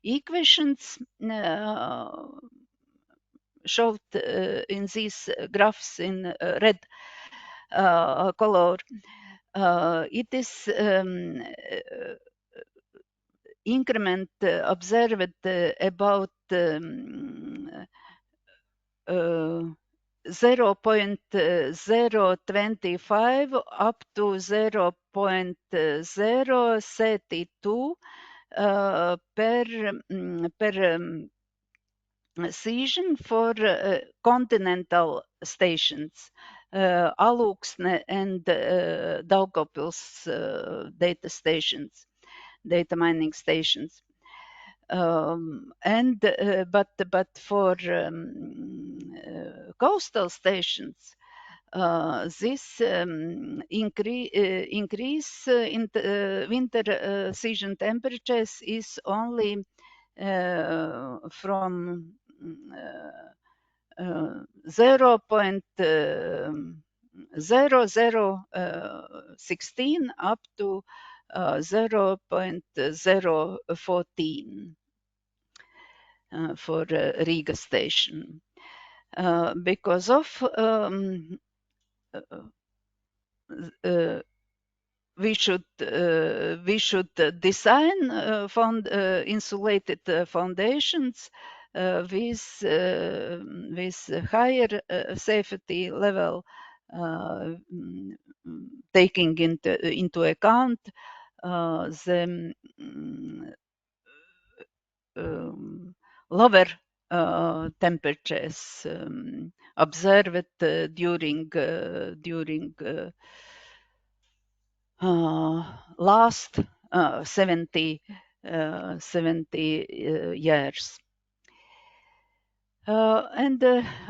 equations showed in these graphs in red color. It is increment observed about 0.025 up to 0.032 per season for continental stations, Alūksne and Daugavpils data mining stations. But for coastal stations, this increase in winter season temperatures is only from 0.0016 up to 0.014 for Riga station. Because of we should design insulated foundations with higher safety level, taking into account the lower temperatures observed during last 70 years. And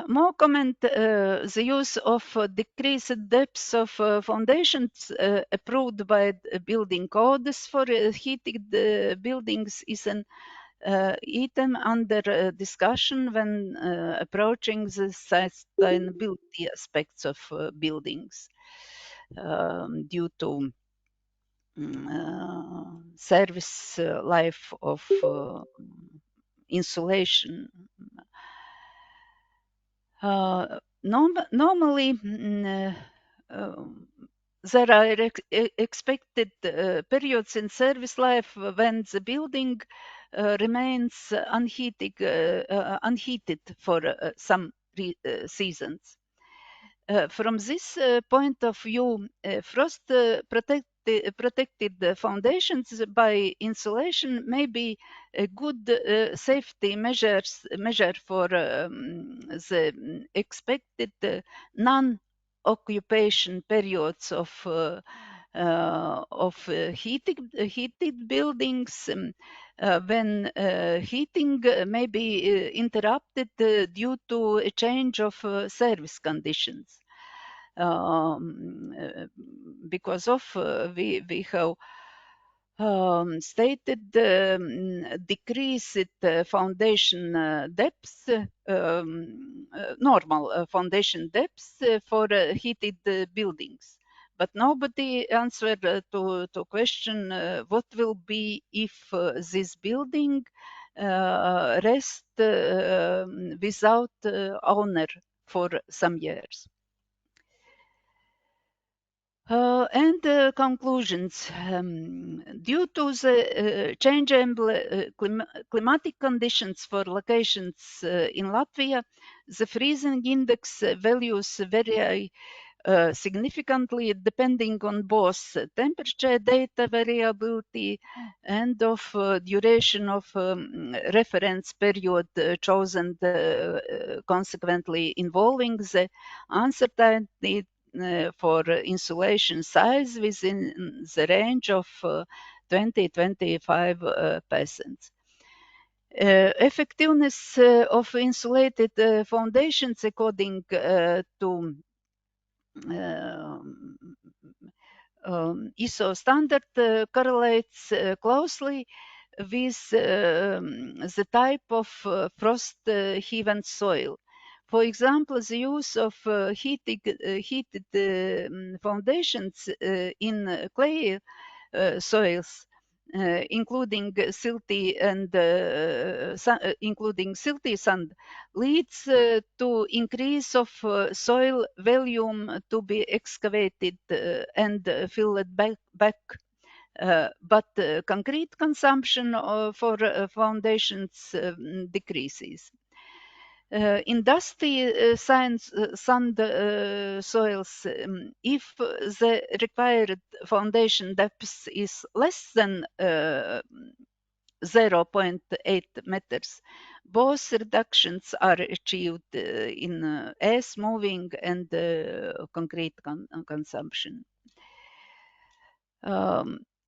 more comment, the use of decreased depths of foundations approved by building codes for heated buildings is an item under discussion when approaching the sustainability aspects of buildings due to service life of insulation. Normally, there are expected periods in service life when the building remains unheated for some seasons. From this point of view, frost protected foundations by insulation may be a good safety measure for the expected non-occupation periods of heated buildings when heating may be interrupted due to a change of service conditions. Because of we have stated decreased foundation depths, normal foundation depths for heated buildings. But nobody answered to question what will be if this building rests without owner for some years. And conclusions. Due to the changeable climatic conditions for locations in Latvia, the freezing index values vary significantly depending on both temperature data variability and of duration of reference period chosen, consequently involving the uncertainty for insulation size within the range of 20-25%. Effectiveness of insulated foundations according to ISO standard correlates closely with the type of frost-heavant soil. For example, the use of heated foundations in clay soils, including silty sand, leads to increase of soil volume to be excavated and filled back. But concrete consumption for foundations decreases. In dusty sand soils, if the required foundation depth is less than 0.8 meters, both reductions are achieved in earth moving and concrete consumption.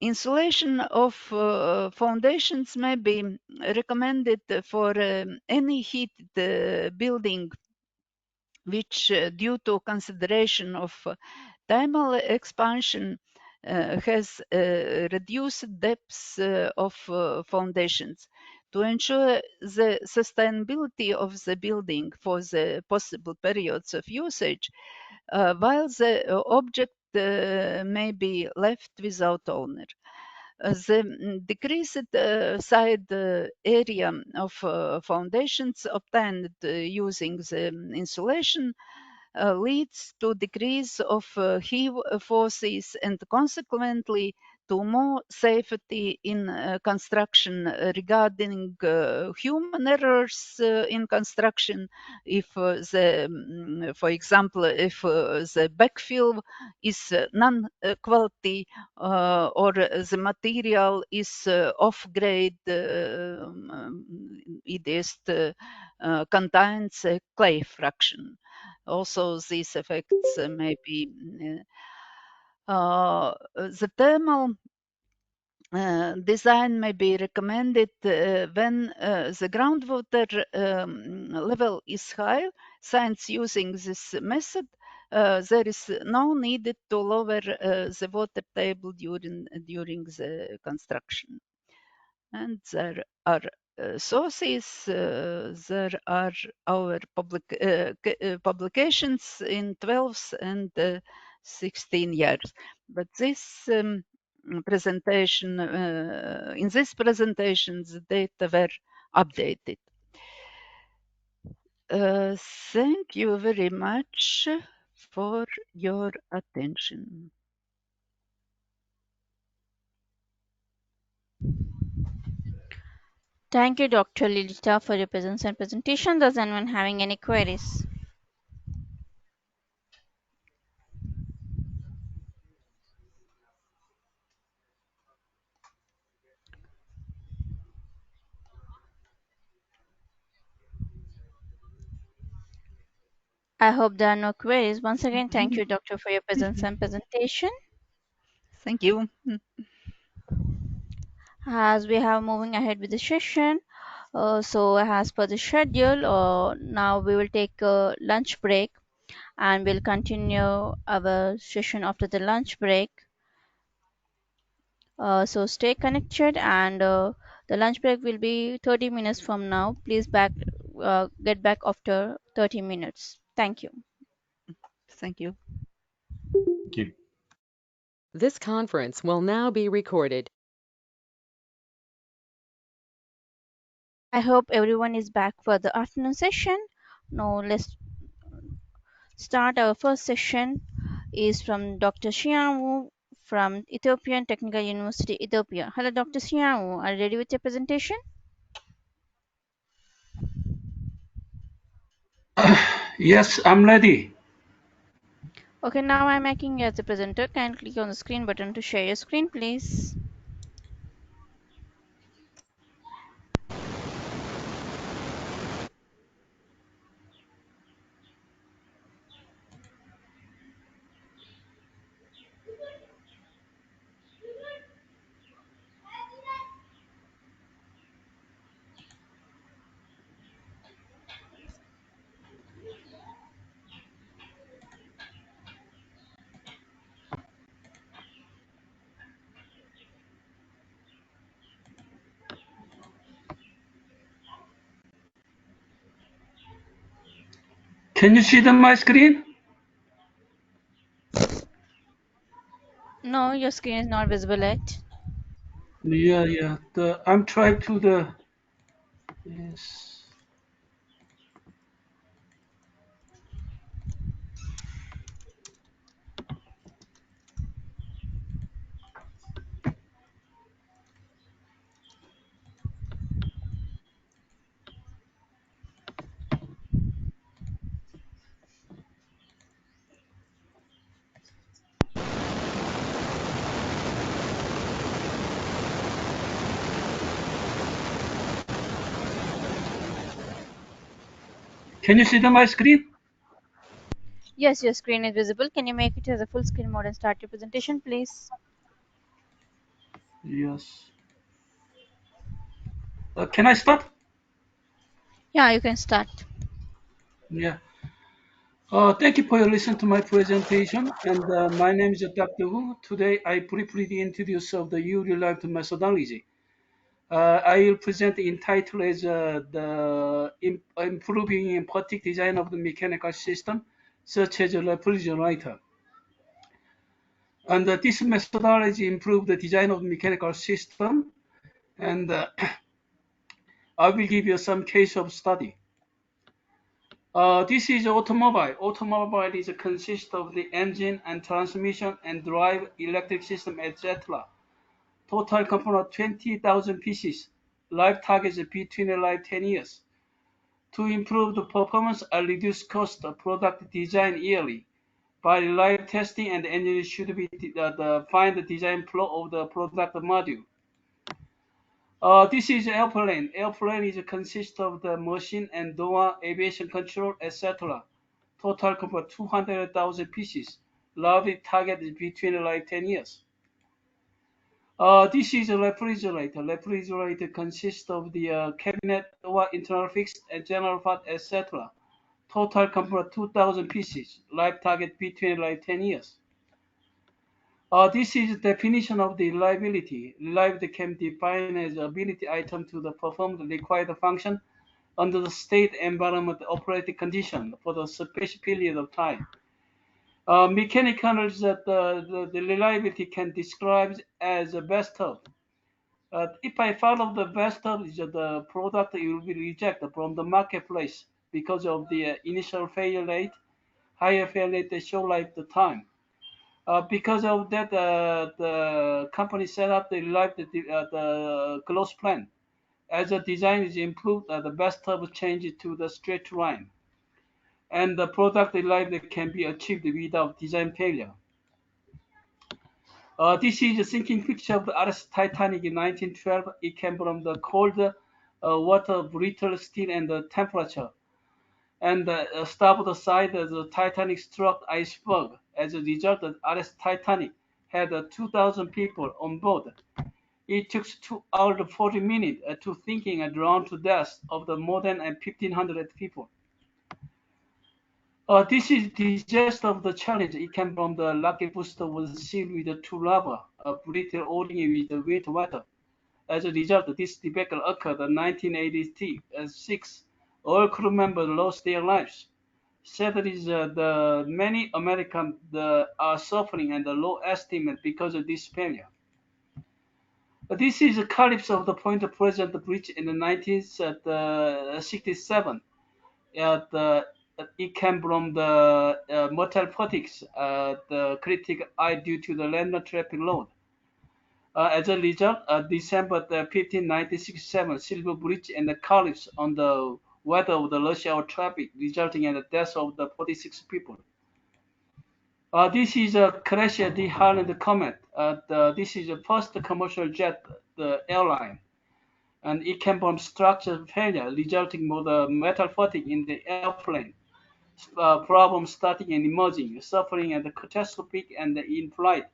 Insulation of foundations may be recommended for any heated building which, due to consideration of thermal expansion, has reduced depths of foundations. To ensure the sustainability of the building for the possible periods of usage, while the object may be left without owner. The decreased side area of foundations obtained using the insulation leads to decrease of heave forces and consequently to more safety in construction. Regarding human errors in construction, if for example, if the backfill is non-quality or the material is off grade, it is contains clay fraction. Also, these effects may be the thermal design may be recommended when the groundwater level is high. Since using this method, there is no need to lower the water table during the construction. And there are sources. There are our publications in 12 and 16 years. But this presentation, in this presentation, the data were updated. Thank you very much for your attention. Thank you, Dr. Lilita, for your presence and presentation. Does anyone having any queries? I hope there are no queries. Once again, thank you, Doctor, for your presence and presentation. Thank you. As we have moving ahead with the session, so as per the schedule, now we will take a lunch break and we'll continue our session after the lunch break. So stay connected and the lunch break will be 30 minutes from now. Please get back after 30 minutes. Thank you. Thank you. Thank you. This conference will now be recorded. I hope everyone is back for the afternoon session. Now let's start. Our first session is from Dr. Xiaowu from Ethiopian Technical University, Ethiopia. Hello, Dr. Xiaowu. Are you ready with your presentation? Yes, I'm ready. Okay, now I'm making you as a presenter. Can click on the screen button to share your screen, please. Can you see my screen? No, your your screen is not visible yet. Yeah. I'm trying to the yes. Can you see my screen? Yes, your screen is visible. Can you make it as a full screen mode and start your presentation, please? Yes. Can I start? Yeah, you can start. Yeah. Thank you for your listen to my presentation. And my name is Dr. Wu. Today I briefly introduce of the U-reliant methodology. I will present entitled as the improving particle design of the mechanical system, such as a refrigerator. And this methodology improved the design of the mechanical system. And I will give you some case of study. This is automobile. Automobile is consists of the engine and transmission and drive, electric system, etc. Total component 20,000 pieces. Life target is between 10 years. To improve the performance and reduce cost of product design yearly. By live testing, and engineers should be find the design flow of the product module. This is airplane. Airplane is consists of the machine and door, aviation control, etc. Total cover 200,000 pieces. Large target is between 10 years. This is a refrigerator. Refrigerator consists of the cabinet, door, internal fixed, and general part, etc. Total cover 2,000 pieces. Life target between 10 years. This is the definition of the reliability. Reliability can be defined as ability item to perform the required function under the state environment operating condition for the specific period of time. Mechanical that the reliability can describe as a best of. If I follow the best of, the product will be rejected from the marketplace because of the initial failure rate. Higher failure rate they show like the time. Because of that, the company set up the close plan. As the design is improved, the best of changes to the straight line, and the product reliability can be achieved without design failure. This is a sinking picture of the RS Titanic in 1912. It came from the cold water, brittle steel, and the temperature. And the starboard side, the Titanic struck iceberg. As a result, the RS Titanic had 2,000 people on board. It took 2 hours and 40 minutes to thinking and drowned to death of the more than 1,500 people. This is the gist of the challenge. It came from the rocket booster was sealed with two lava, brittle oiling with wet water. As a result, this debacle occurred in 1986. All crew members lost their lives. Sadly, the many Americans are suffering and the low estimate because of this failure. This is a collapse of the Point Pleasant Bridge in the 1967. It came from the metal partics, the critical eye due to the random traffic load. As a result, December 15, 1967, Silver Bridge and the collapse on the weather of the rush hour traffic, resulting in the death of the 46 people. This is a crash at the Highland Comet. This is the first commercial jet airline, and it came from structural failure, resulting from the metal fatigue in the airplane. Problems starting and emerging, suffering at the catastrophic and in flight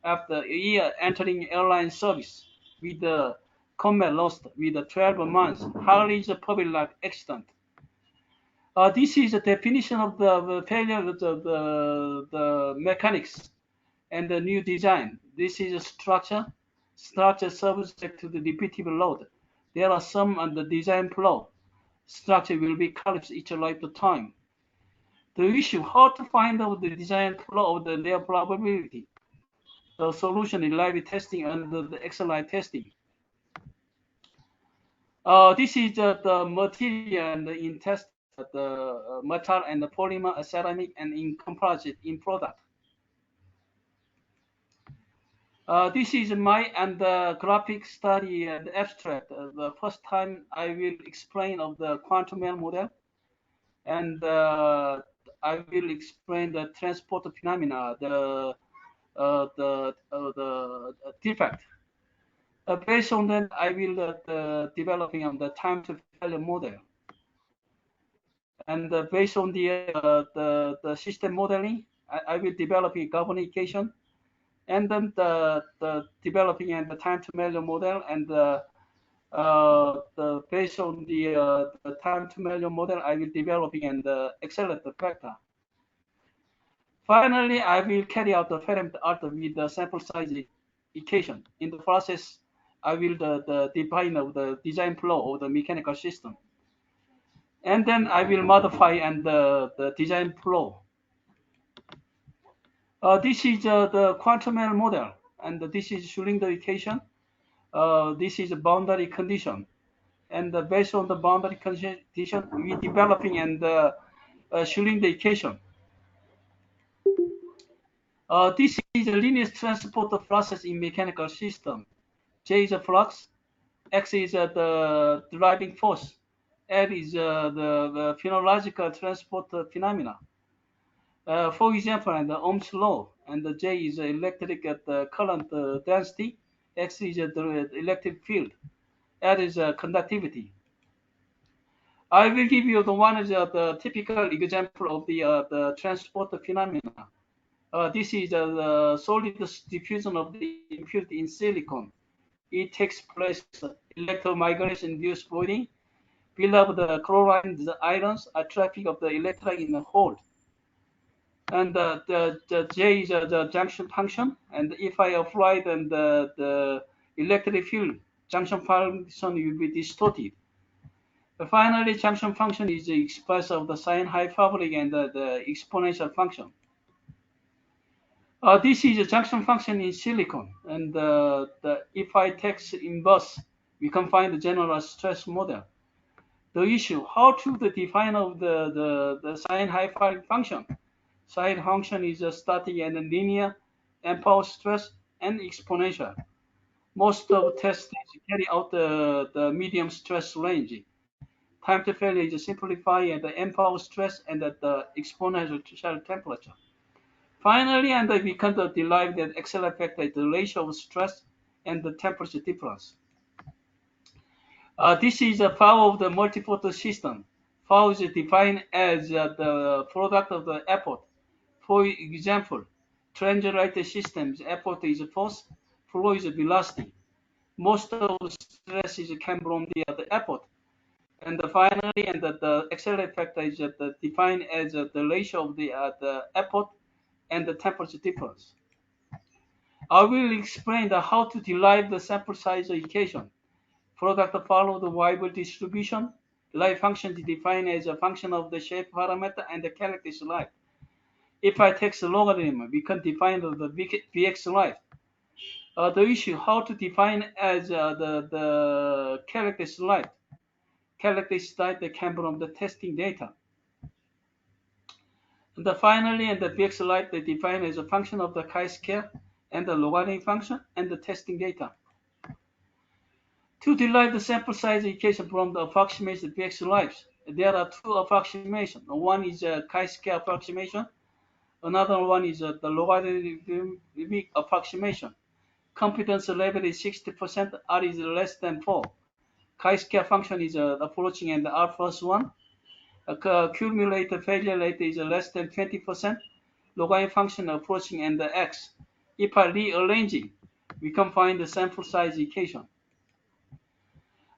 after a year entering airline service with the Comet lost with 12 months. Highly is a public life accident. This is a definition of the failure of the mechanics and the new design. This is a structure. Structure subject to the repeatable load. There are some on the design flow. Structure will be collapsed each lifetime. The issue how to find out the design flow of the their probability. the solution reliability testing and the excellent testing. This is the material and in test the metal and the polymer, ceramic, and in composite in product. This is my and the graphic study and abstract. The first time I will explain of the quantum model, and I will explain the transport phenomena, the defect. Based on that, I will developing on the time to failure model, and based on the system modeling, I will develop a governing equation, and then the developing and the time to failure model, and based on the time to failure model, I will developing and accelerate the factor. Finally, I will carry out the parameter alter with the sample size equation. In the process, I will define of the design flow of the mechanical system. And then I will modify and the design flow. This is the quantum model, and this is Schrödinger equation. This is a boundary condition, and based on the boundary condition, we developing and Schrödinger equation. This is a linear transport process in mechanical system. J is a flux, X is the driving force, L is the phenological transport phenomena. For example, and the Ohm's law, and the J is electric at the current density, X is the electric field, L is conductivity. I will give you the one of the typical example of the transport phenomena. This is the solid diffusion of the impurity in silicon. It takes place electromigration induced voiding, build up the chlorine, the ions, a traffic of the electron in the hole. And the J is the junction function. And if I apply then the electric field, junction function will be distorted. Finally, junction function is the express of the sine hyperbolic and the exponential function. This is a junction function in silicon, and if I take inverse, we can find the general stress model. The issue, how to define of the sine hyperbolic function. Sine function is a static and a linear, impulse stress, and exponential. Most of tests carry out the medium stress range. Time to failure is simplified at the impulse stress and at the exponential temperature. Finally, and we can derive that excellent factor is the ratio of stress and the temperature difference. This is a power of the multi-photon system. Power is defined as the product of the effort. For example, translator systems, effort is force, flow is velocity. Most of the stress is come from the effort. And finally, and the accelerate factor is defined as the ratio of the effort and the temperature difference. I will explain how to derive the sample size equation. Product follow the Weibull distribution. Life function is defined as a function of the shape parameter and the characteristic life. If I take the logarithm, we can define the Vx life. The issue, how to define as the characteristic life. Characteristic life that came from the testing data. And finally, and the Vx life they define as a function of the chi-square and the logarithm function and the testing data. To derive the sample size equation from the approximation of Vx lives, there are two approximations. One is a chi-square approximation. Another one is the logarithmic approximation. Confidence level is 60%, R is less than 4. Chi-square function is approaching and R plus 1. Cumulative failure rate is less than 20%. Logarithm function approaching and the X. If I rearrange it, we can find the sample size equation.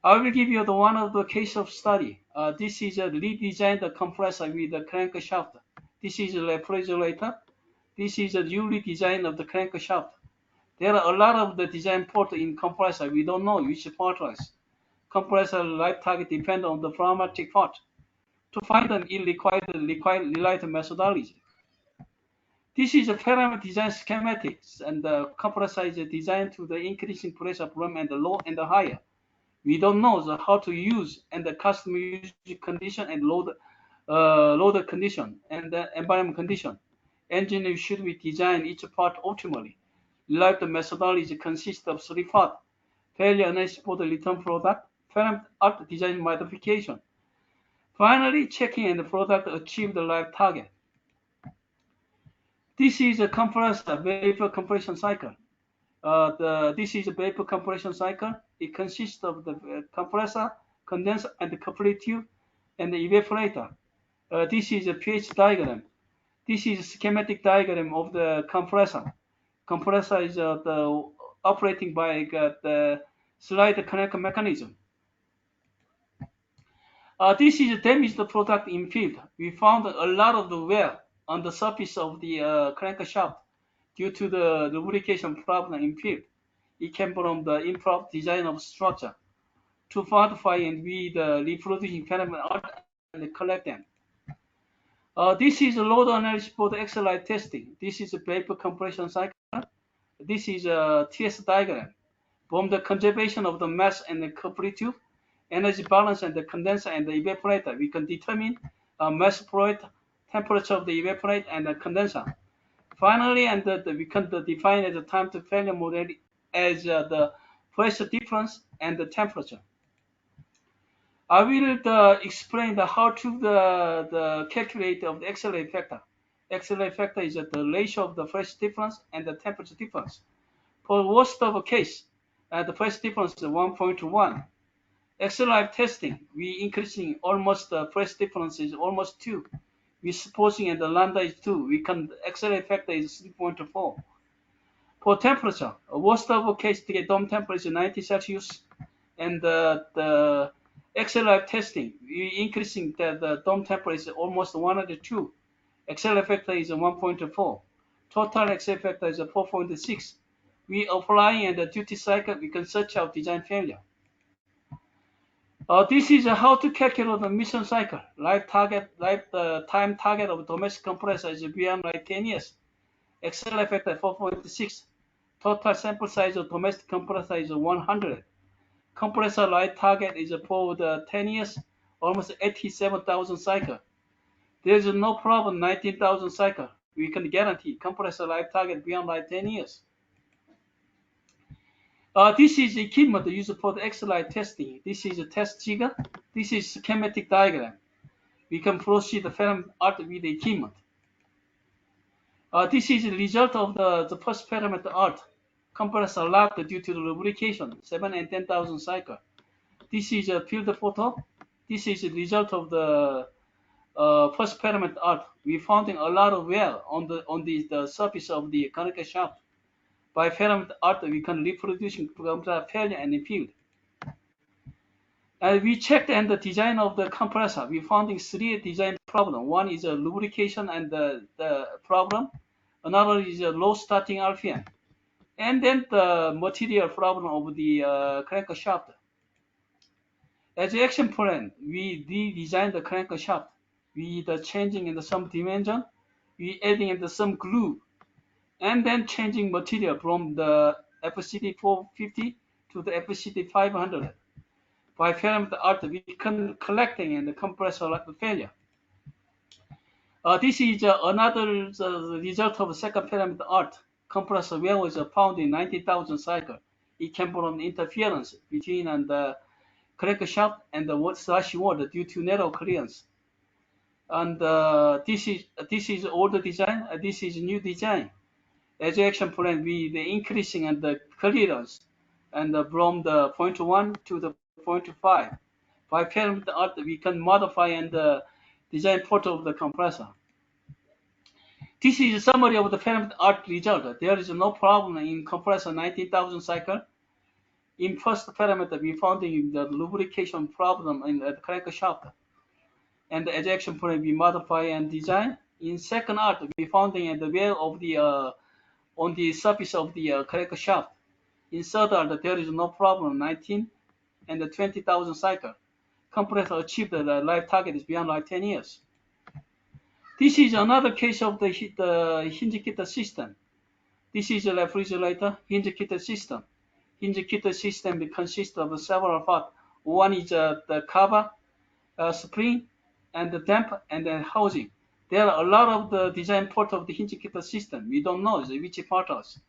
I will give you the one of the case of study. This is a redesigned compressor with the crankshaft. This is a refrigerator. This is a newly design of the crankshaft. There are a lot of the design port in compressor. We don't know which part is. Compressor life target depend on the pneumatic part. To find them, it requires reliable methodology. This is a parameter design schematics, and the compressor is designed to the increasing pressure from and the low and the higher. We don't know how to use and the custom use condition and load condition and the environment condition. Engineers should be design each part optimally. Reliable methodology consists of three parts: failure analysis for the return product, parameter art design modification. Finally, checking and the product achieve the life target. This is a compressor vapor compression cycle. This is a vapor compression cycle. It consists of the compressor, condenser, and the coupling tube, and the evaporator. This is a pH diagram. This is a schematic diagram of the compressor. Compressor is operating by the slide connect mechanism. This is a damaged product in field. We found a lot of the wear on the surface of the crankshaft due to the lubrication problem in field. It came from the improper design of structure. To fortify and be the reproducing phenomenon and collect them. This is a load analysis for the XLI testing. This is a vapor compression cycle. This is a TS diagram. From the conservation of the mass and the coupling tube, energy balance and the condenser and the evaporator, we can determine mass flow, temperature of the evaporator and the condenser. Finally, and we can define the time to failure model as the pressure difference and the temperature. I will explain how to calculate of the XLA factor. XLA factor is the ratio of the pressure difference and the temperature difference. For worst of a case, the pressure difference is 1.1. XLI testing, we increasing almost the pressure difference is almost 2. We supposing and the lambda is 2. We can XLA factor is 3.4. For temperature, worst of a case, the dome temperature is 90 Celsius, and the XLI testing, we increasing the dome temperature is almost 102. XLI factor is 1.4. Total XLI factor is 4.6. We applying and the duty cycle, we can search out design failure. This is how to calculate the mission cycle. Time target of domestic compressor is beyond 10 years. XLI factor 4.6. Total sample size of domestic compressor is 100. Compressor life target is for the 10 years, almost 87,000 cycle. There is no problem, 19,000 cycle. We can guarantee compressor life target beyond 10 years. This is equipment used for the XLI testing. This is a test figure. This is schematic diagram. We can proceed the film art with the equipment. This is the result of the first parameter art. Compressor locked due to the lubrication, 7 and 10,000 cycle. This is a field photo. This is the result of the first parameter art. We found a lot of wear on the surface of the conical shaft. By parameter art, we can reproduce compressor failure and field. And we checked and the design of the compressor. We found 3 design problems. One is a lubrication and the problem. Another is a low starting RPM. And then the material problem of the crankshaft. As an action plan, we redesigned the crankshaft. We changing in some dimension, we adding in some glue, and then changing material from the FCD 450 to the FCD 500. By parameter art, we can collecting and the compressor failure. This is another result of second parameter art. Compressor wear was found in 90,000 cycle. It came from interference between the crankshaft and the slash water due to narrow clearance. And this is older design. This is new design. As action plan, we the increasing and the clearance, and from the 0.1 to the 0.5. By parameter art, we can modify and design photo of the compressor. This is a summary of the parameter art result. There is no problem in compressor 19,000 cycle. In first parameter, we found the lubrication problem in the crankshaft. And the ejection point we modify and design. In second art, we found the wear of the on the surface of the crankshaft. In third art, there is no problem, 19 and the 20,000 cycle. Compressor achieved the life target is beyond 10 years. This is another case of the hinge kit system. This is a refrigerator hinge kit system. Hinge kit system consists of several parts. One is the cover, spring, and the damp, and the housing. There are a lot of the design part of the hinge kit system. We don't know which parts.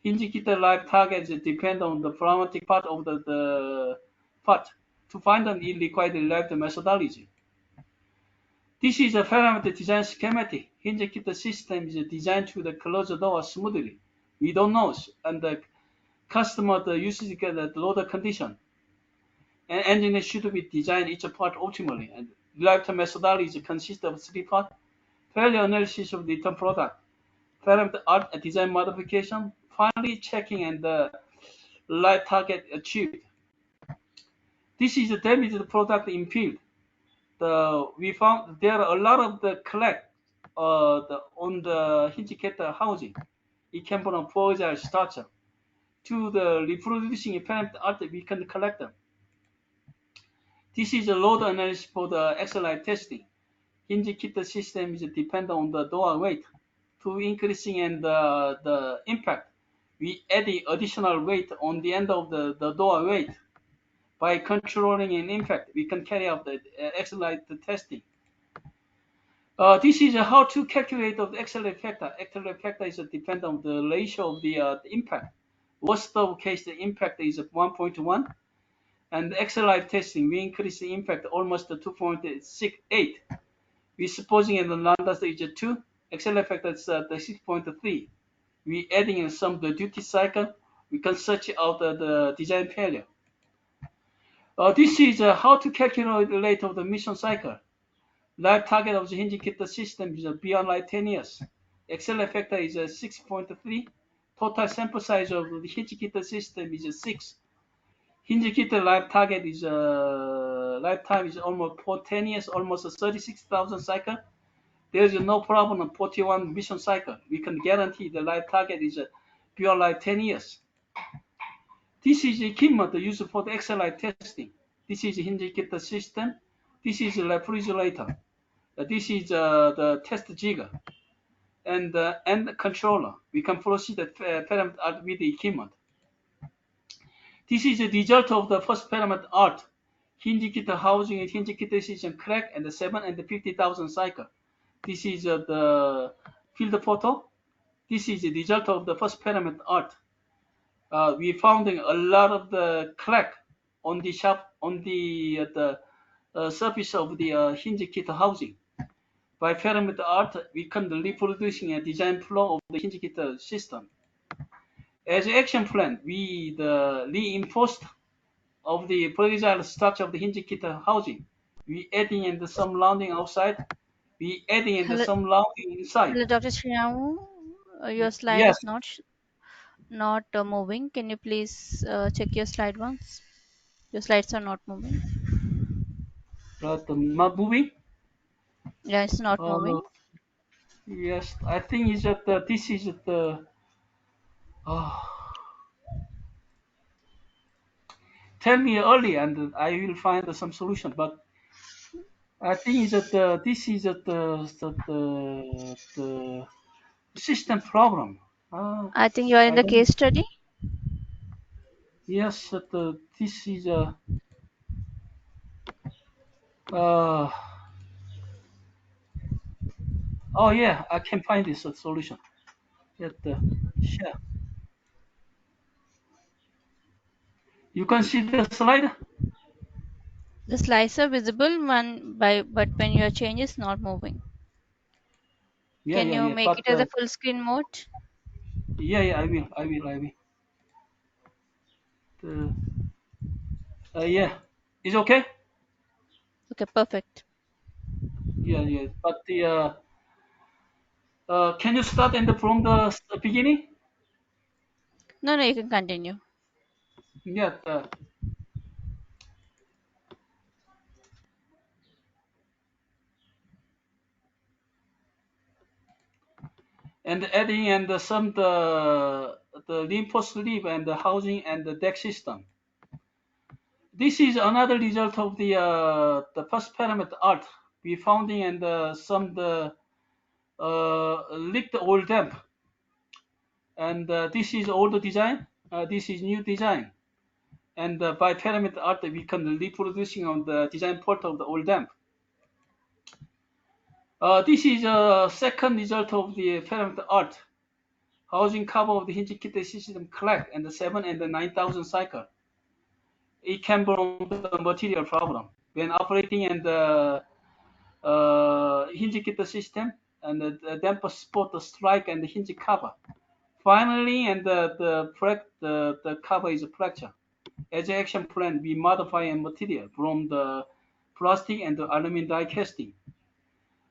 Hinge kit life targets depend on the problematic part of the part. To find them, it requires derived methodology. This is a parameter design schematic. Hinge kit system is designed to close the door smoothly. We don't know, and the customer uses the loader condition. An engineer should be designed each part optimally. And derived methodology consists of three parts: failure analysis of the return product, parameter art and design modification, finally checking and the life target achieved. This is the damaged product in field. We found there are a lot of the crack on the hinge kit housing. It came from fragile structure. To the reproducing parameter art, we can collect them. This is a load analysis for the XLI testing. Hinge kit system is dependent on the door weight. To increasing and the impact, we add the additional weight on the end of the door weight. By controlling an impact, we can carry out the XLI testing. This is how to calculate the XLI factor. XLI factor is dependent on the ratio of the impact. Worst of case, the impact is 1.1. And XLI testing, we increase the impact almost to 2.68. We supposing in the lambda is 2, XLI factor is the 6.3. We adding in some the duty cycle, we can search out the design failure. This is how to calculate the rate of the mission cycle. Life target of the hinge kit system is beyond like 10 years. XLI factor is 6.3. Total sample size of the hinge kit system is 6. Hinge kit life target is lifetime is almost for 10 years, almost 36,000 cycle. There is no problem on 41 mission cycle. We can guarantee the life target is beyond like 10 years. This is equipment used for the XLI testing. This is hinge kit system. This is a refrigerator. This is the test jigger and the controller. We can proceed the parameter with the equipment. This is the result of the first parameter art. Hinge kit housing and hinge kit system crack and the 7 and the 50,000 cycle. This is the field photo. This is the result of the first parameter art. We found a lot of the crack on the surface of the hinge kit housing. By parameter art, we can reproducing a design flow of the hinge kit system. As an action plan, we reinforced of the fragile structure of the hinge kit housing. We adding in some rounding outside. We adding in Hello, some rounding inside. hello, Dr. Srinamu. Your slide Yes, is not moving. Can you please check your slide once? Your slides are not moving. but not moving. Yeah, it's not moving. Yes, I think is that this is the. Tell me early, and I will find some solution. But I think is that this is the system problem. I think you are in I the don't. case study. Yes, this is a. Uh, oh yeah, I can find this solution. Share. You can see the slide. The slides are visible but when your change is not moving. Yeah, Can yeah, you yeah. make But it as a full screen mode? yeah, yeah. I will. Yeah. It's okay. Okay, perfect. Yeah, yeah. But can you start from the beginning? No, no, you can continue. Yeah. And adding and some the reinforced sleeve and the housing and the deck system. This is another result of the first parameter art. We founding and some the leaked oil damp. And this is old design. This is new design. And by pyramid art, we can reproducing on the design part of the old damp. This is a second result of the pyramid art. Housing cover of the hinge kit system crack and the 7 and the 9,000 cycle. It can be the material problem. When operating in the hinge kit system and the damper spot the strike and the hinge cover. Finally, and the cover is a fracture. As an action plan, we modify a material from the plastic and the aluminum die casting.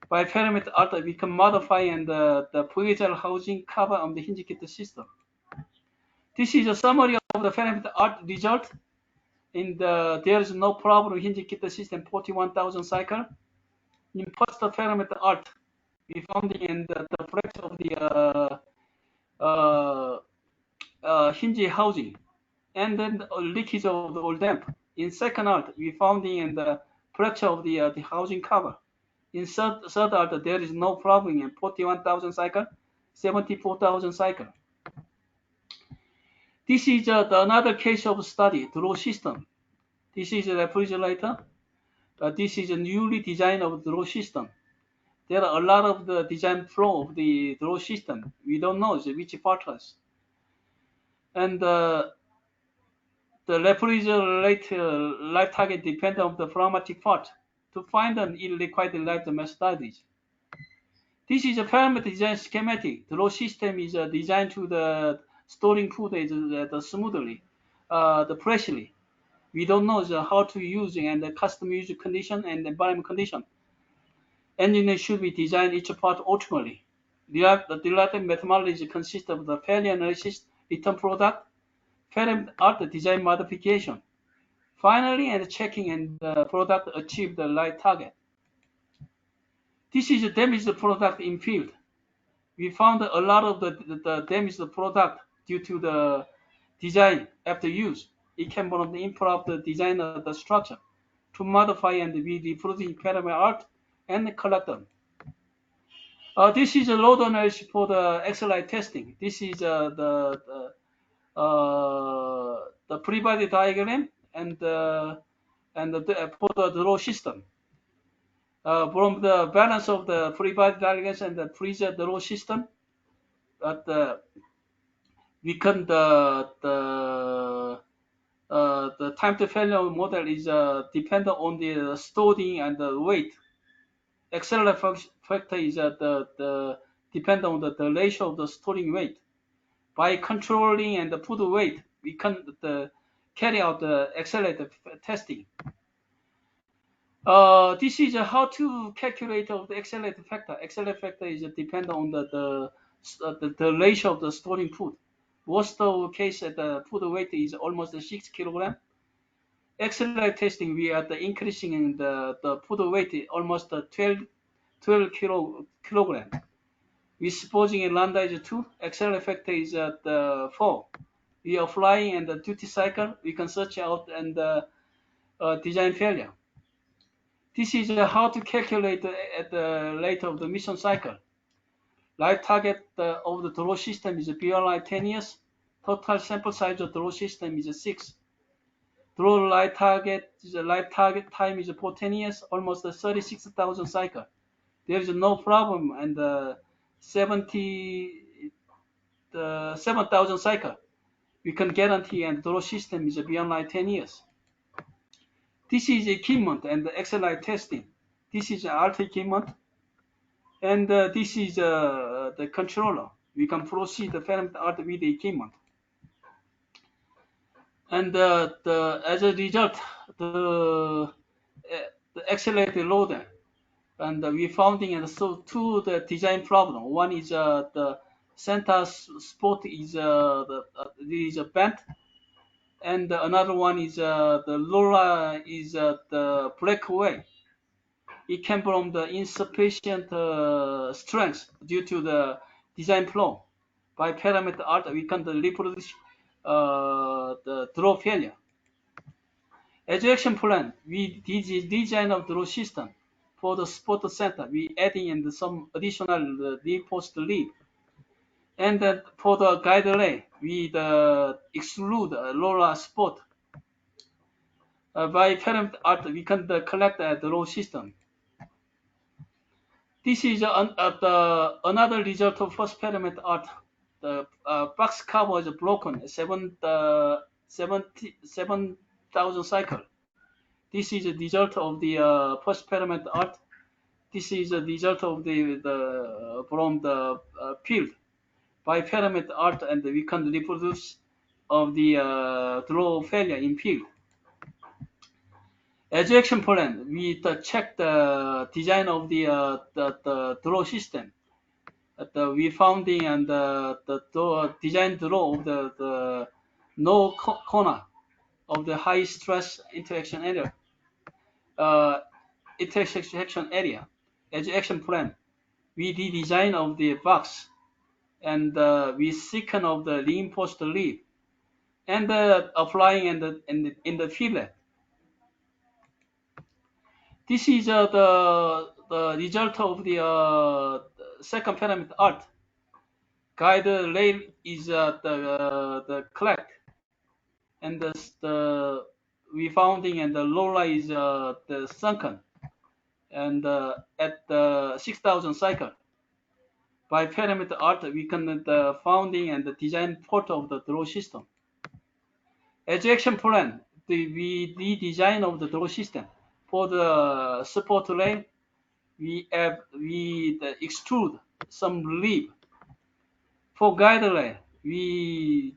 By pyramid art, we can modify and the polyester housing cover on the hinge kit system. This is a summary of the pyramid art result. There is no problem hinge kit system 41,000 cycle. In post pyramid art, we found in the fracture of the hinge housing and then the leakage of the old damp. In second art, we found in the fracture of the housing cover. In third art, there is no problem in 41,000 cycle, 74,000 cycle. This is another case of study, draw system. This is a refrigerator. This is a newly designed of draw system. There are a lot of the design flow of the draw system. We don't know which partners. And the refrigerator life target depend on the pharmatic part. To find them, it requires life methodology. This is a pyramid design schematic. The draw system is designed to the storing food smoothly, freshly. We don't know how to use and the custom user condition and environment condition. Engineers should be designed each part optimally. The derivative methodology consists of the failure analysis, return product, pyramid art design modification. Finally, and checking and the product achieve the right target. This is a damaged product in field. We found a lot of the damaged product due to the design after use. It can be the improper design of the structure to modify and be reproducing pyramid art and collect them. This is a load analysis for the XLI testing. This is the pre-body diagram and for the draw system. From the balance of the pre-body diagrams and the freezer draw system, we can the time to failure model is dependent on the storing and the weight. Accelerator factor is depend on the ratio of the storing weight. By controlling and the put weight, we can carry out the accelerator testing. This is how to calculate of the accelerator factor. Accelerator factor is depend on the ratio of the storing food. Worst of case, the food weight is almost 6 kilogram. Accelerator testing, we are increasing in the food weight almost 12 kilogram. We supposing in lambda is 2, accelerator factor is at 4. We are flying and the duty cycle, we can search out and design failure. This is how to calculate at the rate of the mission cycle. Life target of the draw system is BRI 10 years. Total sample size of the draw system is 6. Draw life target time is for 10 years, almost 36,000 cycle. There is no problem, and 7,000 cycle. We can guarantee and draw system is beyond like 10 years. This is equipment and the XLI testing. This is alt equipment, and this is the controller. We can proceed the pyramid art with the equipment. And as a result, the accelerated loader, and we founding and so two the design problem. One is the center spot is bent, and another one is the lower is the breakaway. It came from the insufficient strength due to the design flaw. By parameter art, we can reproduce the draw failure. As action plan, we design of draw system. For the sport center, we adding in some additional reinforced leaf. And for the guideline, we exclude LoRa spot. By parent art, we can collect the raw system. This is another result of first parameter art. The box cover is broken, 7,000 cycle. This is a result of the first parameter art. This is a result of from the field by parameter art, and we can reproduce of the draw failure in field. As action plan, we check the design of the draw system. We founding and the design draw of the no corner of the high stress interaction area. Intersection area. As action plan, we redesign of the box, and we second of the reinforced leaf, and applying in the fillet. This is the result of the second parameter art. Guide rail is the collect, and the we founding, and the lola is the sunken, and at the 6,000 cycle. By parameter art, we can the founding and the design port of the draw system. As action plan, we redesign of the draw system. For the support rail, we extrude some leaf. For guide rail, we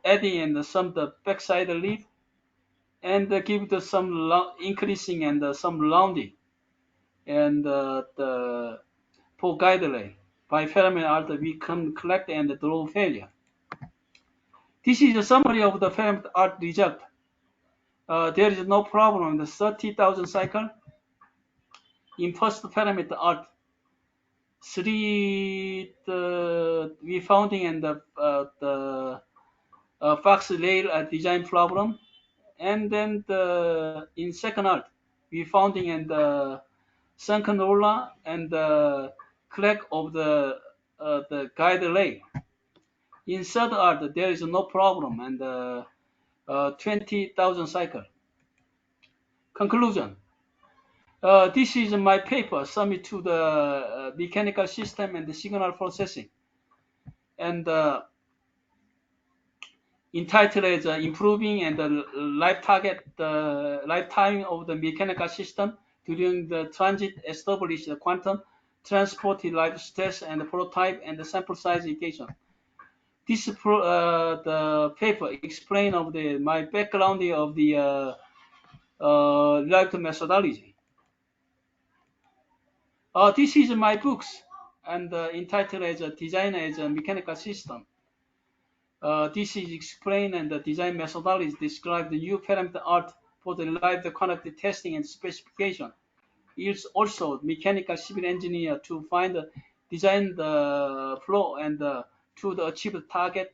adding and some the backside leaf, and give the some increasing and some rounding, and the for guide rail. By parameter art, we can collect and draw failure. This is a summary of the parameter art result. There is no problem. The 30,000 cycle in first parameter art. We founding and the Fox rail design problem, and then in second art we founding and sunken roller and the crack of the guide rail. In third art there is no problem, and 20,000 cycle. Conclusion. This is my paper submitted to the mechanical system and the signal processing, and entitled as improving and the lifetime of the mechanical system during the transit established quantum transport life stress and prototype and the sample size equation. This the paper explain of my background of the life methodology. This is my books, and entitled as Design as a Mechanical System. This is explained, and the design methodology describe the new parameter art for the live quantity testing and specification. It's also mechanical civil engineer to find design the flow and to achieve the target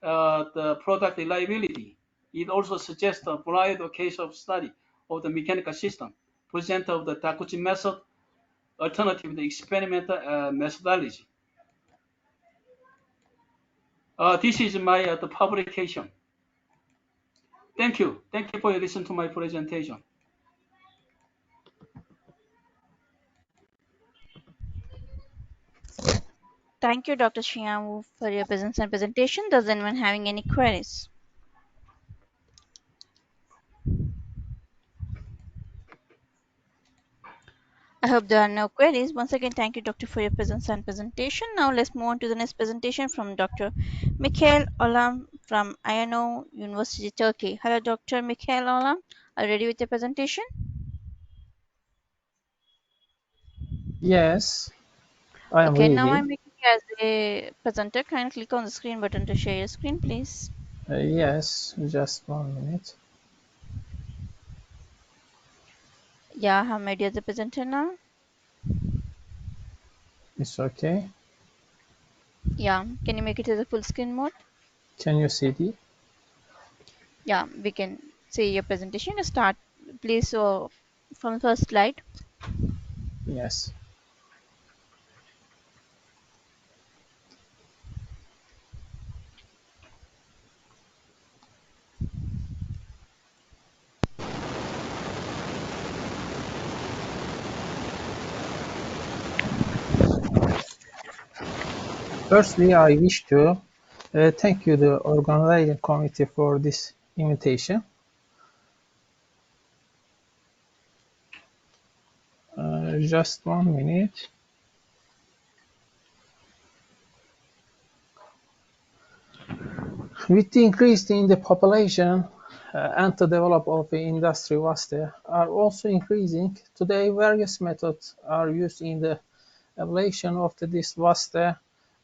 the product reliability. It also suggests a variety of case of study of the mechanical system, present of the Takuchi method, alternative the experimental methodology. This is my the publication. Thank you. Thank you for listening to my presentation. Thank you, Dr. Shiamu, for your presence and presentation. Does anyone having any queries? I hope there are no queries. Once again, thank you, Doctor, for your presence and presentation. Now let's move on to the next presentation from Dr. Mikhail Olam from INO University, Turkey. Hello, Dr. Mikhail Olam. Are you ready with your presentation? Yes, I am Okay, now ready. I'm making you as a presenter. Kindly click on the screen button to share your screen, please. Yes, just 1 minute. Yeah, I have made you as a presenter now. It's okay. Yeah, can you make it as a full screen mode? Can you see it? Yeah, we can see your presentation. Start, please, from the first slide. Yes. Firstly, I wish to thank you, the organizing committee, for this invitation. Just 1 minute. With the increase in the population and the development of the industry waste are also increasing. Today, various methods are used in the ablation of this waste,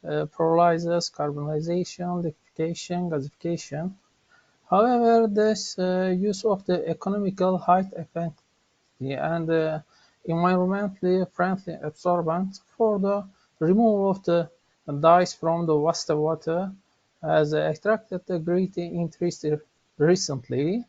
pyrolysis, carbonization, liquefaction, gasification. However, this use of the economical high effect and environmentally friendly absorbent for the removal of the dyes from the wastewater has attracted a great interest recently.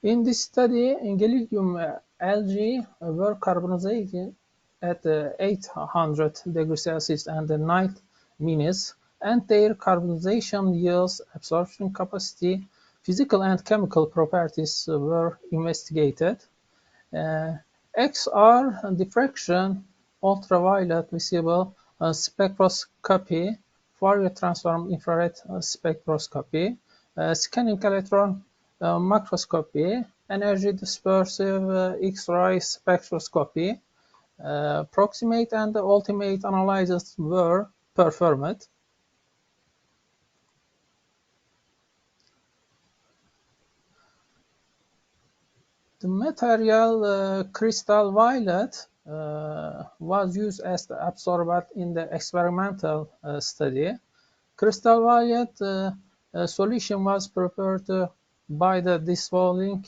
In this study, Gellidium algae were carbonized at 800 degrees Celsius and 9 minutes, and their carbonization yields, absorption capacity, physical and chemical properties were investigated. XR diffraction, ultraviolet visible spectroscopy, Fourier transform infrared spectroscopy, scanning electron macroscopy, energy dispersive X-ray spectroscopy, proximate and ultimate analyses were performed. The material crystal violet was used as the absorbent in the experimental study. Crystal violet solution was prepared by the dissolving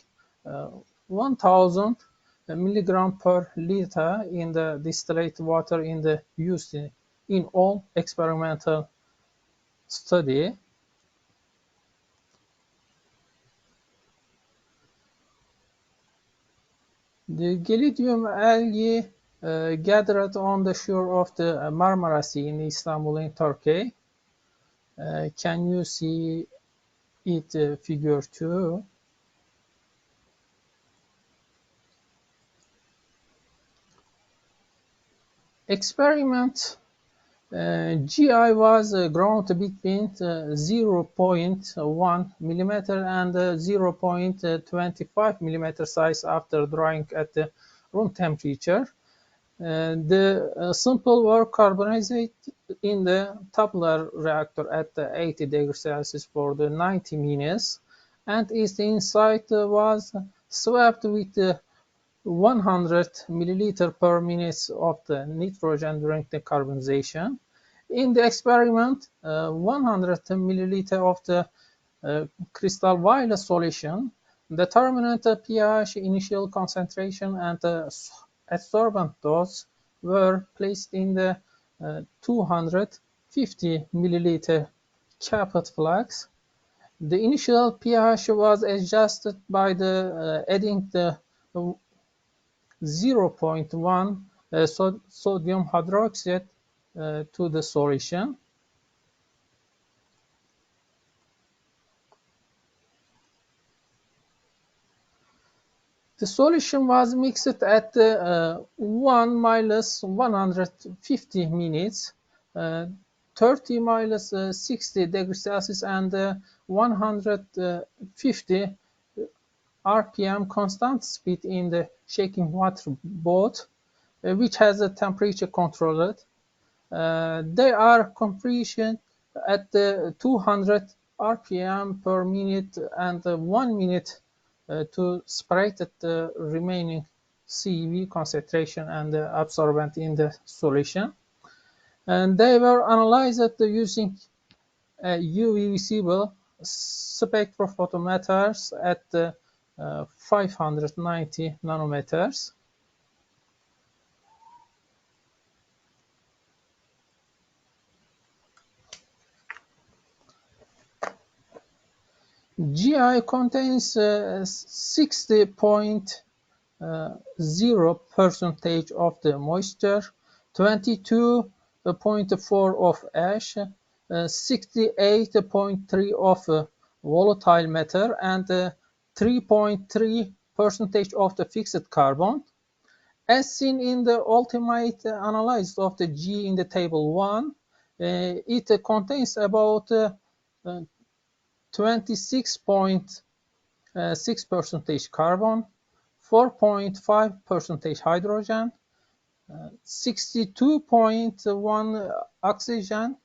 1000 milligram per liter in the distilled water in the used in all experimental study. The Gellidium algae gathered on the shore of the Marmara Sea in Istanbul in Turkey. Can you see it, figure 2? Experiment GI was grown between 0.1 millimeter and 0.25 millimeter size after drying at the room temperature. The sample were carbonized in the tubular reactor at 80 degrees Celsius for the 90 minutes, and its inside was swapped with 100 milliliter per minute of the nitrogen during the carbonization. In the experiment, 100 milliliter of the crystal violet solution determined the pH, initial concentration, and the adsorbent dose were placed in the 250 milliliter capped flask. The initial pH was adjusted by the adding the 0.1 sodium hydroxide to the solution. The solution was mixed at 1 minus 150 minutes, 30 minus 60 degrees Celsius, and 150 RPM constant speed in the shaking water boat, which has a temperature controlled. They are compression at 200 RPM per minute and 1 minute to separate the remaining CEV concentration and the absorbent in the solution. And they were analyzed using UV visible spectrophotometers at 590 nanometers. GI contains 60.0% of the moisture, 22.4 of ash, 68.3 of volatile matter, and 3.3% of the fixed carbon. As seen in the ultimate analysis of the G in the table 1, it contains about 26.6% carbon, 4.5% hydrogen, 62.1 oxygen,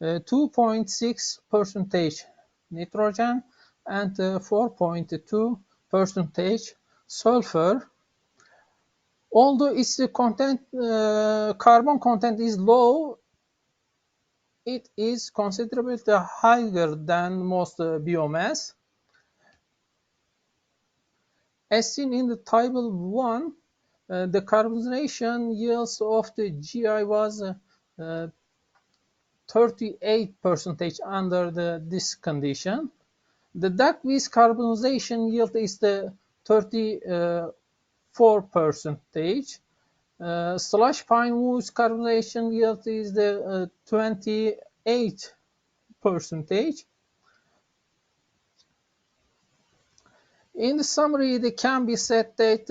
2.6% nitrogen, and 4.2% sulfur. Although its carbon content is low, it is considerably higher than most biomass. As seen in the table 1, the carbonization yields of the GI was 38% under this condition. The dark V's carbonization yield is the 34%. Slush pine wood's carbonization yield is the 28%. In the summary, it can be said that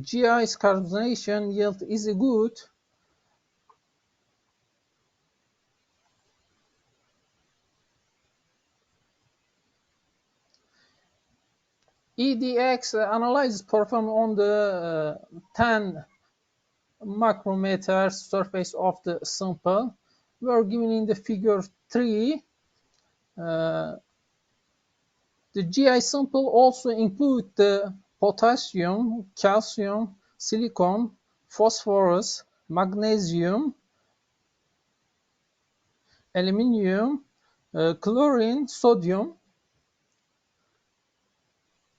GI's carbonization yield is good. EDX analysis performed on the 10 micrometer surface of the sample were given in the figure 3. The GI sample also includes the potassium, calcium, silicon, phosphorus, magnesium, aluminium, chlorine, sodium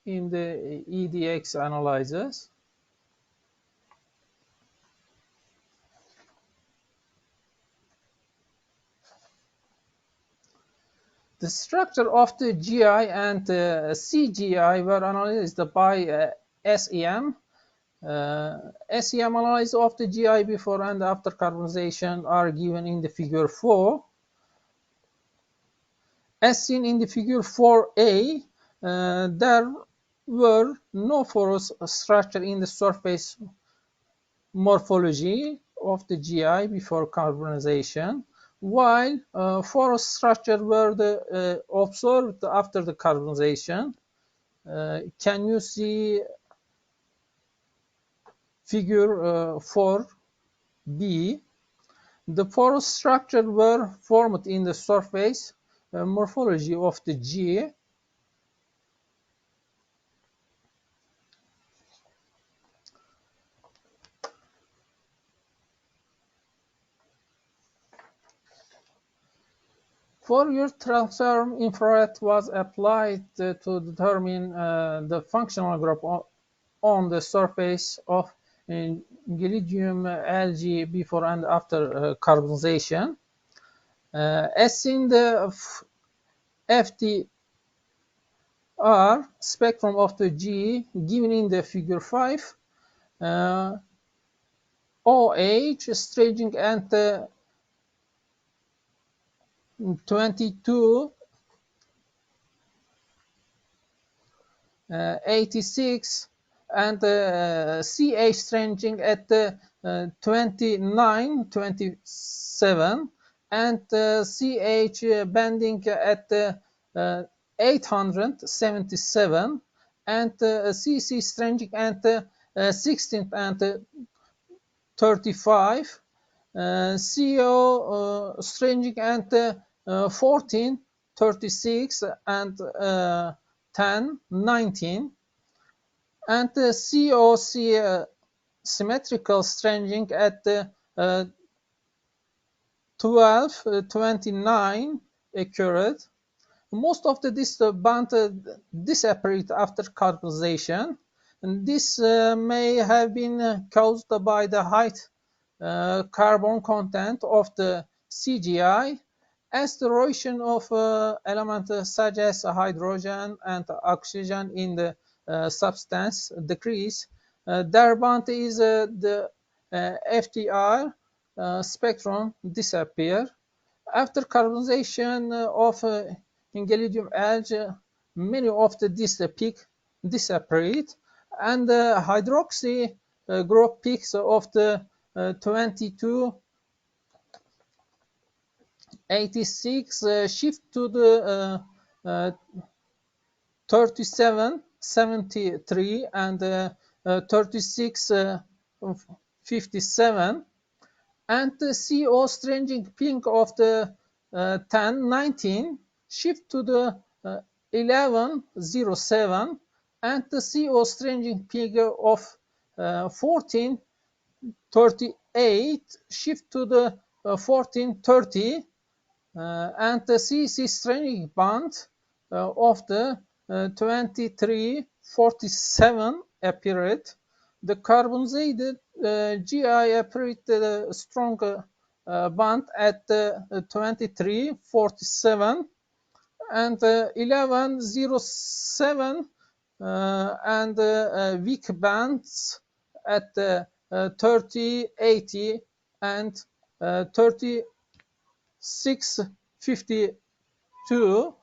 in the EDX analysis. The structure of the GI and CGI were analyzed by SEM. SEM analysis of the GI before and after carbonization are given in the figure 4. As seen in the figure 4a, there were no porous structure in the surface morphology of the GI before carbonization, while porous structure were observed after the carbonization. Can you see figure 4b? The porous structure were formed in the surface morphology of the G. Fourier transform infrared was applied to determine the functional group on the surface of Gelidium algae before and after carbonization. As in the FDR spectrum of the G given in the figure 5, OH staging and 22 86 and CH stringing at 29 27 and CH bending at 877 and CC stringing at 16 and 35, CO stringing at 14 36 and 10 19, and COC symmetrical stringing at 12 29 accurate. Most of this band disappeared after carbonization, and this may have been caused by the high carbon content of the CGI As the rotation of elements such as hydrogen and oxygen in the substance decrease, their bond is the FTR spectrum disappear. After carbonization of Engellidium edge, many of this peak disappeared, and the hydroxy group peaks of the 2286 shift to the 3773 and 3657, and the CO stringing pink of the 1019 shift to the 1107, and the CO stringing pink of 1438 shift to the 1430, and the CC stringing band of the 2347 appeared. The carbonizated GI appeared strong band at 2347 and 1107, and weak bands at 3080 and 3652.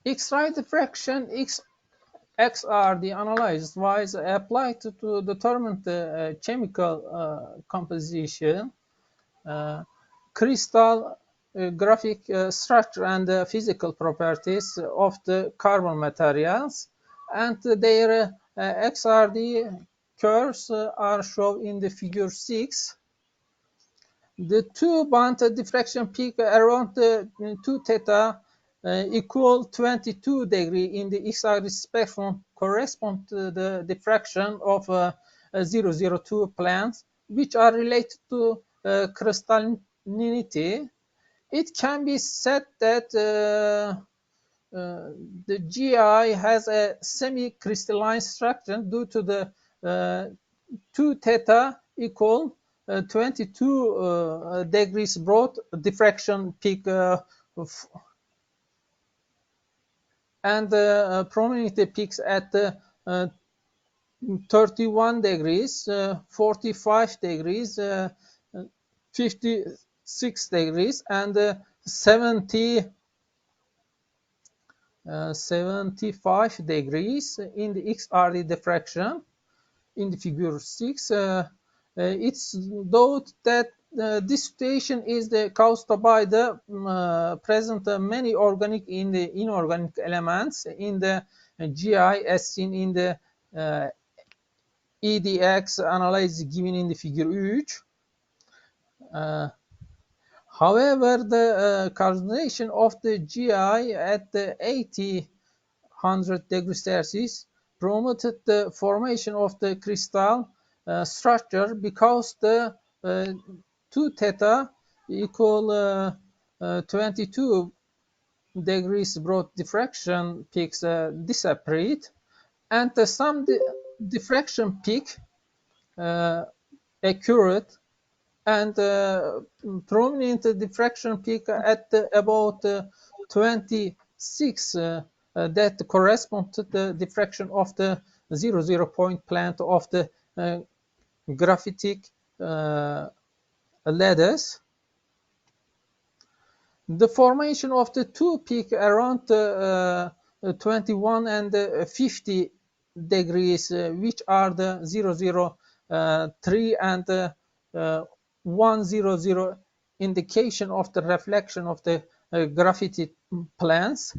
X-ray diffraction XRD analysis was applied to determine the chemical composition, crystal graphic structure, and physical properties of the carbon materials, and their XRD curves are shown in the figure 6. The two-band diffraction peak around 2 theta equal 22 degree in the XRD spectrum correspond to the diffraction of 002 planes, which are related to crystallinity. It can be said that the GI has a semi-crystalline structure due to the 2 theta equal 22 degrees broad diffraction peak and prominent peaks at 31 degrees, 45 degrees, 56 degrees, and 75 degrees in the XRD diffraction. In the figure 6, it's thought that this situation is caused by the present many organic in the inorganic elements in the GI, as seen in the EDX analysis given in the figure 3. However, the carbonization of the GI at the 100 degrees Celsius promoted the formation of the crystal structure because the 2 theta equal 22 degrees broad diffraction peaks disappeared, and some diffraction peak occurred, and prominent diffraction peak at about 26 that correspond to the diffraction of the 00 point plant of the graphitic lattice. The formation of the two peak around 21 and 50 degrees, which are the 003 and 100 indication of the reflection of the graphite plants,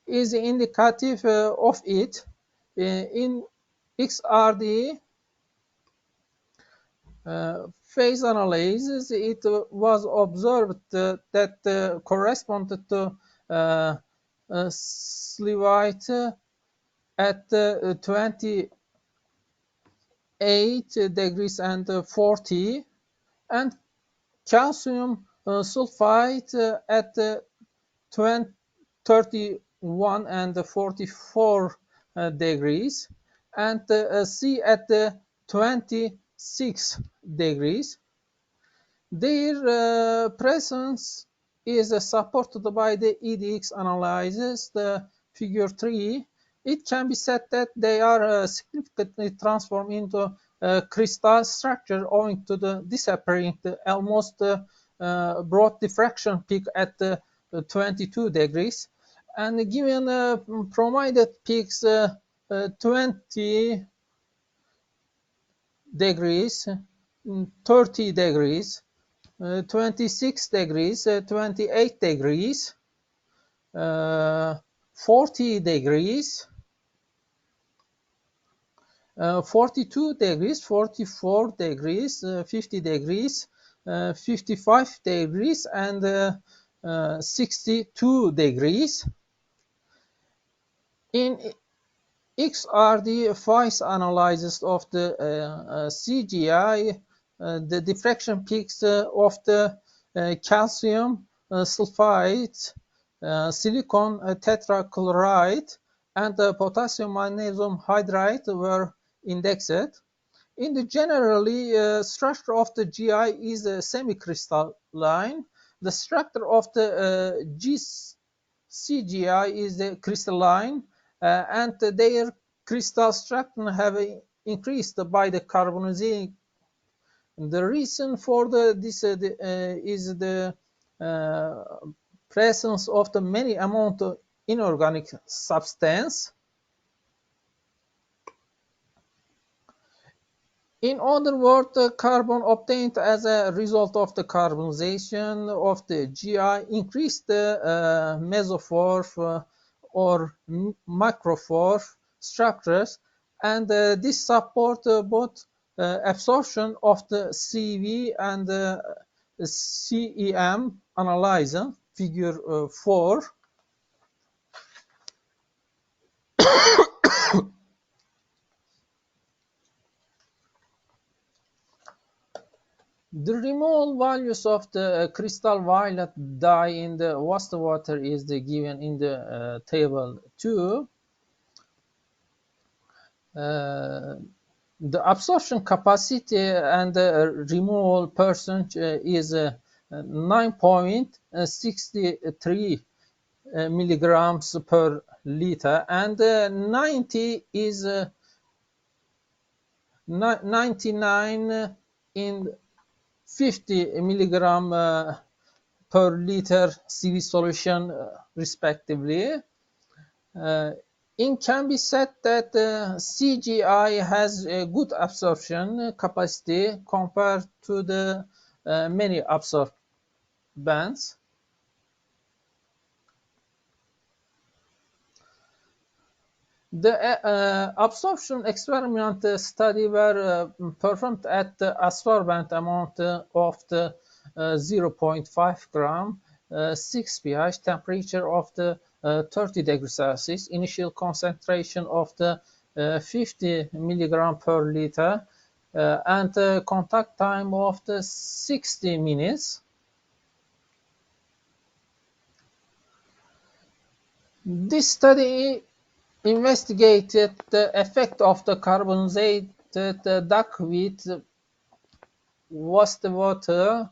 is indicative of it. In XRD phase analysis, it was observed that corresponded to slivite at 28 degrees and 40, and calcium sulfite at 31 and 44 degrees, and C at 20 6 degrees. Their presence is supported by the EDX analysis, the figure 3. It can be said that they are significantly transformed into crystal structure owing to the disappearing almost broad diffraction peak at 22 degrees. And given provided peaks 20 degrees, 30 degrees, 26 degrees, 28 degrees, 40 degrees, 42 degrees, 44 degrees, 50 degrees, 55 degrees, and 62 degrees. In X are the phase analysis of the CGI, the diffraction peaks of the calcium sulfide, silicon tetrachloride, and the potassium magnesium hydride were indexed. In the generally structure of the GI is semi-crystalline. The structure of the CGI is crystalline, and their crystal structure have increased by the carbonizing. The reason for this is the presence of the many amount of inorganic substance. In other words, the carbon obtained as a result of the carbonization of the GI increased the mesophore or macrophore structures, and this support both absorption of the CV and CEM analysis, figure 4. The removal values of the crystal violet dye in the wastewater is given in the table 2. The absorption capacity and the removal percent is 9.63 milligrams per liter, and 90 is 99 in 50 milligram per liter CV solution, respectively. It can be said that CGI has a good absorption capacity compared to the many absorbents. The absorption experiment study were performed at the absorbent amount of the 0.5 gram, 6 pH, temperature of the 30 degrees Celsius, initial concentration of the 50 milligram per liter, and contact time of the 60 minutes. This study investigated the effect of the carbonizated duckweed wastewater,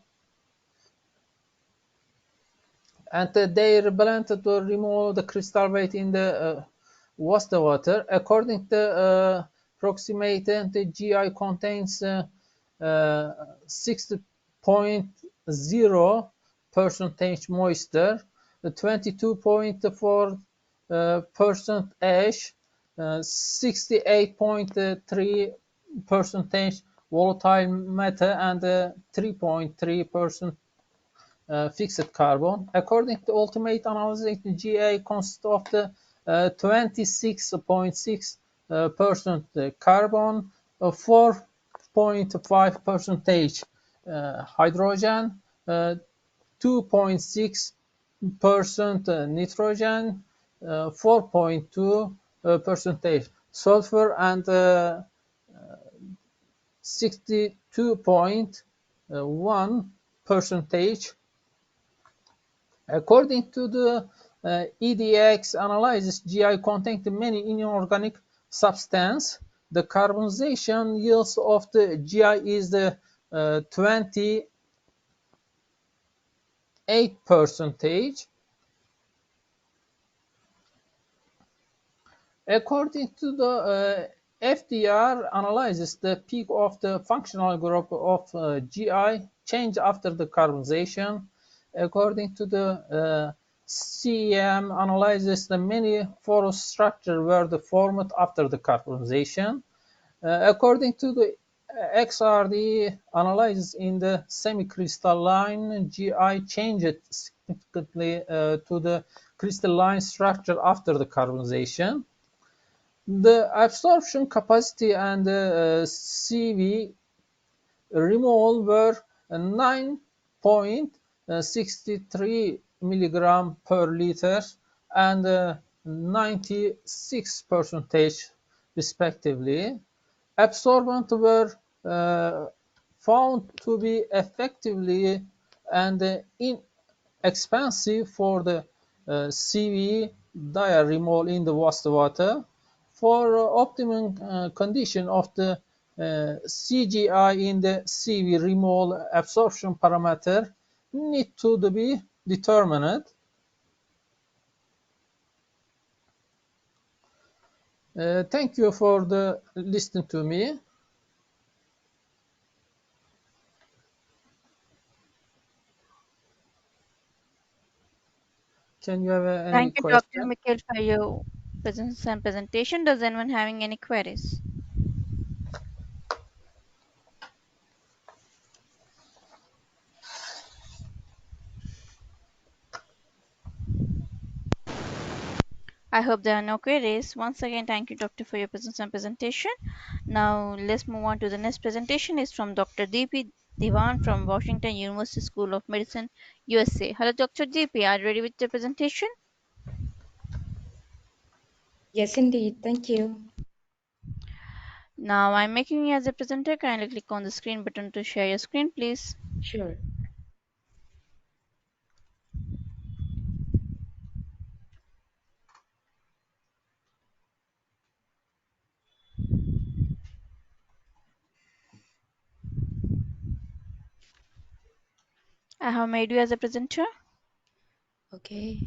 and they blended to remove the crystal weight in the wastewater. According to approximation, the GI contains 60.0 percentage moisture, 22.4 percent ash, 68.3 percentage volatile matter, and 3.3 percent fixed carbon. According to ultimate analysis, the GA consists of the 26.6 percent carbon, 4.5 percentage hydrogen, 2.6 percent nitrogen, 4.2 percentage sulfur, and 62.1 percentage. According to the EDX analysis, GI contained many inorganic substances. the carbonization yields of the GI is the 28%. According to the FDR analyzes the peak of the functional group of GI change after the carbonization. According to the CEM analyzes the many porous structure were formed after the carbonization. According to the XRD analysis in the semi-crystalline GI changed significantly to the crystalline structure after the carbonization. The absorption capacity and the CV removal were 9.63 milligram per liter and 96% respectively. Absorbent were found to be effectively and inexpensive for the CV dye removal in the wastewater. For optimum condition of the CGI in the CV removal absorption parameter need to be determined. Thank you for the listening to me. Can you have any Thank you, Dr. question? Mikhail, for your presence and presentation. Does anyone having any queries? I hope there are no queries. Once again, thank you, Doctor, for your presence and presentation. Now, let's move on to the next presentation. Is from Dr. DP Diwan from Washington University School of Medicine, USA. Hello, Dr. DP. Are you ready with the presentation? Yes, indeed. Thank you. Now, I'm making you as a presenter. Kindly click on the screen button to share your screen, please. Sure. I have made you as a presenter. Okay.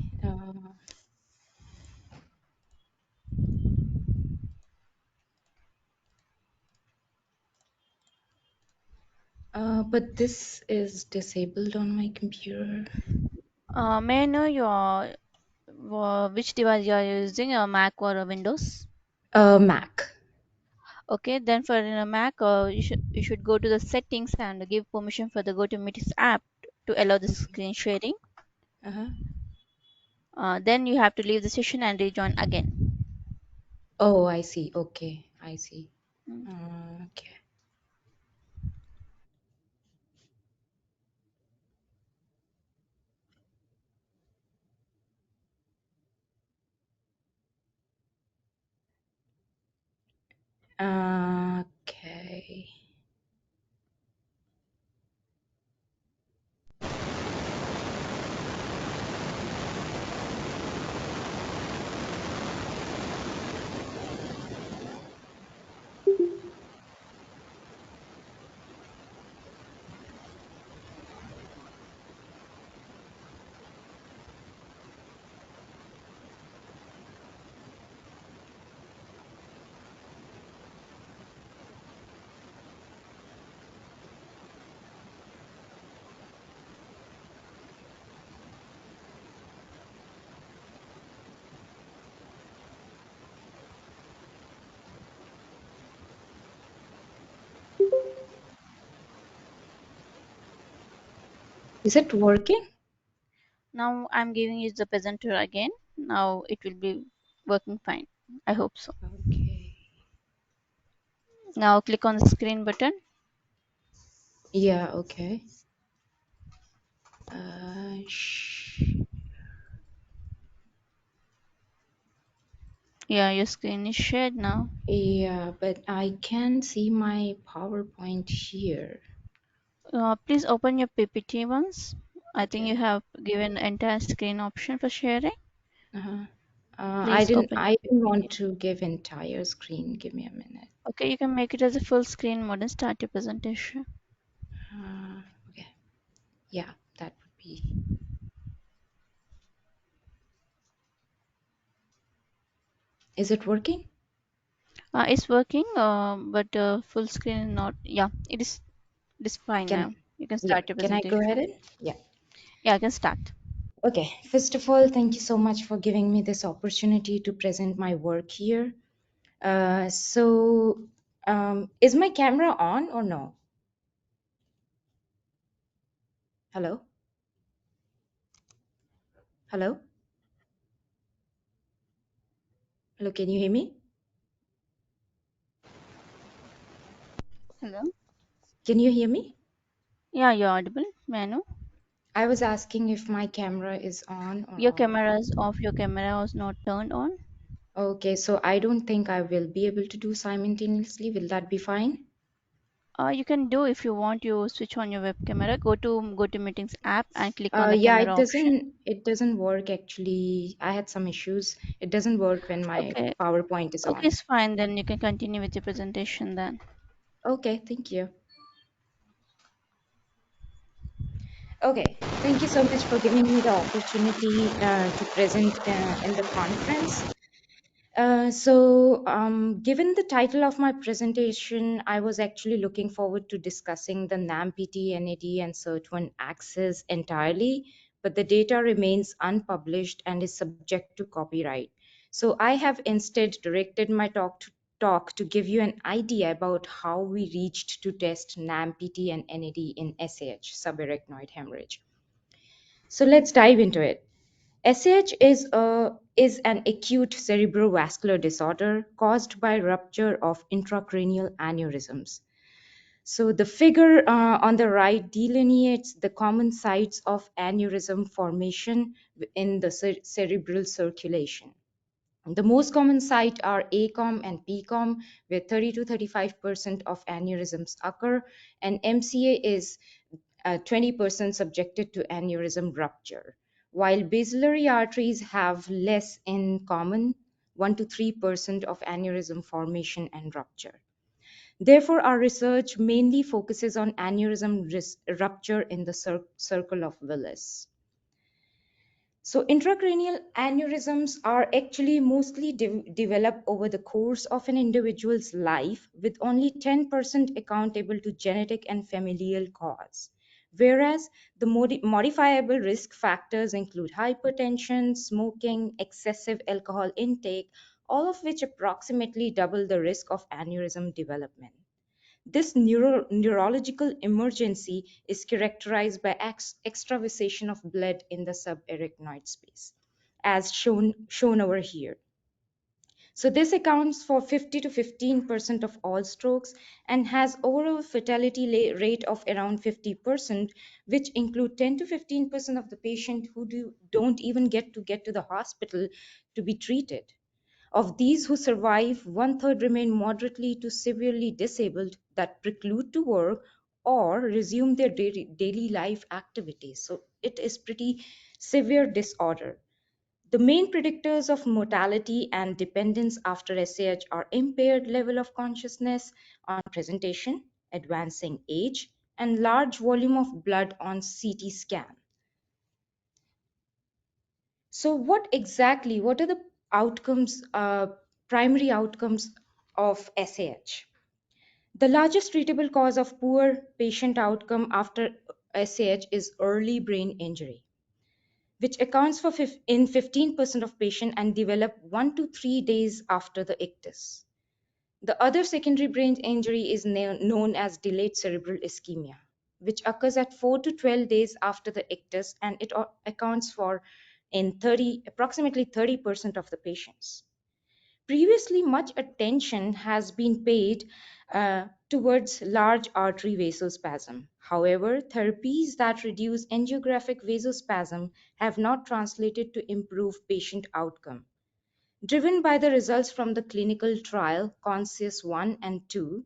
But this is disabled on my computer. May I know your which device you are using, a Mac or a Windows? Mac. Okay, then for a Mac, you should go to the settings and give permission for the GoToMeetings app to allow the screen sharing. Uh-huh. Then you have to leave the session and rejoin again. Oh, I see. Okay. I see. Mm. Okay. Okay. Is it working? Now I'm giving you the presenter again. Now it will be working fine. I hope so. Okay. Now click on the screen button. Yeah, okay. Yeah, your screen is shared now. Yeah, but I can't see my PowerPoint here. Please open your PPT once. I think you Okay. have given entire screen option for sharing. Uh-huh. Please open. I didn't want to give entire screen. Give me a minute. Okay, you can make it as a full screen mode and start your presentation. Okay. Yeah, that would be. Is it working? It's working, but full screen is not. Yeah, it is fine Can now. You can Yeah, start your can I go presentation. ahead? Yeah. Yeah, I can start. Okay. First of all, thank you so much for giving me this opportunity to present my work here. Is my camera on or no? Hello? Hello? Hello, can you hear me? Hello. Can you hear me? Yeah, you're audible. May I know? I was asking if my camera is on or Your off. camera is off. Your camera was not turned on. Okay, so I don't think I will be able to do simultaneously. Will that be fine? You can do if you want. You switch on your web camera. Go to meetings app and click on the Yeah, camera option. it doesn't work actually. I had some issues. It doesn't work when my Okay. PowerPoint is Okay, on. it's fine. Then you can continue with your presentation then. Okay, thank you. Okay, thank you so much for giving me the opportunity to present in the conference. Given the title of my presentation, I was actually looking forward to discussing the NAMPT, NAD, and CERT1 axis entirely, but the data remains unpublished and is subject to copyright. So I have instead directed my talk to give you an idea about how we reached to test NAMPT and NAD in SAH, subarachnoid hemorrhage. So let's dive into it. SAH is an acute cerebrovascular disorder caused by rupture of intracranial aneurysms. So the figure on the right delineates the common sites of aneurysm formation in the cerebral circulation. The most common sites are ACOM and PCOM, where 30 to 35% of aneurysms occur, and MCA is 20% subjected to aneurysm rupture, while basilar arteries have less in common, 1 to 3% of aneurysm formation and rupture. Therefore, our research mainly focuses on aneurysm rupture in the circle of Willis. So intracranial aneurysms are actually mostly developed over the course of an individual's life, with only 10% accountable to genetic and familial cause. Whereas the modifiable risk factors include hypertension, smoking, excessive alcohol intake, all of which approximately double the risk of aneurysm development. This neurological emergency is characterized by extravasation of blood in the subarachnoid space, as shown over here. So this accounts for 50 to 15% of all strokes and has overall fatality rate of around 50%, which include 10 to 15% of the patient who don't even get to the hospital to be treated. Of these who survive, one-third remain moderately to severely disabled that preclude to work or resume their daily life activities. So it is pretty severe disorder. The main predictors of mortality and dependence after SAH are impaired level of consciousness on presentation, advancing age, and large volume of blood on CT scan. So what are the outcomes, primary outcomes of SAH? The largest treatable cause of poor patient outcome after SAH is early brain injury, which accounts for in 15% of patients and develop 1 to 3 days after the ictus. The other secondary brain injury is known as delayed cerebral ischemia, which occurs at 4 to 12 days after the ictus, and it accounts for in approximately 30% of the patients. Previously, much attention has been paid towards large artery vasospasm. However, therapies that reduce angiographic vasospasm have not translated to improve patient outcome. Driven by the results from the clinical trial CONSCIUS 1 and 2,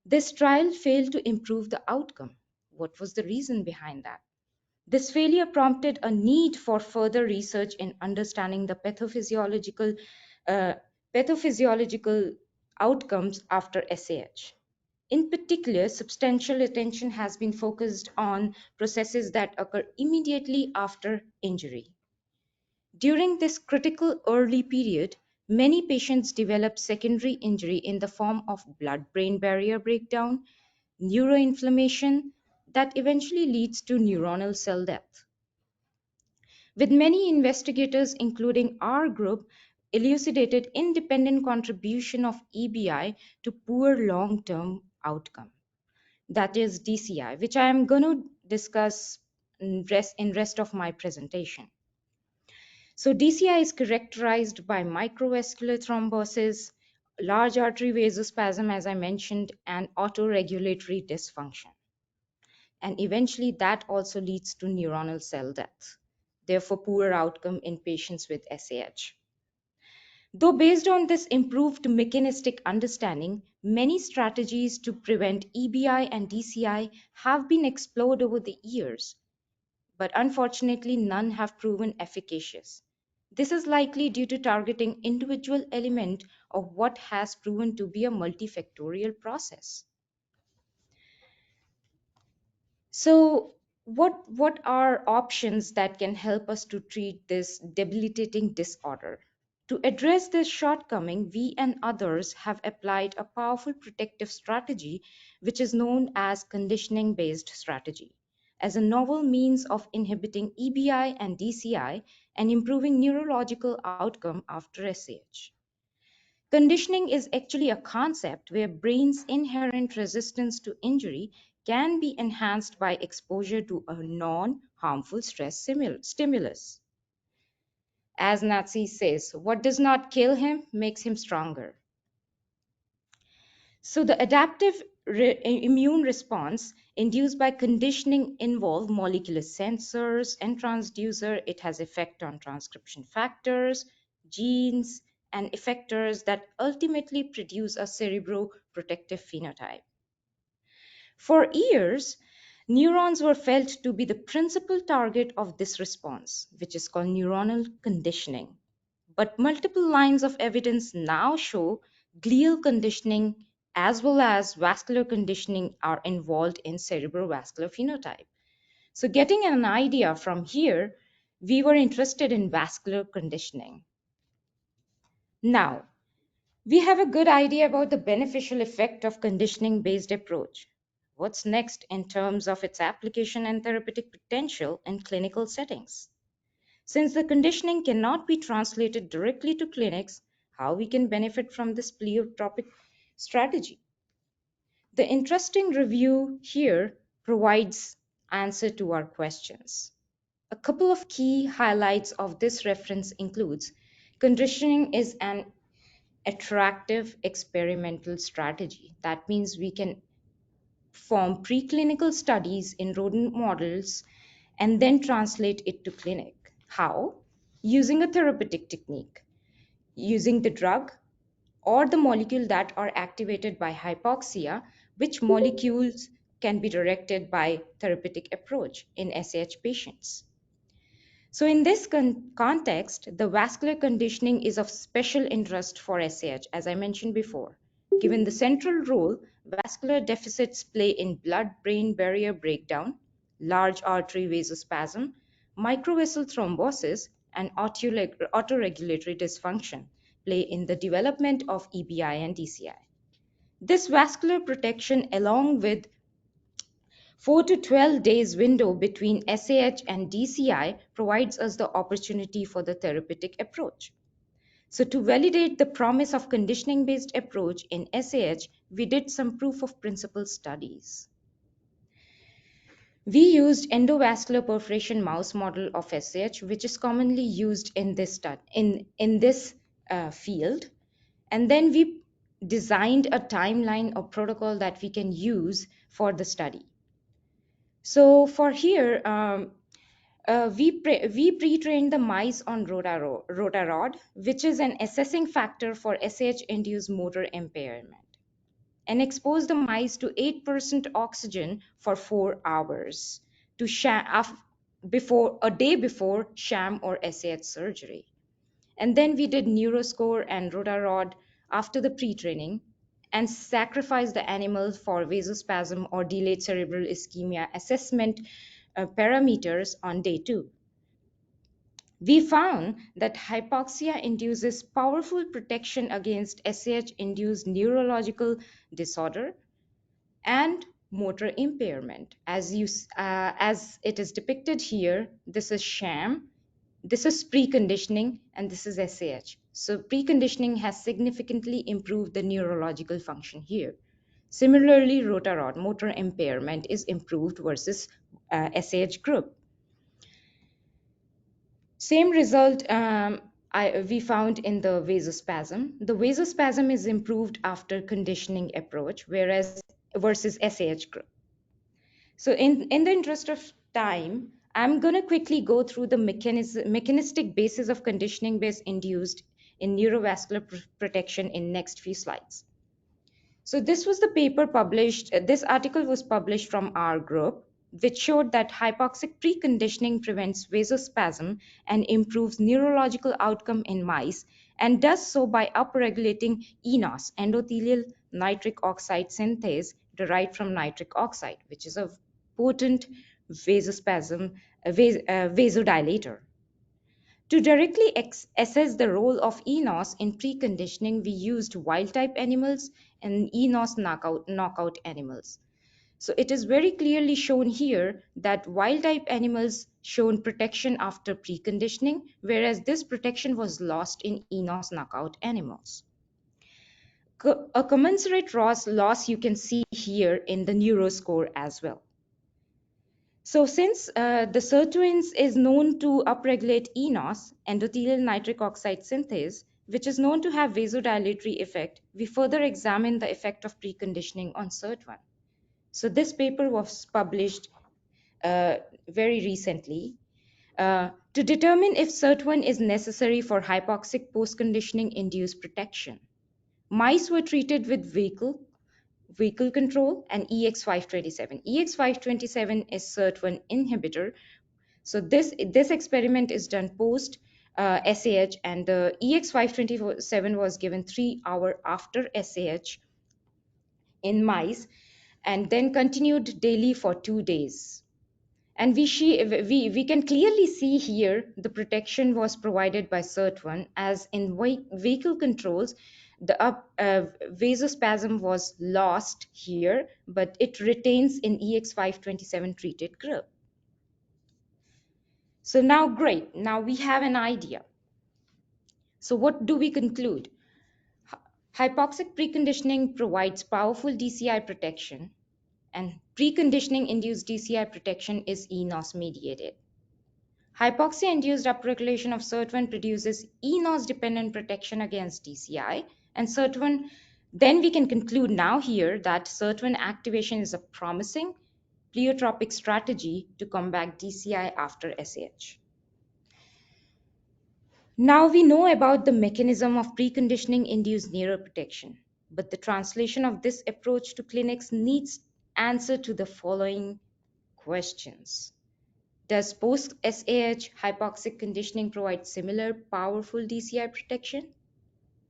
this trial failed to improve the outcome. What was the reason behind that? This failure prompted a need for further research in understanding the uh, pathophysiological outcomes after SAH. In particular, substantial attention has been focused on processes that occur immediately after injury. During this critical early period, many patients develop secondary injury in the form of blood-brain barrier breakdown, neuroinflammation that eventually leads to neuronal cell death. With many investigators, including our group, elucidated independent contribution of EBI to poor long-term outcome, that is DCI, which I am going to discuss in rest of my presentation. So DCI is characterized by microvascular thrombosis, large artery vasospasm, as I mentioned, and autoregulatory dysfunction. And eventually that also leads to neuronal cell death, therefore poor outcome in patients with SAH. Though based on this improved mechanistic understanding, many strategies to prevent EBI and DCI have been explored over the years, but unfortunately none have proven efficacious. This is likely due to targeting individual element of what has proven to be a multifactorial process. So what are options that can help us to treat this debilitating disorder? To address this shortcoming, we and others have applied a powerful protective strategy, which is known as conditioning-based strategy, as a novel means of inhibiting EBI and DCI and improving neurological outcome after SAH. Conditioning is actually a concept where brain's inherent resistance to injury can be enhanced by exposure to a non-harmful stress stimulus. As Nazi says, what does not kill him makes him stronger. So the adaptive immune response induced by conditioning involve molecular sensors and transducer. It has effect on transcription factors, genes, and effectors that ultimately produce a cerebroprotective phenotype. For years, neurons were felt to be the principal target of this response, which is called neuronal conditioning. But multiple lines of evidence now show glial conditioning as well as vascular conditioning are involved in cerebrovascular phenotype. So getting an idea from here, we were interested in vascular conditioning. Now, we have a good idea about the beneficial effect of conditioning-based approach. What's next in terms of its application and therapeutic potential in clinical settings? Since the conditioning cannot be translated directly to clinics, how we can benefit from this pleiotropic strategy? The interesting review here provides answer to our questions. A couple of key highlights of this reference includes conditioning is an attractive experimental strategy. That means we can form preclinical studies in rodent models and then translate it to clinic. How? Using a therapeutic technique, using the drug or the molecule that are activated by hypoxia, which molecules can be directed by therapeutic approach in SAH patients. So in this context, the vascular conditioning is of special interest for SAH, as I mentioned before, given the central role vascular deficits play in blood-brain barrier breakdown, large artery vasospasm, microvessel thrombosis, and autoregulatory dysfunction play in the development of EBI and DCI. This vascular protection, along with 4 to 12 days window between SAH and DCI, provides us the opportunity for the therapeutic approach. So to validate the promise of conditioning-based approach in SAH, we did some proof of principle studies. We used endovascular perforation mouse model of SAH, which is commonly used in this field. And then we designed a timeline or protocol that we can use for the study. So for here, we pre-trained the mice on rotarod, which is an assessing factor for SAH-induced motor impairment, and exposed the mice to 8% oxygen for 4 hours. before a day before sham or SAH surgery. And then we did neuroscore and rotarod after the pre-training and sacrificed the animals for vasospasm or delayed cerebral ischemia assessment parameters on day 2. We found that hypoxia induces powerful protection against SAH-induced neurological disorder and motor impairment. As it is depicted here, this is sham, this is preconditioning, and this is SAH. So preconditioning has significantly improved the neurological function here. Similarly, rotarod, motor impairment, is improved versus SAH group. Same result we found in the vasospasm. The vasospasm is improved after conditioning approach, whereas versus SAH group. So in the interest of time, I'm going to quickly go through the mechanistic basis of conditioning based induced in neurovascular protection in next few slides. So this was the paper published, this article was published from our group, which showed that hypoxic preconditioning prevents vasospasm and improves neurological outcome in mice, and does so by upregulating eNOS, endothelial nitric oxide synthase derived from nitric oxide, which is a potent vasodilator. To directly assess the role of eNOS in preconditioning, we used wild-type animals and eNOS knockout animals. So it is very clearly shown here that wild-type animals shown protection after preconditioning, whereas this protection was lost in eNOS knockout animals. A commensurate loss you can see here in the neuroscore as well. So since the sirtuins is known to upregulate eNOS, endothelial nitric oxide synthase, which is known to have vasodilatory effect, we further examine the effect of preconditioning on SIRT1. So this paper was published very recently to determine if SIRT1 is necessary for hypoxic post-conditioning induced protection. Mice were treated with vehicle control and EX527. EX527 is SIRT1 inhibitor. So this experiment is done post SAH, and the EX527 was given 3 hours after SAH in mice and then continued daily for 2 days. And we can clearly see here the protection was provided by SIRT1, as in vehicle controls, the vasospasm was lost here, but it retains in EX527 treated group. So now, great, now we have an idea. So what do we conclude? Hypoxic preconditioning provides powerful DCI protection, and preconditioning induced DCI protection is eNOS mediated. Hypoxia-induced upregulation of SIRT1 produces eNOS-dependent protection against DCI, and SIRT1, then we can conclude now here that SIRT1 activation is a promising pleiotropic strategy to combat DCI after SAH. Now we know about the mechanism of preconditioning induced neuroprotection, but the translation of this approach to clinics needs answer to the following questions. Does post-SAH hypoxic conditioning provide similar powerful DCI protection?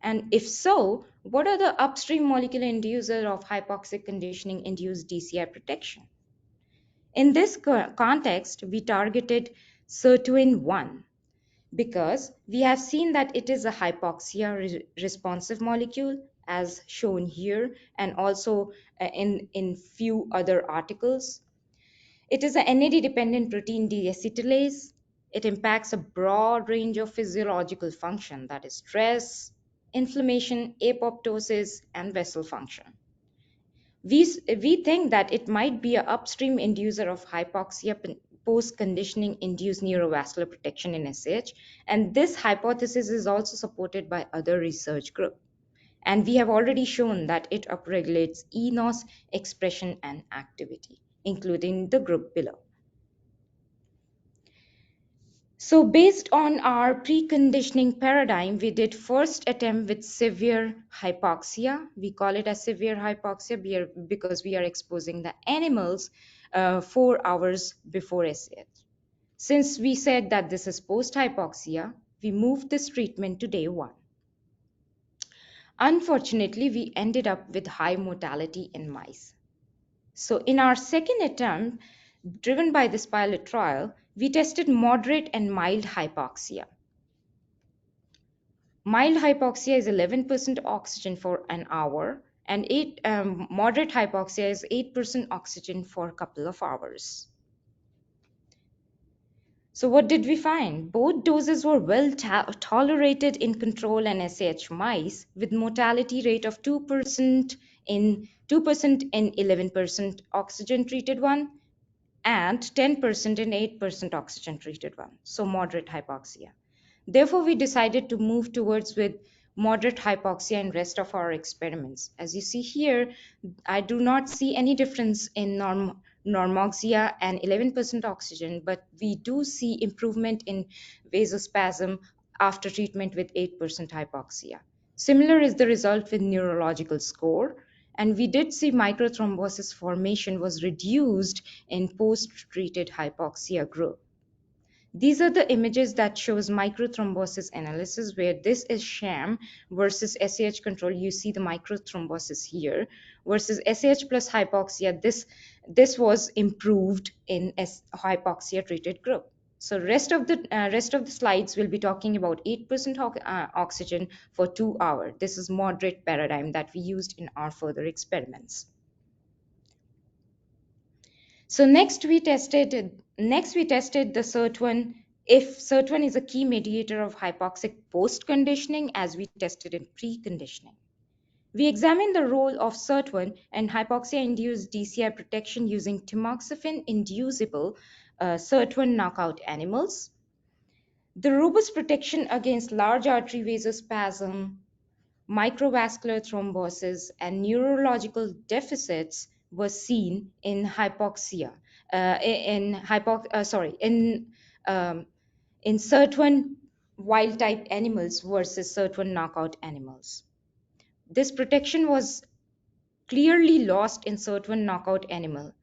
And if so, what are the upstream molecular inducers of hypoxic conditioning induced DCI protection? In this context, we targeted sirtuin-1 because we have seen that it is a hypoxia responsive molecule, as shown here, and also in few other articles. It is an NAD-dependent protein deacetylase. It impacts a broad range of physiological function, that is stress, inflammation, apoptosis, and vessel function. We think that it might be an upstream inducer of hypoxia post-conditioning induced neurovascular protection in SH, and this hypothesis is also supported by other research groups. And we have already shown that it upregulates eNOS expression and activity, including the group below. So based on our preconditioning paradigm, we did first attempt with severe hypoxia. We call it a severe hypoxia because we are exposing the animals 4 hours before SAH. Since we said that this is post-hypoxia, we moved this treatment to day 1. Unfortunately, we ended up with high mortality in mice. So in our second attempt, driven by this pilot trial, we tested moderate and mild hypoxia. Mild hypoxia is 11% oxygen for an hour, and moderate hypoxia is 8% oxygen for a couple of hours. So what did we find? Both doses were well tolerated in control and SAH mice, with mortality rate of 2% in 11% oxygen treated one and 10% in 8% oxygen treated one, so moderate hypoxia. Therefore, we decided to move towards with moderate hypoxia in rest of our experiments. As you see here, I do not see any difference in normoxia and 11% oxygen, but we do see improvement in vasospasm after treatment with 8% hypoxia. Similar is the result with neurological score, and we did see microthrombosis formation was reduced in post-treated hypoxia group. These are the images that shows microthrombosis analysis, where this is sham versus SAH control. You see the microthrombosis here versus SAH plus hypoxia. This was improved in hypoxia treated group. So rest of the slides will be talking about 8% oxygen for 2 hours. This is moderate paradigm that we used in our further experiments. So next we tested the SIRT1. If SIRT1 is a key mediator of hypoxic post-conditioning, as we tested in preconditioning. We examined the role of SIRT1 and hypoxia-induced DCI protection using tamoxifen-inducible SIRT1 knockout animals. The robust protection against large artery vasospasm, microvascular thrombosis, and neurological deficits was seen in hypoxia, in SIRT1 wild type animals versus SIRT1 knockout animals. This protection was clearly lost in SIRT1 knockout animal,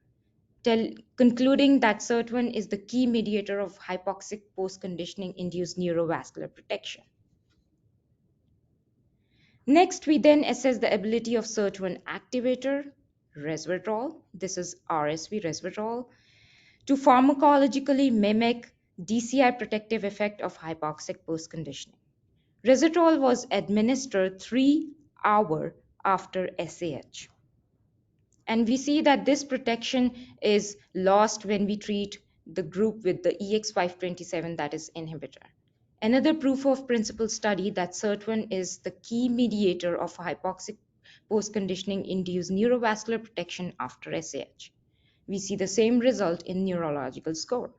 concluding that SIRT1 is the key mediator of hypoxic post-conditioning induced neurovascular protection. Next, we then assess the ability of SIRT1 activator, resveratrol, this is RSV resveratrol, to pharmacologically mimic DCI protective effect of hypoxic post-conditioning. Resveratrol was administered 3 hours after SAH. And we see that this protection is lost when we treat the group with the EX527, that is inhibitor. Another proof of principle study that SIRT1 is the key mediator of hypoxic post-conditioning induced neurovascular protection after SAH. We see the same result in neurological score.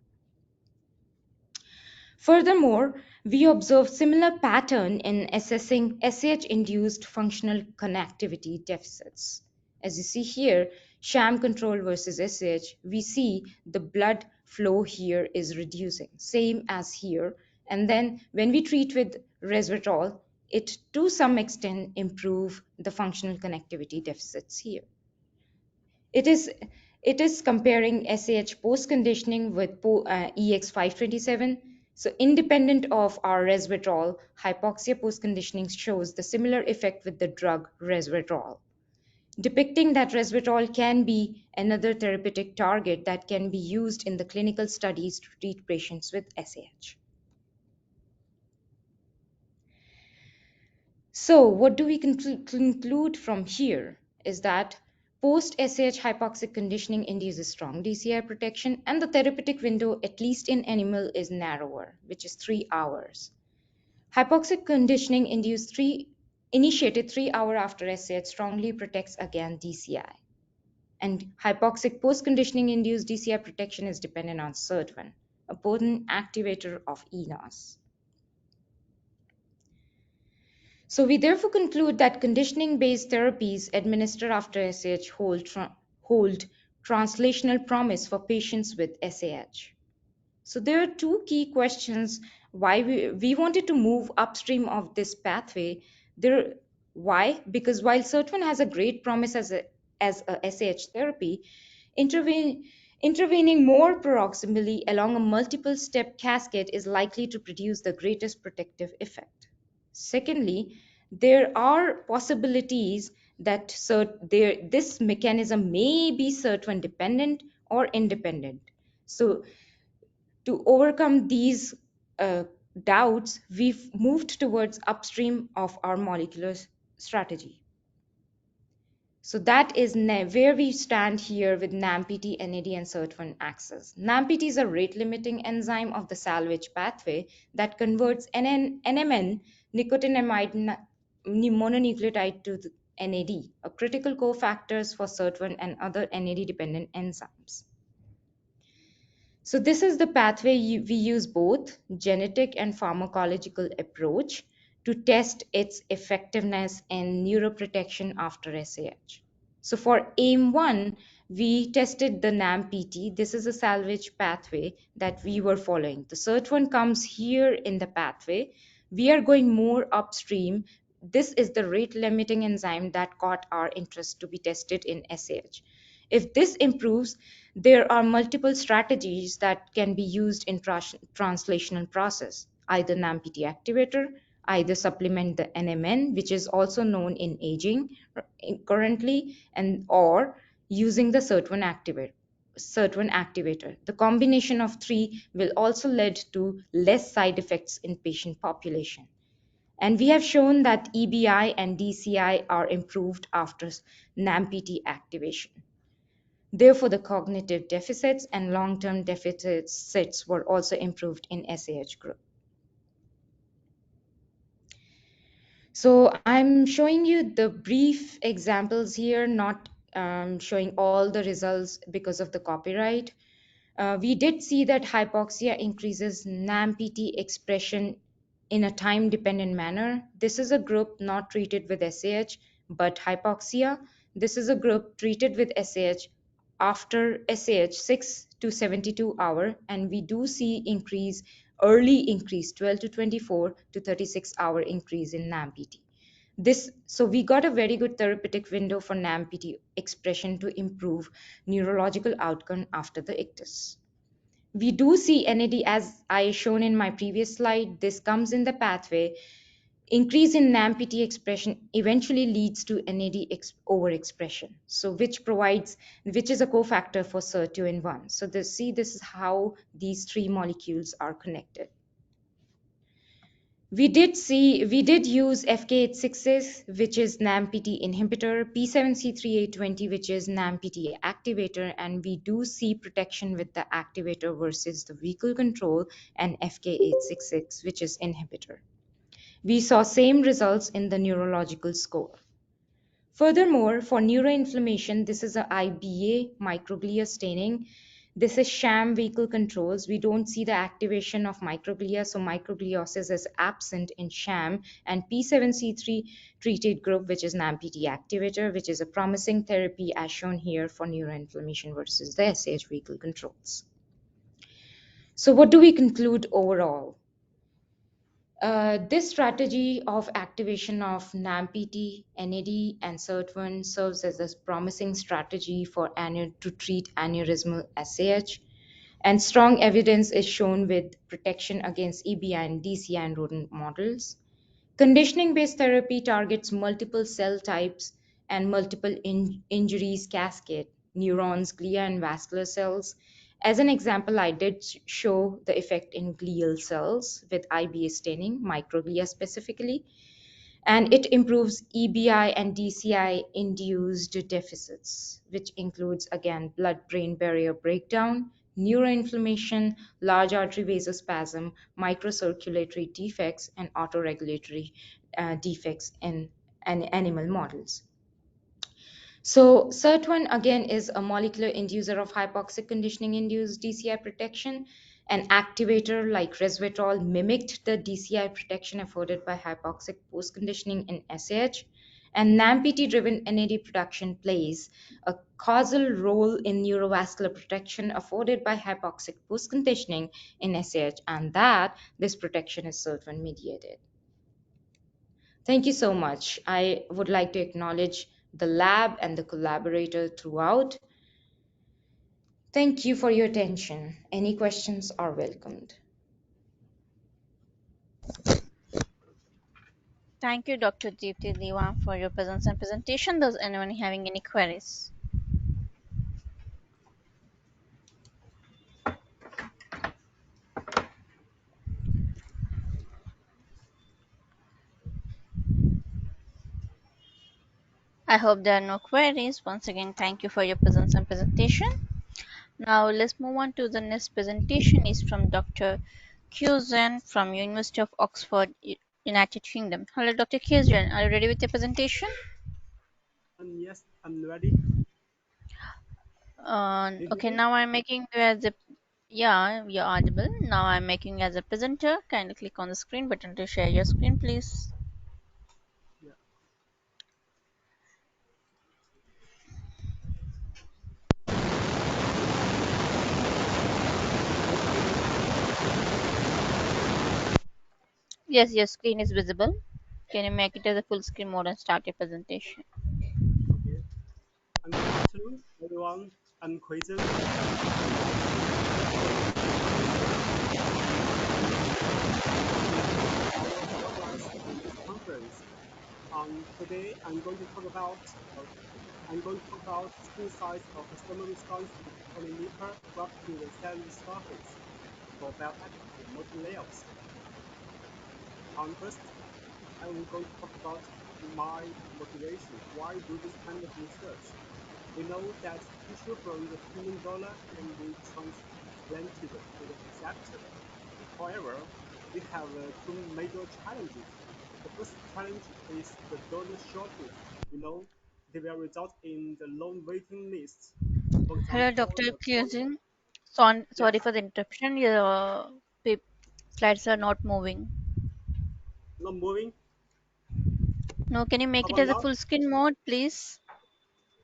Furthermore, we observe similar pattern in assessing SAH-induced functional connectivity deficits. As you see here, sham control versus SAH, we see the blood flow here is reducing, same as here. And then when we treat with resveratrol, it to some extent improve the functional connectivity deficits here. It is comparing SAH post-conditioning with EX527. So independent of our resveratrol, hypoxia post-conditioning shows the similar effect with the drug resveratrol, depicting that resveratrol can be another therapeutic target that can be used in the clinical studies to treat patients with SAH. So what do we conclude from here is that post-SAH hypoxic conditioning induces strong DCI protection, and the therapeutic window, at least in animal, is narrower, which is 3 hours. Hypoxic conditioning initiated 3 hours after SAH strongly protects against DCI. And hypoxic post-conditioning induced DCI protection is dependent on SIRT1, a potent activator of eNOS. So we therefore conclude that conditioning-based therapies administered after SAH hold translational promise for patients with SAH. So there are 2 key questions why we wanted to move upstream of this pathway. Why? Because while SIRT1 has a great promise as a SAH therapy, Intervening more proximally along a multiple step cascade is likely to produce the greatest protective effect. Secondly, there are possibilities that this mechanism may be SIRT1 dependent or independent. So, to overcome these doubts, we've moved towards upstream of our molecular strategy. So that is where we stand here with NAMPT, NAD, and SIRT1 axis. NAMPT is a rate-limiting enzyme of the salvage pathway that converts NMN nicotinamide mononucleotide to the NAD, a critical cofactors for SIRT1 and other NAD-dependent enzymes. So this is the pathway we use both genetic and pharmacological approach to test its effectiveness in neuroprotection after SAH. So for AIM-1, we tested the NAMPT. This is a salvage pathway that we were following. The SIRT1 comes here in the pathway. We are going more upstream. This is the rate-limiting enzyme that caught our interest to be tested in SAH. If this improves, there are multiple strategies that can be used in translational process, either NAMPT activator, either supplement the NMN, which is also known in aging currently, and or using the SIRT1 activator. The combination of three will also lead to less side effects in patient population. And we have shown that EBI and DCI are improved after NAMPT activation. Therefore, the cognitive deficits and long-term deficits were also improved in SAH group. So I'm showing you the brief examples here, not showing all the results because of the copyright. We did see that hypoxia increases NAMPT expression in a time-dependent manner. This is a group not treated with SAH, but hypoxia. This is a group treated with SAH after SAH 6 to 72 hour, and we do see early increase 12 to 24 to 36-hour increase in NAMPT. So we got a very good therapeutic window for NAMPT expression to improve neurological outcome after the ictus. We do see NAD as I shown in my previous slide. This comes in the pathway. Increase in NAMPT expression eventually leads to NAD overexpression, so which is a cofactor for SIRT2 in 1. So this is how these three molecules are connected. We did use FK866, which is NAMPT inhibitor, P7C3820, which is NAMPT activator, and we do see protection with the activator versus the vehicle control and FK866, which is inhibitor. We saw same results in the neurological score. Furthermore, for neuroinflammation, this is a IBA microglia staining. This is sham vehicle controls. We don't see the activation of microglia, so microgliosis is absent in sham, and P7C3 treated group, which is NAMPT activator, which is a promising therapy as shown here for neuroinflammation versus the SAH vehicle controls. So what do we conclude overall? This strategy of activation of NAMPT, NAD, and SIRT1 serves as a promising strategy to treat aneurysmal SAH, and strong evidence is shown with protection against EBI and DCI in rodent models. Conditioning-based therapy targets multiple cell types and multiple injuries cascade, neurons, glia, and vascular cells. As an example, I did show the effect in glial cells with IBA staining, microglia specifically, and it improves EBI and DCI-induced deficits, which includes, again, blood-brain barrier breakdown, neuroinflammation, large artery vasospasm, microcirculatory defects, and autoregulatory defects in animal models. So SIRT1 again is a molecular inducer of hypoxic conditioning-induced DCI protection. An activator like resveratrol mimicked the DCI protection afforded by hypoxic post-conditioning in SAH. And NAMPT-driven NAD production plays a causal role in neurovascular protection afforded by hypoxic post-conditioning in SAH, and that this protection is SIRT1 mediated. Thank you so much. I would like to acknowledge the lab and the collaborator throughout. Thank you for your attention. Any questions are welcomed. Thank you, Dr. Deepti Diwan, for your presence and presentation. Does anyone having any queries? I hope there are no queries. Once again, thank you for your presence and presentation. Now let's move on to the next presentation is from Dr. Curzon from University of Oxford, United Kingdom. Hello, Dr. Curzon. Are you ready with your presentation? Yes, I'm ready. Can you hear Okay, me? now I'm making you as a yeah, you're audible. Now I'm making you as a presenter. Kindly click on the screen button to share your screen, please. Yeah. Can you hear me? Yes, your screen is visible. Can you make it as a full screen mode and start your presentation? Okay. And good afternoon, everyone. I'm Quaison. Our progress in this conference. Today I'm going to talk about synthesis of thermoresponsive polymer grafted to the cell surface for bioactive multilayers. First, I'm going to talk about my motivation. Why do this kind of research? We know that tissue from the human donor can be transplanted to the acceptor. However, we have two major challenges. The first challenge is the donor shortage. We know they will result in the long waiting lists. For Hello, example, Dr. the Curzon. Sorry yes, for the interruption. Your slides are not moving. not moving. No, can you How make it about as a now? full screen mode, please?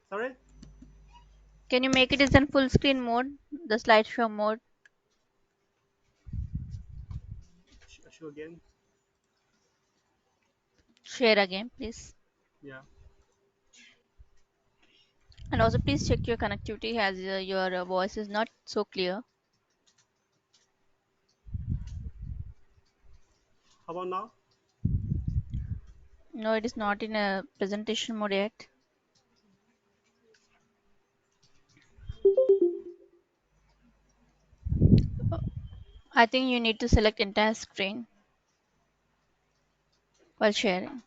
Sorry, Can you make it as in full screen mode, the slideshow mode? show again. Share again, please. Yeah. And also, please check your connectivity as your voice is not so clear. How about now? No, it is not in a presentation mode yet. I think you need to select entire screen while sharing.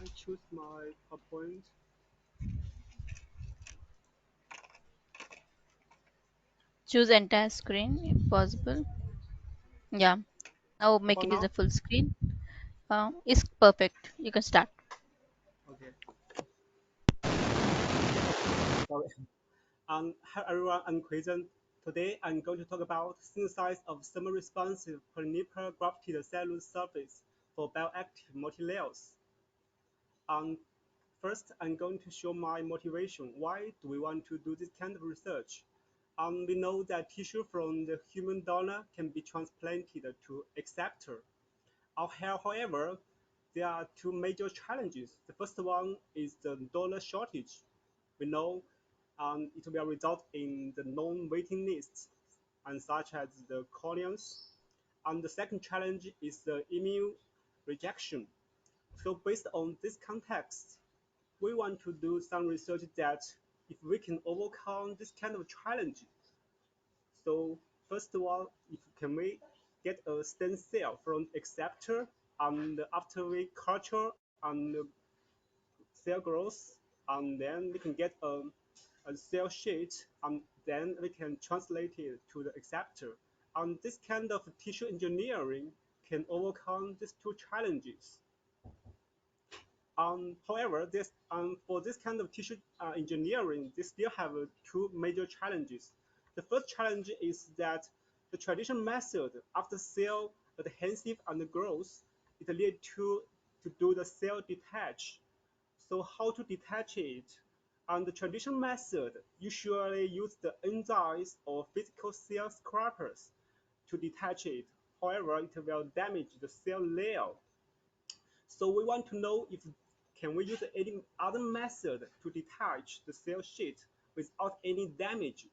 I choose my PowerPoint. Choose entire screen if possible. Yeah. Now How make about it as a now? full screen. It's perfect. You can start. Okay. Sorry. Hi everyone, I'm Quaison. Today I'm going to talk about synthesis of thermoresponsive polymer grafted cellulose surface for bioactive multilayers. Um, First, I'm going to show my motivation. Why do we want to do this kind of research? We know that tissue from the human donor can be transplanted to acceptor. However, there are two major challenges. The first one is the donor shortage. We know it will result in the long waiting lists, and such as the colonies. And the second challenge is the immune rejection. So based on this context, we want to do some research that if we can overcome this kind of challenge. So first of all, if can we get a stem cell from acceptor, and after we culture and cell growth, and then we can get a cell sheet, and then we can translate it to the acceptor. And this kind of tissue engineering can overcome these two challenges. However, for this kind of tissue engineering, they still have two major challenges. The first challenge is that the traditional method after cell adhesive and growth, it leads to do the cell detach. So how to detach it? And the traditional method usually use the enzymes or physical cell scrappers to detach it. However, it will damage the cell layer. So we want to know if can we use any other method to detach the cell sheet without any damage.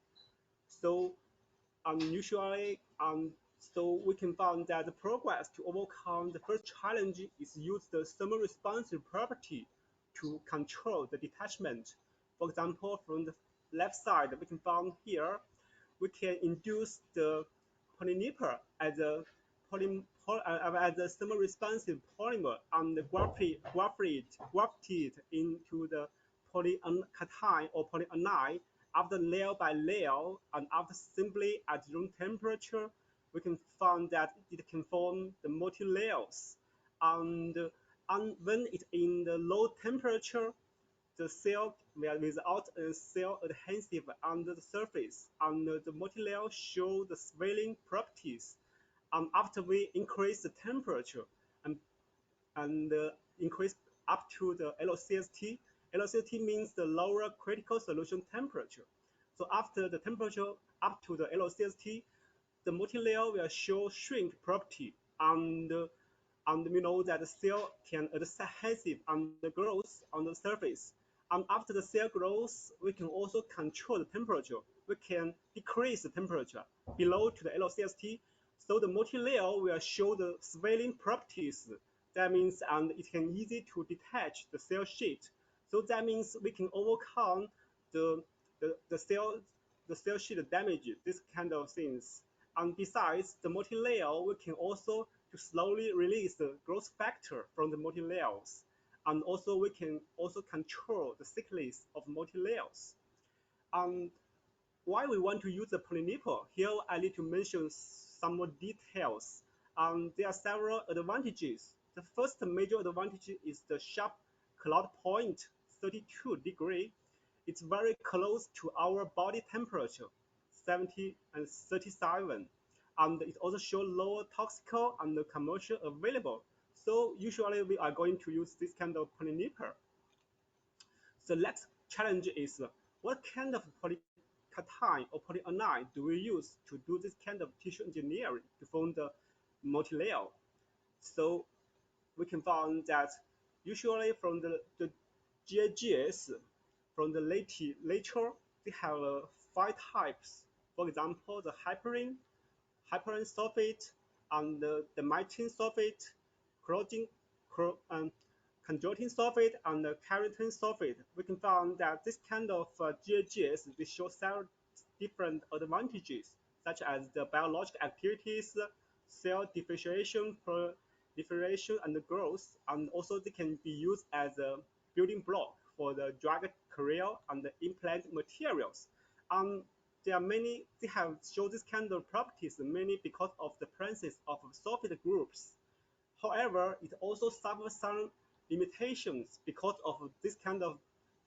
So unusually, so we can find that the progress to overcome the first challenge is use the thermal responsive property to control the detachment. For example, from the left side, we can find here, we can induce the polymer as a as a thermal responsive polymer and graft it into the polycation or polyanion after layer by layer, and after simply at room temperature, we can find that it can form the multi-layers. And, and when it's in the low temperature, the cell will without a cell adhesive under the surface, and the multi-layer show the swelling properties. And after we increase the temperature and and increase up to the LCST. LCST means the lower critical solution temperature. So after the temperature up to the LCST, the multilayer will show shrink property, and we know that the cell can adhesive and the growth on the surface. And after the cell grows, we can also control the temperature. We can decrease the temperature below to the LCST, so the multilayer will show the swelling properties. That means, and it can easy to detach the cell sheet. So that means we can overcome the the cell sheet damage, this kind of things. And besides the multi-layer, we can also to slowly release the growth factor from the multi-layers. And also we can also control the thickness of multi-layers. And why we want to use the polymer? Here I need to mention some more details. There are several advantages. The first major advantage is the sharp cloud point, 32 degree. It's very close to our body temperature, 70 and 37. And it also shows lower toxical and commercial available. So usually we are going to use this kind of polymer. The next challenge is what kind of polycation or polyanion do we use to do this kind of tissue engineering to form the multilayer? So we can find that usually from the GAGs, from the literature, they have 5 types. For example, the heparin sulfate, and the mitin sulfate, chlorine, conjunctin sulfate, and keratin sulfate. We can find that this kind of GAGs, they show several different advantages, such as the biological activities, cell differentiation, proliferation, and growth, and also they can be used as a building block for the drug carrier and the implant materials. Um, there are many, they have shown this kind of properties mainly because of the presence of sulfate groups. However, it also suffers some limitations because of this kind of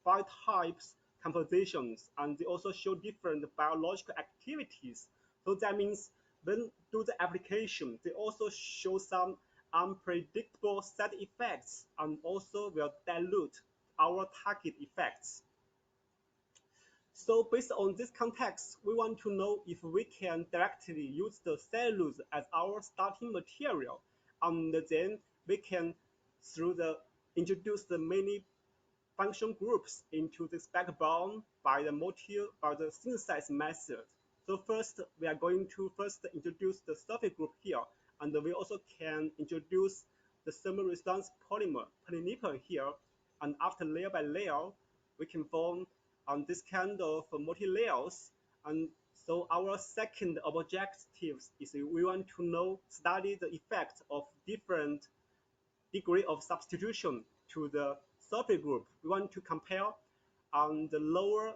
5 types compositions, and they also show different biological activities. So that means when do the application, they also show some unpredictable side effects and also will dilute our target effects. So based on this context, we want to know if we can directly use the cellulose as our starting material, and then we can through the introduce the many function groups into this backbone by the synthesis method. So first, we are going to first introduce the sulfate group here, and we also can introduce the thermal response polymer here, and after layer by layer, we can form this kind of multi-layers. And so our second objective is we want to study the effect of different degree of substitution to the sulfate group. We want to compare the lower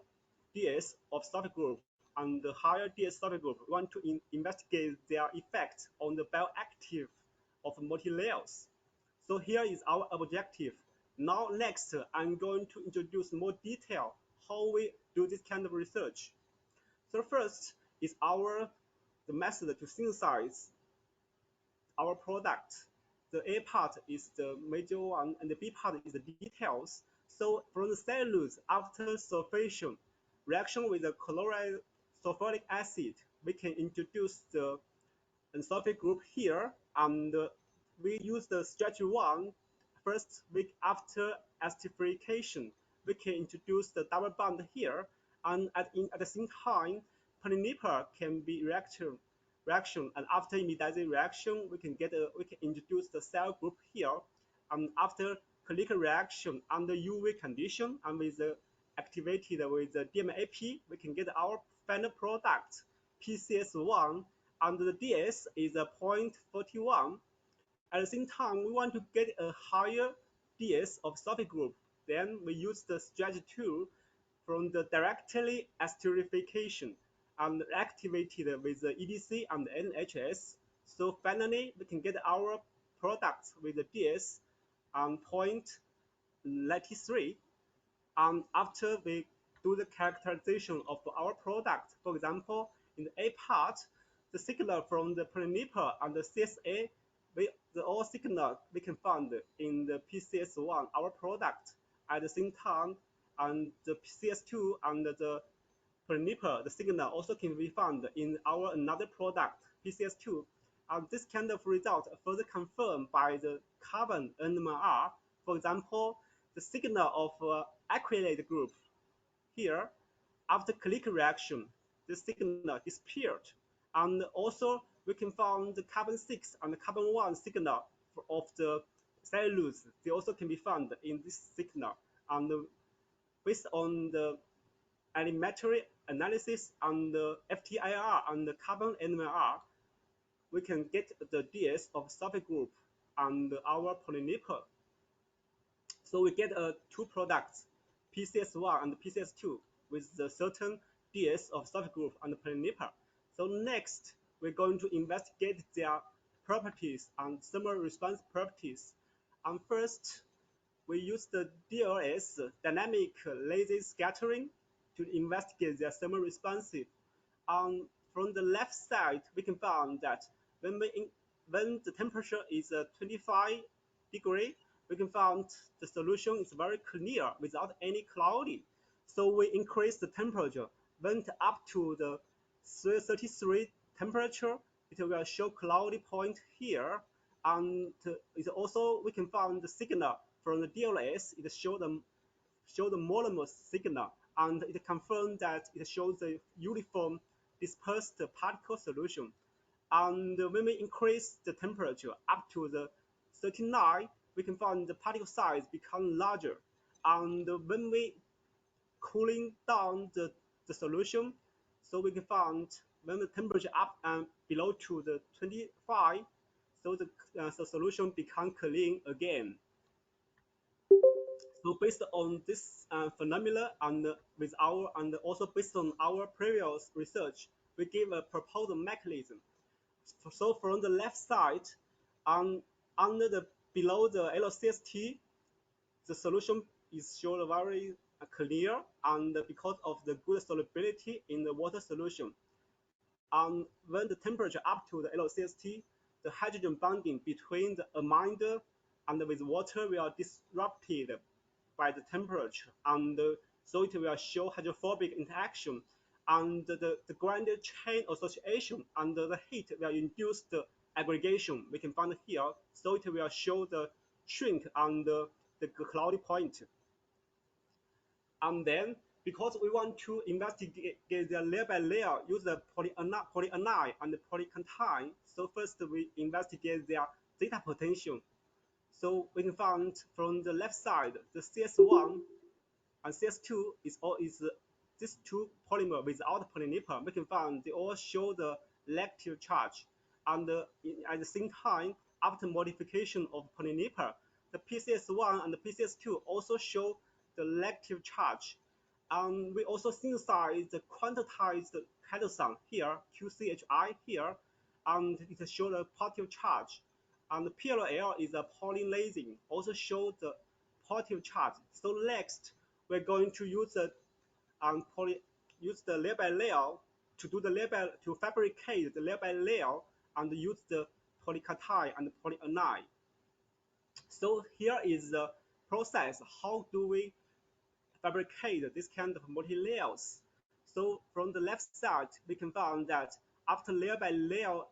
DS of sulfate group and the higher DS sulfate group. We want to investigate their effect on the bioactive of multi-layers. So here is our objective. Now next, I'm going to introduce more detail how we do this kind of research. So first is the method to synthesize our product. The A part is the major one, and the B part is the details. So from the cellulose, after sulfation, reaction with the chloride sulfuric acid, we can introduce the and sulfate group here, and we use the strategy one. First week after esterification, we can introduce the double bond here, and at the same time, polymer can be reaction, and after imidazine reaction, we can introduce the cell group here, and after chemical reaction under UV condition and with activated with the DMAP, we can get our final product PCS1, and the DS is a 0.41. At the same time, we want to get a higher DS of sulfate group. Then we use the strategy 2 from the directly esterification and activated with the EDC and NHS. So finally, we can get our product with the DS 0.93. And after we do the characterization of our product, for example, in the A part, the signal from the polymer and the CSA, all signal we can find in the PCS1, our product. At the same time, and the CS2 and the polymer, the signal also can be found in our another product, PCS2. And this kind of result further confirmed by the carbon NMR. For example, the signal of acrylate group here, after click reaction, the signal disappeared. And also, we can find the carbon 6 and the carbon 1 signal of the cellulose. They also can be found in this signal. And based on the elementary analysis and the FTIR and the carbon NMR, we can get the DS of sulfate group and our polymer. So we get two products, PCS1 and PCS2, with the certain DS of sulfate group and polymer. So next, we're going to investigate their properties and thermal response properties. And first, we use the DLS, dynamic laser scattering, to investigate their thermal responsive. From the left side, we can find that when the temperature is 25 degree, we can find the solution is very clear without any cloudy. So we increase the temperature, went up to the 33 temperature, it will show cloudy point here. And it also, we can find the signal from the DLS, it show the monomer signal, and it confirms that it shows the uniform dispersed particle solution. And when we increase the temperature up to the 39, we can find the particle size become larger. And when we cooling down the solution, so we can find when the temperature up and below to the 25, so the solution become clean again. So based on this phenomena and also based on our previous research, we give a proposed mechanism. So from the left side, under the below the LCST, the solution is shown very clear, and because of the good solubility in the water solution. And when the temperature up to the LCST, the hydrogen bonding between the amide and with water will disrupted by the temperature, and so it will show hydrophobic interaction, and the Grand chain association under the heat will induce the aggregation. We can find here, so it will show the shrink and the cloudy point. And then, because we want to investigate the layer by layer, use the polyanion and the polycation. So first we investigate their zeta potential. So we can find from the left side, the CS1 and CS2 is these two polymer without polymer. We can find they all show the negative charge. And at the same time, after modification of polymer, the PCS1 and the PCS2 also show the negative charge. And we also synthesize the quantized hydrogen here, QCHI here, and it shows a positive charge. And the PLL is a polylasing, also shows the positive charge. So next, we're going to use the layer by layer to do the layer to fabricate the layer by layer and use the polycation and polyanion. So here is the process. How do we fabricate this kind of multi-layers? So from the left side, we can find that after layer by layer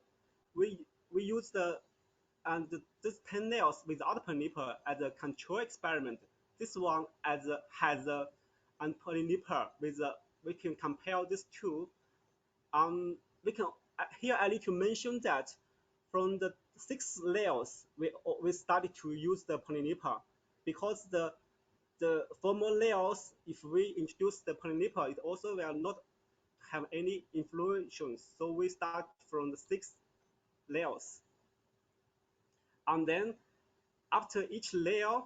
we use this 10 layers without polymer as a control experiment. This one has a and polymer with a, we can compare these two. We can here I need to mention that from the 6 layers we started to use the polymer because the former layers, if we introduce the polymer, it also will not have any influence. So we start from the 6 layers. And then after each layer,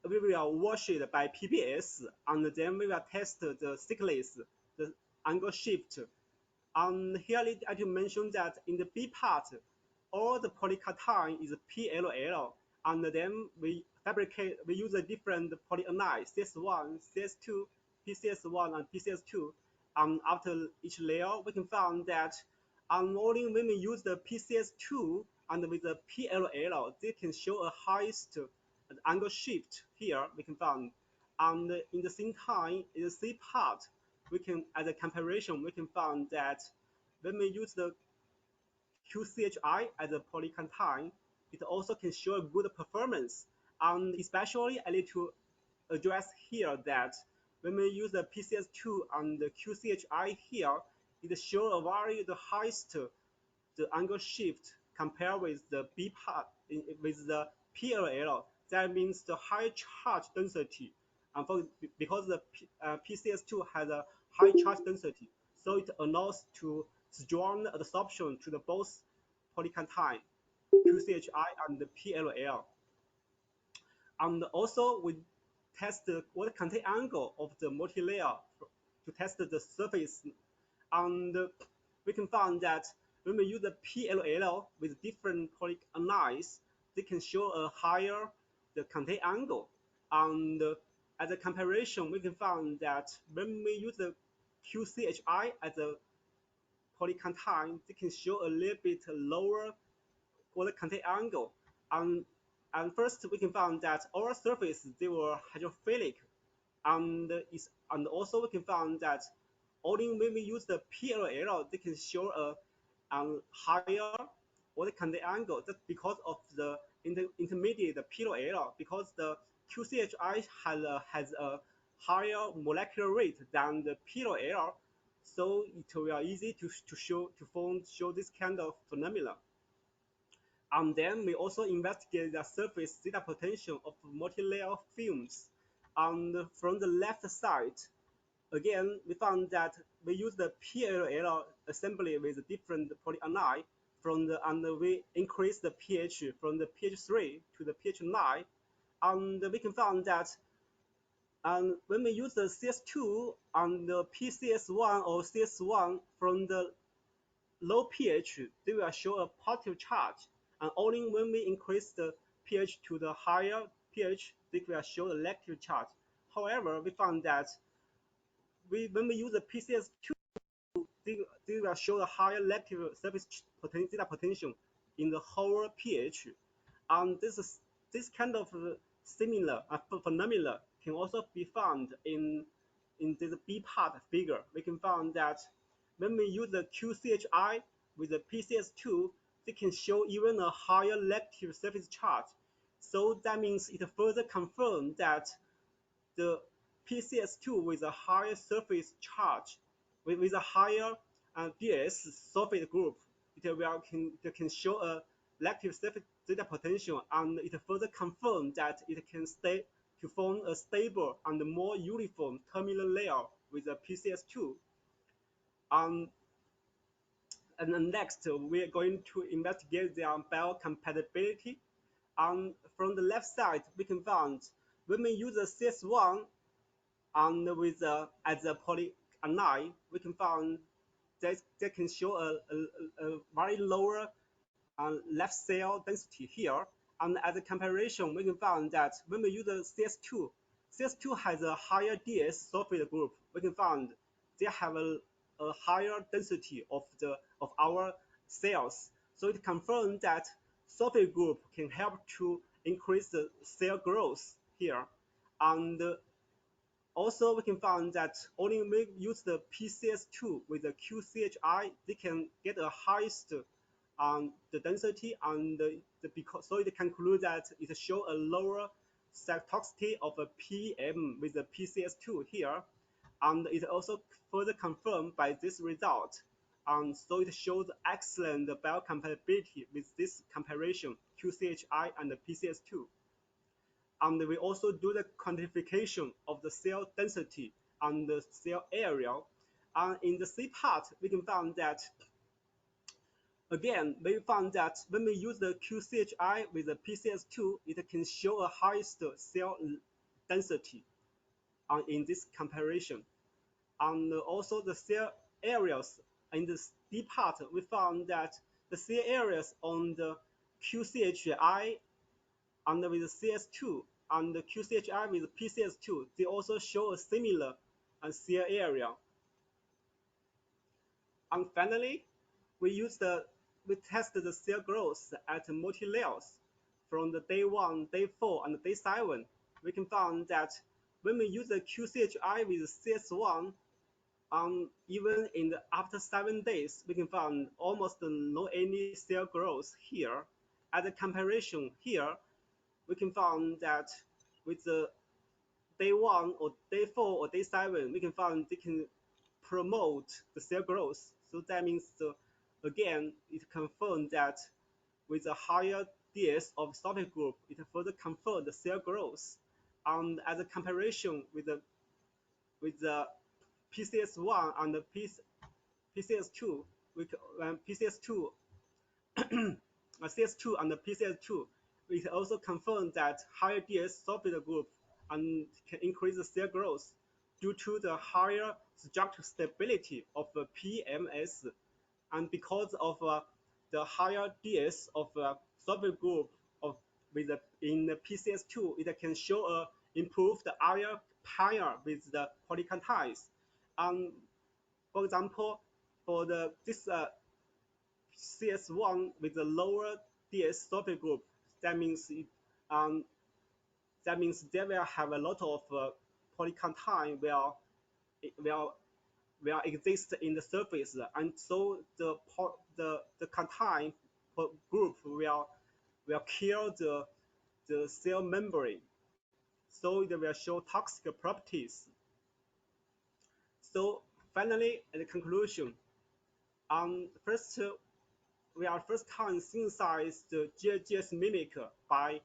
we will wash it by PBS, and then we will test the circulates, the angle shift. And here I can mention that in the B part, all the polycation is PLL, and then we use a different polyanion, CS1, CS2, PCS1, and PCS2. And after each layer, we can find that only when we use the PCS2 and with the PLL, they can show a highest angle shift here, we can find. And in the same time, in the C part, we can, as a comparison, we can find that when we use the QCHI as a polycation, it also can show a good performance. And especially, I need to address here that when we use the PCS2 and the QCHI here, it shows a very the highest the angle shift compared with the B part with the PLL. That means the high charge density, and because the PCS2 has a high charge density, so it allows to strong adsorption to the both polycation, QCHI and the PLL. And also we test what contact angle of the multi-layer to test the surface. And we can find that when we use the PLL with different polyanions, they can show a higher the contact angle. And as a comparison, we can find that when we use the QCHI as a polycation, they can show a little bit lower contact angle. And, and first, we can find that our surface, they were hydrophilic. And also we can find that only when we use the PLL, they can show a higher contact angle. That's because of the intermediate PLL, because the QCHI has a higher molecular weight than the PLL, so it will easy to show this kind of phenomena. And then we also investigate the surface zeta potential of multi-layer films. And from the left side, again, we found that we use the PLL assembly with different polyanion and we increase the pH from the pH 3 to the pH 9. And we can find that when we use the CS2 and the PCS1 or CS1 from the low pH, they will show a positive charge. And only when we increase the pH to the higher pH, they will show a negative charge. However, we found that when we use the PCS2, they will show a higher negative surface potential in the whole pH. And this kind of similar phenomena can also be found in this B part figure. We can find that when we use the QCHI with the PCS2, they can show even a higher negative surface charge. So that means it further confirms that the PCS2 with a higher surface charge, with a higher BS surface group, it can show a negative surface zeta potential, and it further confirms that it can stay to form a stable and more uniform terminal layer with a PCS2. And then next, we are going to investigate their biocompatibility. And from the left side, we can find when we use a CS1 and with as a polyanion, we can find that they can show a very lower left cell density here. And as a comparison, we can find that when we use the CS2, CS2 has a higher DS sulfate group. We can find they have a higher density of our cells. So it confirms that sulfate group can help to increase the cell growth here. And also, we can find that only when we use the PCS2 with the QCHI, they can get a highest the density, and so it concludes that it shows a lower cytotoxicity of a PM with the PCS2 here, and it also further confirmed by this result. And so it shows excellent biocompatibility with this comparison, QCHI and the PCS2. And we also do the quantification of the cell density and the cell area. And in the C part, we can find that, again, we found that when we use the QCHI with the PCS2, it can show a highest cell density in this comparison. And also the cell areas in the D part, we found that the cell areas on the QCHI and with the CS2 and the QCHI with PCS2, they also show a similar cell area. And finally, we tested the cell growth at multi-layers from the day 1, day 4, and day 7. We can find that when we use the QCHI with CS1, even after 7 days, we can find almost no any cell growth here. As a comparison here, we can find that with the day 1 or day 4 or day 7, we can find they can promote the cell growth. So that means, again, it confirmed that with a higher DS of sorbate group, it further confirmed the cell growth. And as a comparison with the PCS1 and the PCS2, PCS2 CS2 and the PCS2, it also confirmed that higher DS sorbate group and can increase the cell growth due to the higher structural stability of the PMS, and because of the higher DS of sorbate group in the PCS2, it can show a improved ion pair with the polycantides. For example, for this CS1 with the lower DS sorbate group, that means they will have a lot of polycantine will exist in the surface, and so the cation group will kill the cell membrane, so it will show toxic properties. So finally, at the conclusion, first we are first time synthesize the GLGS mimic by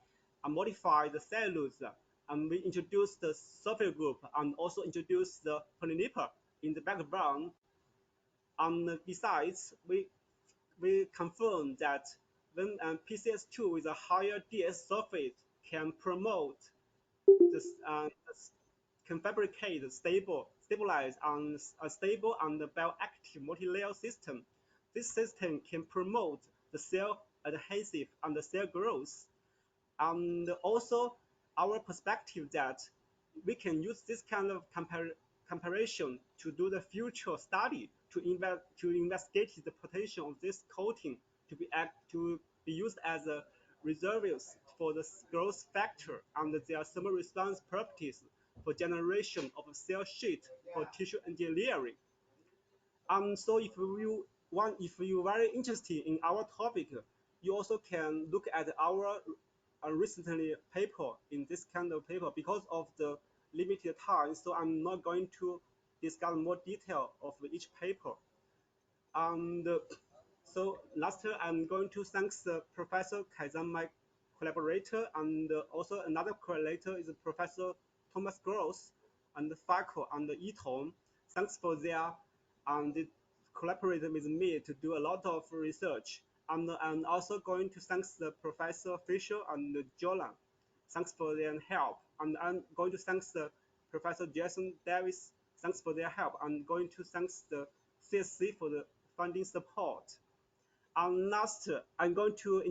modify the cellulose, and we introduce the sulfate group and also introduce the polymer in the background. And besides, we confirm that when PCS2 with a higher DS sulfate can promote this can fabricate stabilize and a stable and bioactive multi-layer system. This system can promote the cell adhesive and the cell growth. And also our perspective that we can use this kind of comparison to do the future study to investigate the potential of this coating to be used as a reservoirs for the growth factor and their thermal response properties for generation of a cell sheet for tissue engineering. So if you very interested in our topic, you also can look at our recently paper in this kind of paper. Because of the limited time, so I'm not going to discuss more detail of each paper. And so last, I'm going to thank Professor Kaizan, my collaborator, and also another collaborator is Professor Thomas Gross and Falco and Eaton. Thanks for their they collaborated with me to do a lot of research. And I'm also going to thank the Professor Fisher and Jolan. Thanks for their help. And I'm going to thank the Professor Jason Davis. Thanks for their help. I'm going to thank the CSC for the funding support. And last, I'm going to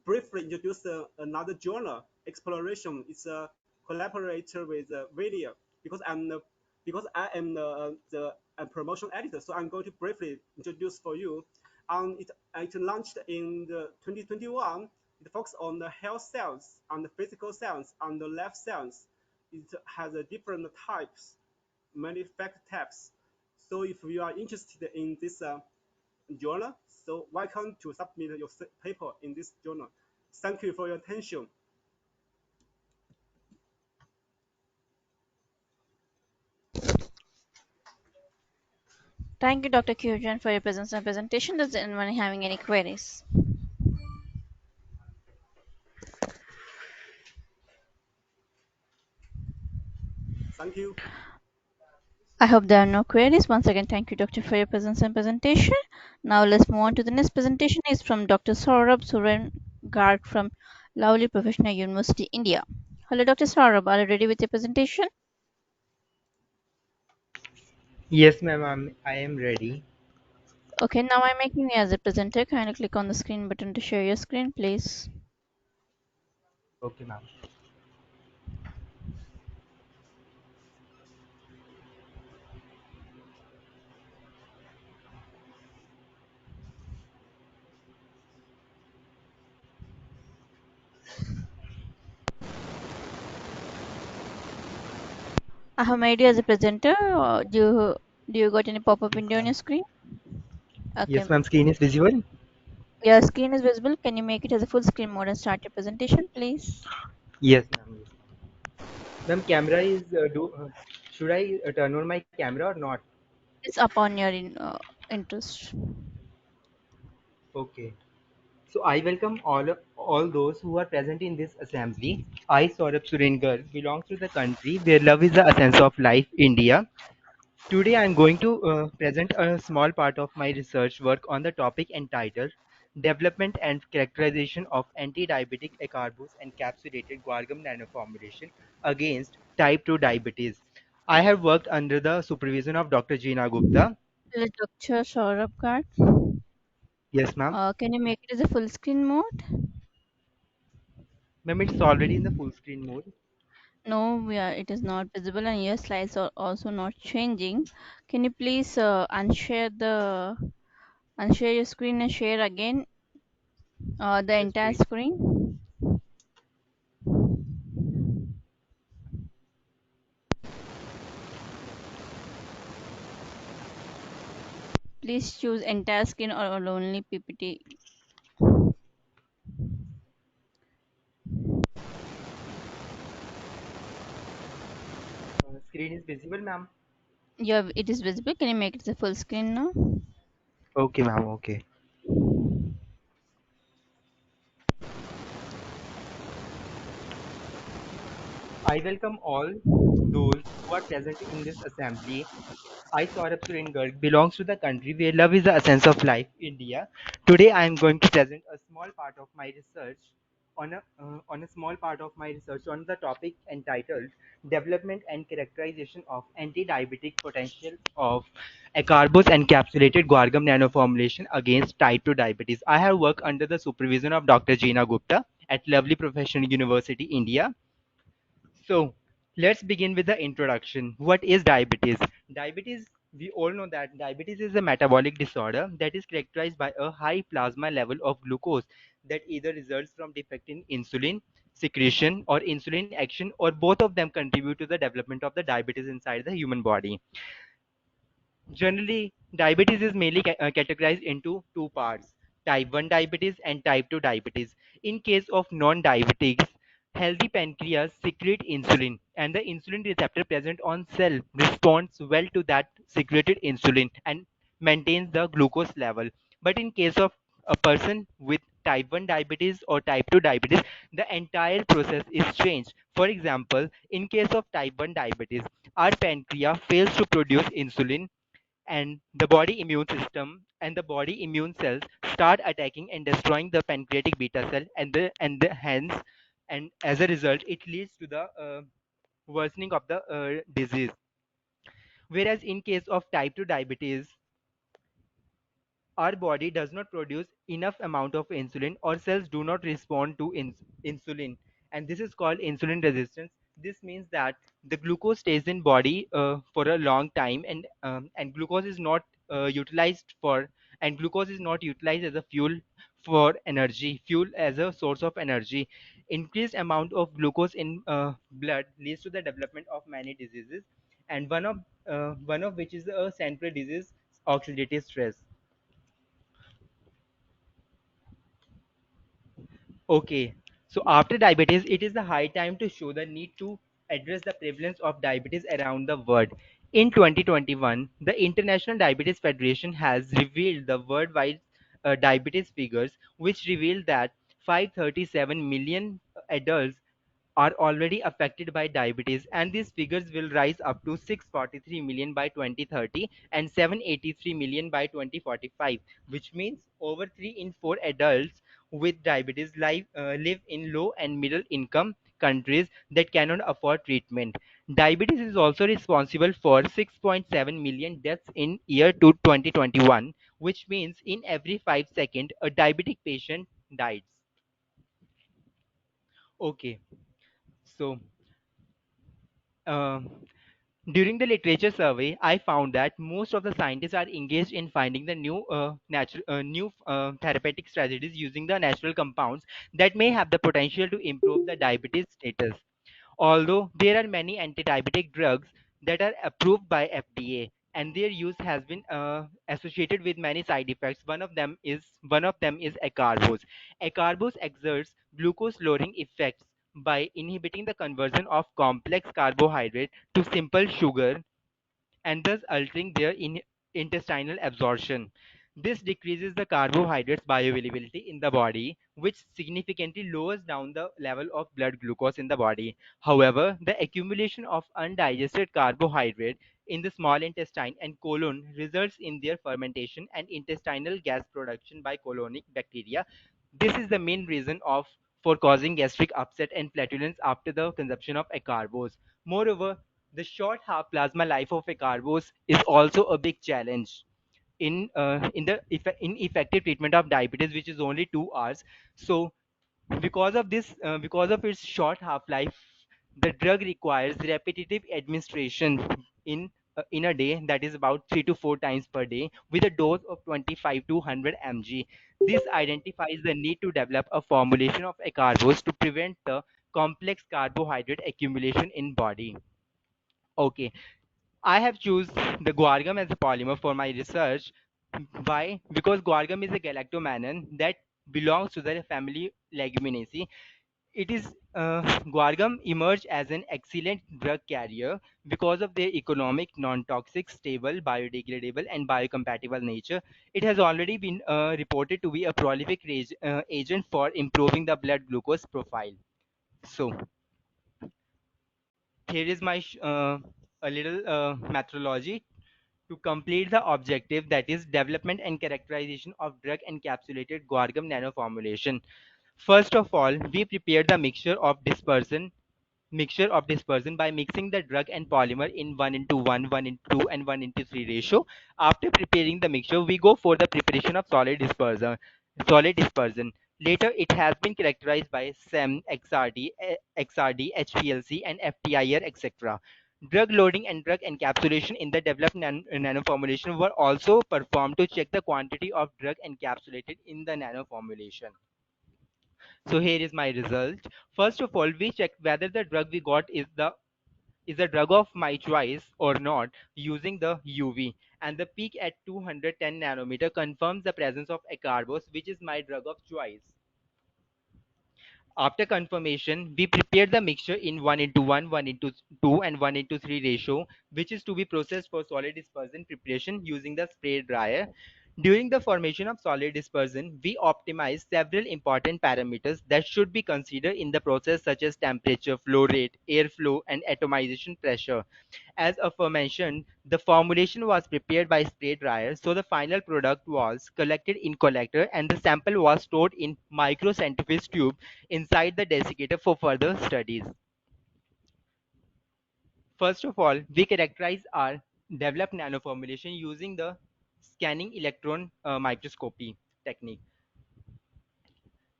briefly introduce another journal, Exploration. It's a collaborator with Video, because I am the promotion editor. So I'm going to briefly introduce for you. It launched in the 2021. It focuses on the health science and the physical science and the life science. It has different types, many fact types. So if you are interested in this journal, So welcome to submit your paper in this journal. Thank you for your attention. Thank you, Dr. Kyojan, for your presence and presentation. Does anyone having any queries? Thank you. I hope there are no queries. Once again, thank you, Doctor, for your presence and presentation. Now let's move on to the next presentation. Is from Dr. Saurabh Suren Garg from Lovely Professional University, India. Hello, Dr. Saurabh. Are you ready with your presentation? Yes, ma'am, I am ready. Okay, now I'm making you as a presenter. Kindly click on the screen button to share your screen, please. Okay, ma'am. I have made you as a presenter. Do you got any pop-up Yes, window on ma'am. your screen? Okay. Yes, ma'am. Screen is visible. Your screen is visible. Can you make it as a full screen mode and start your presentation, please? Yes, ma'am. Yes, ma'am. Camera is should I turn on my camera or not? It's upon your interest. Okay. So I welcome all those who are present in this assembly. I, Saurabh Surengar, belongs to the country where love is the essence of life, India. Today I am going to present a small part of my research work on the topic entitled Development and Characterization of Anti-Diabetic Acarbose Encapsulated Guargum Nanoformulation Against Type 2 Diabetes. I have worked under the supervision of Dr. Jeena Gupta. Hello, Dr. Saurabh Garg. Yes, ma'am. Can you make it as a full screen mode? Ma'am, it's already in the full screen mode. No, it is not visible, and your slides are also not changing. Can you please unshare your screen and share again the Just entire wait. screen? Please choose entire screen or only PPT. Screen is visible, ma'am. Yeah, it is visible. Can you make it as a full screen now? Okay, ma'am. Okay. I welcome all those who are present in this assembly. I, Saurabh Surengarg, belongs to the country where love is the essence of life, India. Today, I am going to present a small part of my research on a small part of my research on the topic entitled Development and Characterization of Anti-Diabetic Potential of Acarbose Encapsulated Guargum Nanoformulation Against Type 2 Diabetes. I have worked under the supervision of Dr. Jeena Gupta at Lovely Professional University, India. So let's begin with the introduction. What is diabetes? Diabetes, we all know that diabetes is a metabolic disorder that is characterized by a high plasma level of glucose that either results from defect in insulin secretion or insulin action, or both of them contribute to the development of the diabetes inside the human body. Generally, diabetes is mainly categorized into two parts: type 1 diabetes and type 2 diabetes. In case of non diabetics, healthy pancreas secrete insulin, and the insulin receptor present on cell responds well to that secreted insulin and maintains the glucose level. But in case of a person with type 1 diabetes or type 2 diabetes, the entire process is changed. For example, in case of type 1 diabetes, our pancreas fails to produce insulin, and the body immune cells start attacking and destroying the pancreatic beta cell, and hence, and as a result, it leads to the worsening of the disease. Whereas in case of type 2 diabetes, our body does not produce enough amount of insulin, or cells do not respond to insulin, and this is called insulin resistance. This means that the glucose stays in body for a long time, and glucose is not utilized for and glucose is not utilized as a fuel as a source of energy. Increased amount of glucose in blood leads to the development of many diseases, and one of which is a central disease, oxidative stress. Okay, so after diabetes, it is the high time to show the need to address the prevalence of diabetes around the world. In 2021, the International Diabetes Federation has revealed the worldwide diabetes figures, which reveal that 537 million adults are already affected by diabetes, and these figures will rise up to 643 million by 2030 and 783 million by 2045, which means over 3 in 4 adults with diabetes live in low and middle income countries that cannot afford treatment. Diabetes is also responsible for 6.7 million deaths in year to 2021, which means in every 5 seconds a diabetic patient dies. Okay, so um, during the literature survey, I found that most of the scientists are engaged in finding the new therapeutic strategies using the natural compounds that may have the potential to improve the diabetes status. Although there are many anti-diabetic drugs that are approved by FDA and their use has been associated with many side effects. One of them is acarbose. Acarbose exerts glucose lowering effects by inhibiting the conversion of complex carbohydrate to simple sugar and thus altering their intestinal absorption. This decreases the carbohydrates bioavailability in the body, which significantly lowers down the level of blood glucose in the body. However, the accumulation of undigested carbohydrate in the small intestine and colon results in their fermentation and intestinal gas production by colonic bacteria. This is the main reason for causing gastric upset and flatulence after the consumption of acarbose. Moreover, the short half plasma life of acarbose is also a big challenge in effective treatment of diabetes, which is only 2 hours. So because of its short half life, the drug requires repetitive administration in a day, that is about 3 to 4 times per day, with a dose of 25 to 100 mg. This identifies the need to develop a formulation of acarbose to prevent the complex carbohydrate accumulation in body. Okay, I have choose the guargum as a polymer for my research. Why? Because guargum is a galactomannan that belongs to the family Leguminosae. It is Guargum emerged as an excellent drug carrier because of their economic, non-toxic, stable, biodegradable, and biocompatible nature. It has already been reported to be a prolific agent for improving the blood glucose profile. So here is my a little methodology to complete the objective, that is development and characterization of drug encapsulated guargum nanoformulation. First of all, we prepare the mixture of dispersion by mixing the drug and polymer in 1 into 1, 1 into 2, and 1 into 3 ratio. After preparing the mixture, we go for the preparation of solid dispersion. Later, it has been characterized by SEM, XRD, HPLC, and FTIR, etc. Drug loading and drug encapsulation in the developed nanoformulation were also performed to check the quantity of drug encapsulated in the nanoformulation. So here is my result. First of all, we check whether the drug we got is a drug of my choice or not using the UV, and the peak at 210 nanometer confirms the presence of acarbose, which is my drug of choice. After confirmation, we prepare the mixture in 1 into 1, 1 into 2, and 1 into 3 ratio, which is to be processed for solid dispersion preparation using the spray dryer. During the formation of solid dispersion, we optimize several important parameters that should be considered in the process, such as temperature, flow rate, airflow, and atomization pressure. As aforementioned, the formulation was prepared by spray dryer, so the final product was collected in collector and the sample was stored in microcentrifuge tube inside the desiccator for further studies. First of all, we characterize our developed nanoformulation using the scanning electron microscopy technique.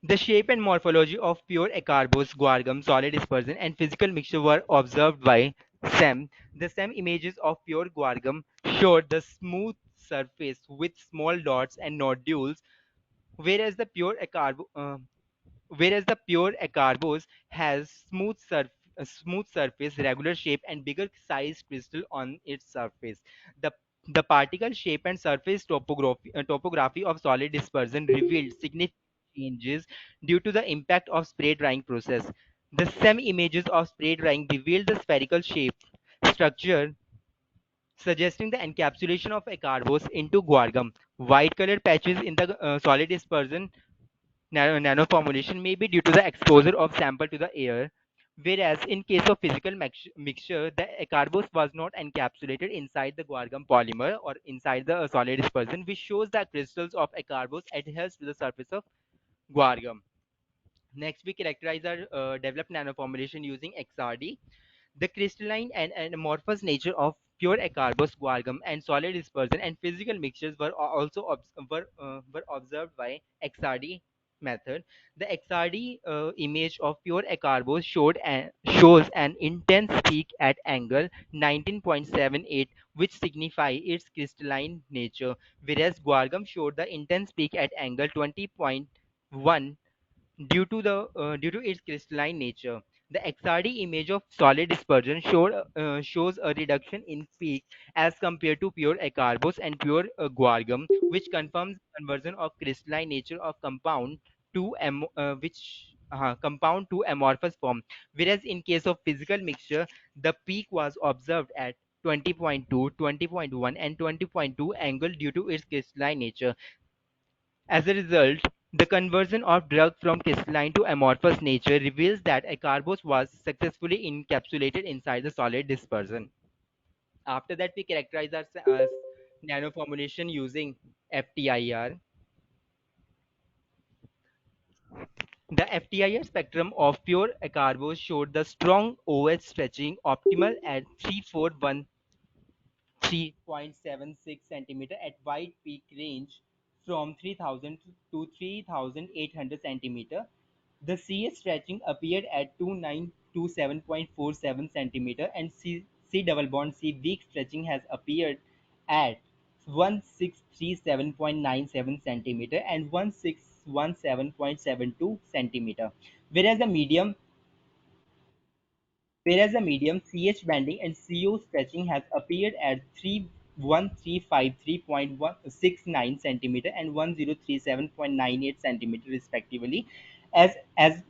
The shape and morphology of pure acarbose, guargum, solid dispersion, and physical mixture were observed by SEM. The SEM images of pure guargum showed the smooth surface with small dots and nodules, whereas the pure acarbose has a smooth surface, regular shape, and bigger sized crystal on its surface. The the particle shape and surface topography of solid dispersion revealed significant changes due to the impact of spray drying process. The SEM images of spray drying reveal the spherical shape structure suggesting the encapsulation of acarbose into guargum. White colored patches in the solid dispersion nanoformulation may be due to the exposure of sample to the air, whereas in case of physical mixture, the acarbose was not encapsulated inside the guargum polymer or inside the solid dispersion, which shows that crystals of acarbose adheres to the surface of guargum. Next, we characterize our developed nanoformulation using XRD. The crystalline and amorphous nature of pure acarbose, guargum, and solid dispersion and physical mixtures were also were observed by XRD method. The XRD image of pure acarbose shows an intense peak at angle 19.78, which signify its crystalline nature, whereas guargum showed the intense peak at angle 20.1 due to its crystalline nature. The XRD image of solid dispersion shows a reduction in peak as compared to pure acarbose and pure guargum, which confirms conversion of crystalline nature of compound to amorphous form. Whereas in case of physical mixture, the peak was observed at 20.2, 20.1, and 20.2 angle due to its crystalline nature. As a result, the conversion of drug from crystalline to amorphous nature reveals that acarbose was successfully encapsulated inside the solid dispersion. After that, we characterize our nanoformulation using FTIR. The FTIR spectrum of pure acarbose showed the strong OH stretching optimal at 341 3.76 centimeter at wide peak range from 3000 to 3800 centimeter. The CH stretching appeared at 2927.47 centimeter and C double bond C weak stretching has appeared at 1637.97 centimeter and 1617.72 centimeter. Whereas the medium Whereas the medium CH bending and CO stretching has appeared at 1353.69 centimeter and 1037.98 centimeter respectively. As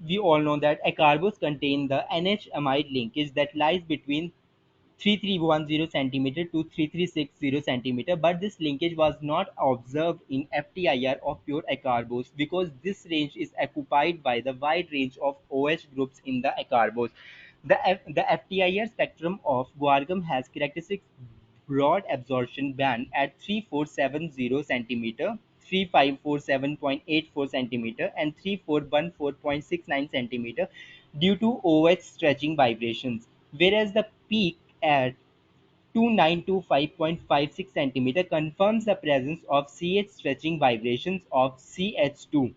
we all know that acarbose contain the NH amide linkage that lies between 3310 centimeter to 3360 centimeter, but this linkage was not observed in FTIR of pure acarbose because this range is occupied by the wide range of OH groups in the acarbose. The FTIR spectrum of guargum has characteristic broad absorption band at 3470 centimeter, 3547.84 centimeter, and 3414.69 centimeter due to OH stretching vibrations, whereas the peak at 2925.56 centimeter confirms the presence of CH stretching vibrations of CH2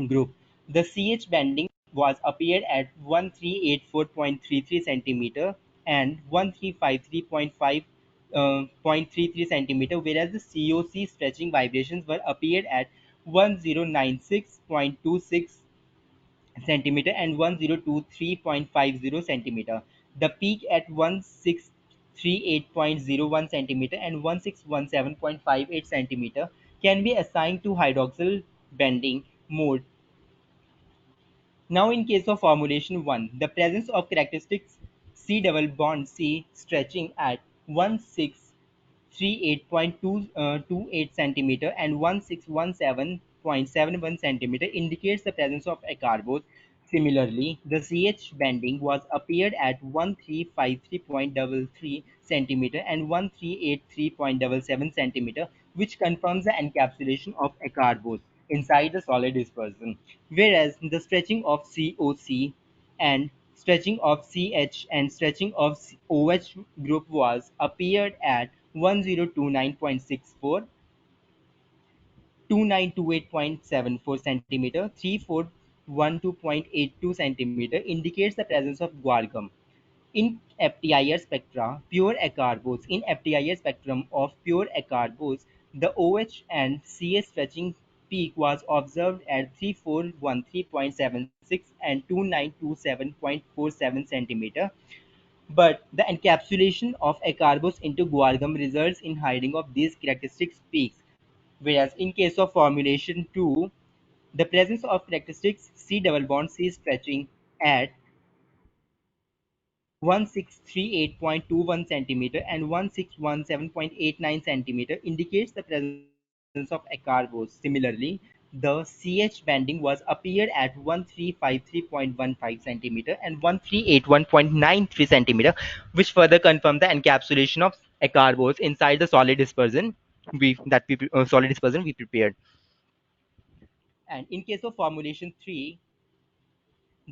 group. The CH bending was appeared at 1384.33 centimeter and 1353.33 centimeter, whereas the COC stretching vibrations were appeared at 1096.26 centimeter and 1023.50 centimeter. The peak at 1638.01 centimeter and 1617.58 centimeter can be assigned to hydroxyl bending mode. Now, in case of formulation 1, the presence of characteristics C double bond C stretching at 1638.28 centimeter and 1617.71 centimeter indicates the presence of acarbose. Similarly, the CH bending was appeared at 1353.33 centimeter and 1383.77 centimeter, which confirms the encapsulation of acarbose inside the solid dispersion. Whereas the stretching of COC and stretching of CH and stretching of OH group was appeared at 1029.64, 2928.74 centimeter, 3412.82 centimeter indicates the presence of guargum. In FTIR spectra, pure acarbose. In FTIR spectrum of pure acarbose, the OH and CH stretching peak was observed at 3413.76 and 2927.47 centimeter. But the encapsulation of acarbose into guargum results in hiding of these characteristic peaks. Whereas in case of formulation 2, The presence of characteristics C double bond C stretching at 1638.21 centimeter and 1617.89 centimeter indicates the presence of acarbose. Similarly, the CH banding was appeared at 1353.15 centimeter and 1381.93 centimeter, which further confirm the encapsulation of acarbose inside the solid dispersion we prepared. And in case of formulation 3,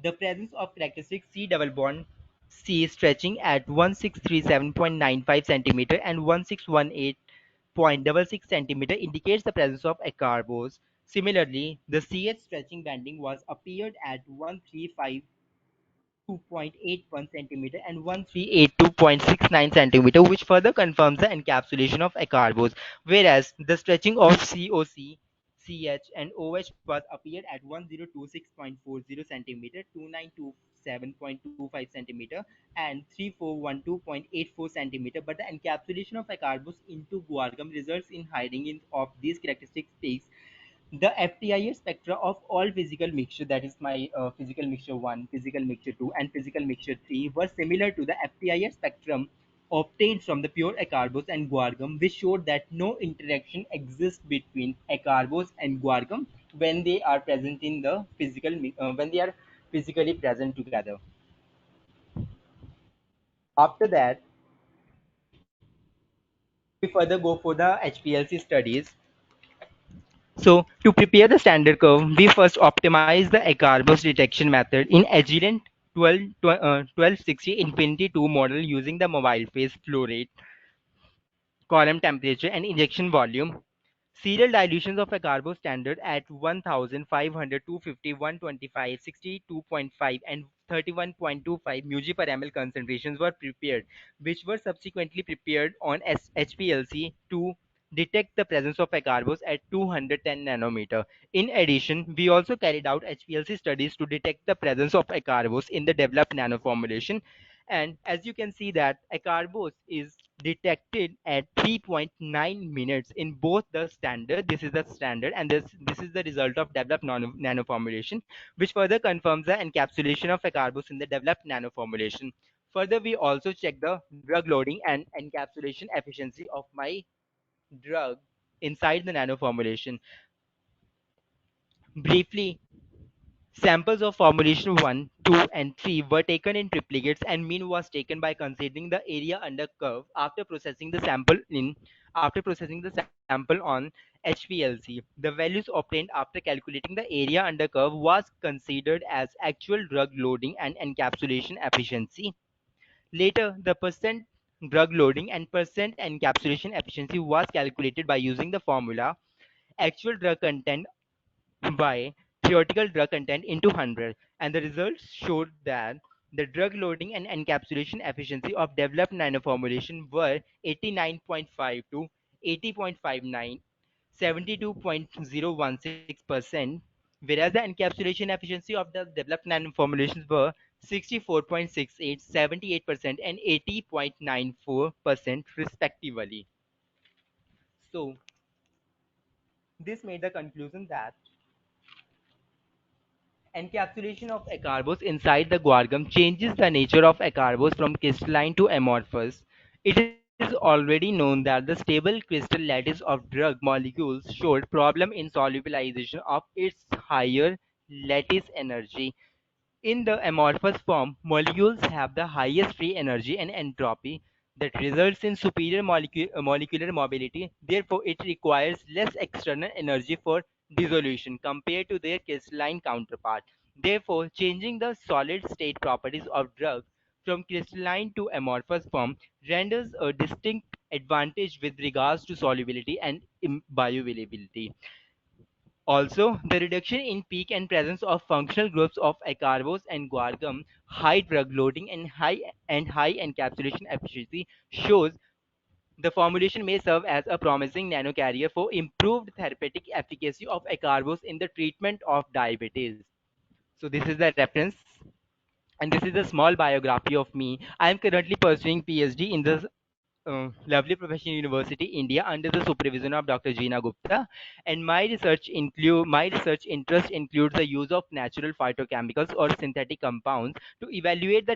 the presence of characteristic C double bond C stretching at 1637.95 centimeter and 1618.66 centimeter indicates the presence of acarbose. Similarly, the CH stretching banding was appeared at 1352.81 centimeter and 1382.69 centimeter, which further confirms the encapsulation of acarbose, whereas the stretching of COC, CH, and OH was appeared at 1026.40 centimeter, 2927.25 centimeter, and 3412.84 centimeter. But the encapsulation of acarbose into guargum results in hiding in of these characteristics. The FTIR spectra of all physical mixture, that is my physical mixture 1, physical mixture 2, and physical mixture 3, were similar to the FTIR spectrum obtained from the pure acarbose and guargum, which showed that no interaction exists between acarbose and guargum when they are present in the when they are physically present together. After that, we further go for the HPLC studies. So to prepare the standard curve, we first optimize the acarbose detection method in Agilent 1260 Infinity 2 model using the mobile phase flow rate, column temperature, and injection volume. Serial dilutions of acarbose standard at 1500, 250, 125, 62.5, and 31.25 μg per ml concentrations were prepared, which were subsequently prepared on HPLC to detect the presence of acarbose at 210 nanometer. In addition, we also carried out HPLC studies to detect the presence of acarbose in the developed nanoformulation. And as you can see that acarbose is detected at 3.9 minutes in both the standard, this is the standard, and this is the result of developed nanoformulation, which further confirms the encapsulation of acarbose in the developed nanoformulation. Further, we also check the drug loading and encapsulation efficiency of my drug inside the nanoformulation. Briefly, samples of formulation 1, 2, and 3 were taken in triplicates, and mean was taken by considering the area under curve after processing the sample on HPLC. The values obtained after calculating the area under curve was considered as actual drug loading and encapsulation efficiency. Later, the percent drug loading and percent encapsulation efficiency was calculated by using the formula actual drug content by theoretical drug content into 100, and the results showed that the drug loading and encapsulation efficiency of developed nanoformulation were 89.5 to 80.59, 72.016%, whereas the encapsulation efficiency of the developed nanoformulations were 64.68, 78%, and 80.94% respectively. So this made the conclusion that encapsulation of acarbose inside the guargum changes the nature of acarbose from crystalline to amorphous. It is already known that the stable crystal lattice of drug molecules showed problem in solubilization of its higher lattice energy. In the amorphous form, molecules have the highest free energy and entropy that results in superior molecular mobility. Therefore, it requires less external energy for dissolution compared to their crystalline counterpart. Therefore, changing the solid state properties of drugs from crystalline to amorphous form renders a distinct advantage with regards to solubility and bioavailability. Also, the reduction in peak and presence of functional groups of acarbose and guargum, high drug loading, and high encapsulation efficiency shows the formulation may serve as a promising nanocarrier for improved therapeutic efficacy of acarbose in the treatment of diabetes. So this is the reference, and this is a small biography of me. I am currently pursuing PhD in the lovely professional university, India, under the supervision of Dr. Jeena Gupta. And my research interest includes the use of natural phytochemicals or synthetic compounds to evaluate the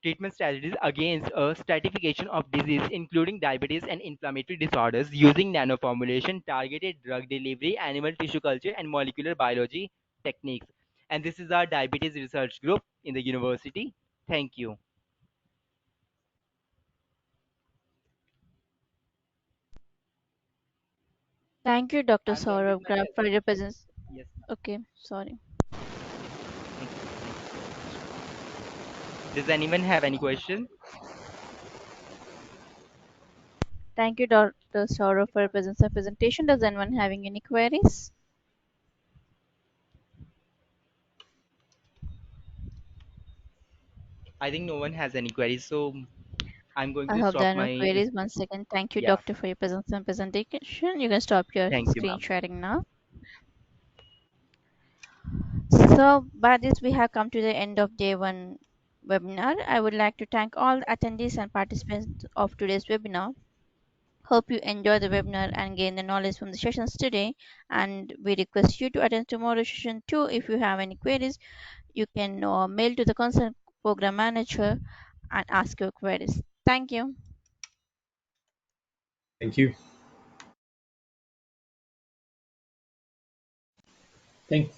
treatment strategies against a stratification of disease, including diabetes and inflammatory disorders, using nanoformulation, targeted drug delivery, animal tissue culture, and molecular biology techniques. And this is our diabetes research group in the university. Thank you. Thank you, Dr. I'm done with Saurav my Graf, for your presentation. presence. Yes, ma'am. Okay, sorry. Thank you. Thank you so much. Does anyone have any question? Thank you, Dr. Saurav, for your presence and presentation. Does anyone having any queries? I think no one has any queries, so I'm going I to hope there stop are no my. queries. Once again, thank you, Yeah. Doctor, for your presence and presentation. You can stop your Thank you, screen ma'am. sharing now. So, by this, we have come to the end of day one webinar. I would like to thank all attendees and participants of today's webinar. Hope you enjoy the webinar and gain the knowledge from the sessions today. And we request you to attend tomorrow's session too. If you have any queries, you can mail to the concerned program manager and ask your queries. Thank you. Thank you. Thank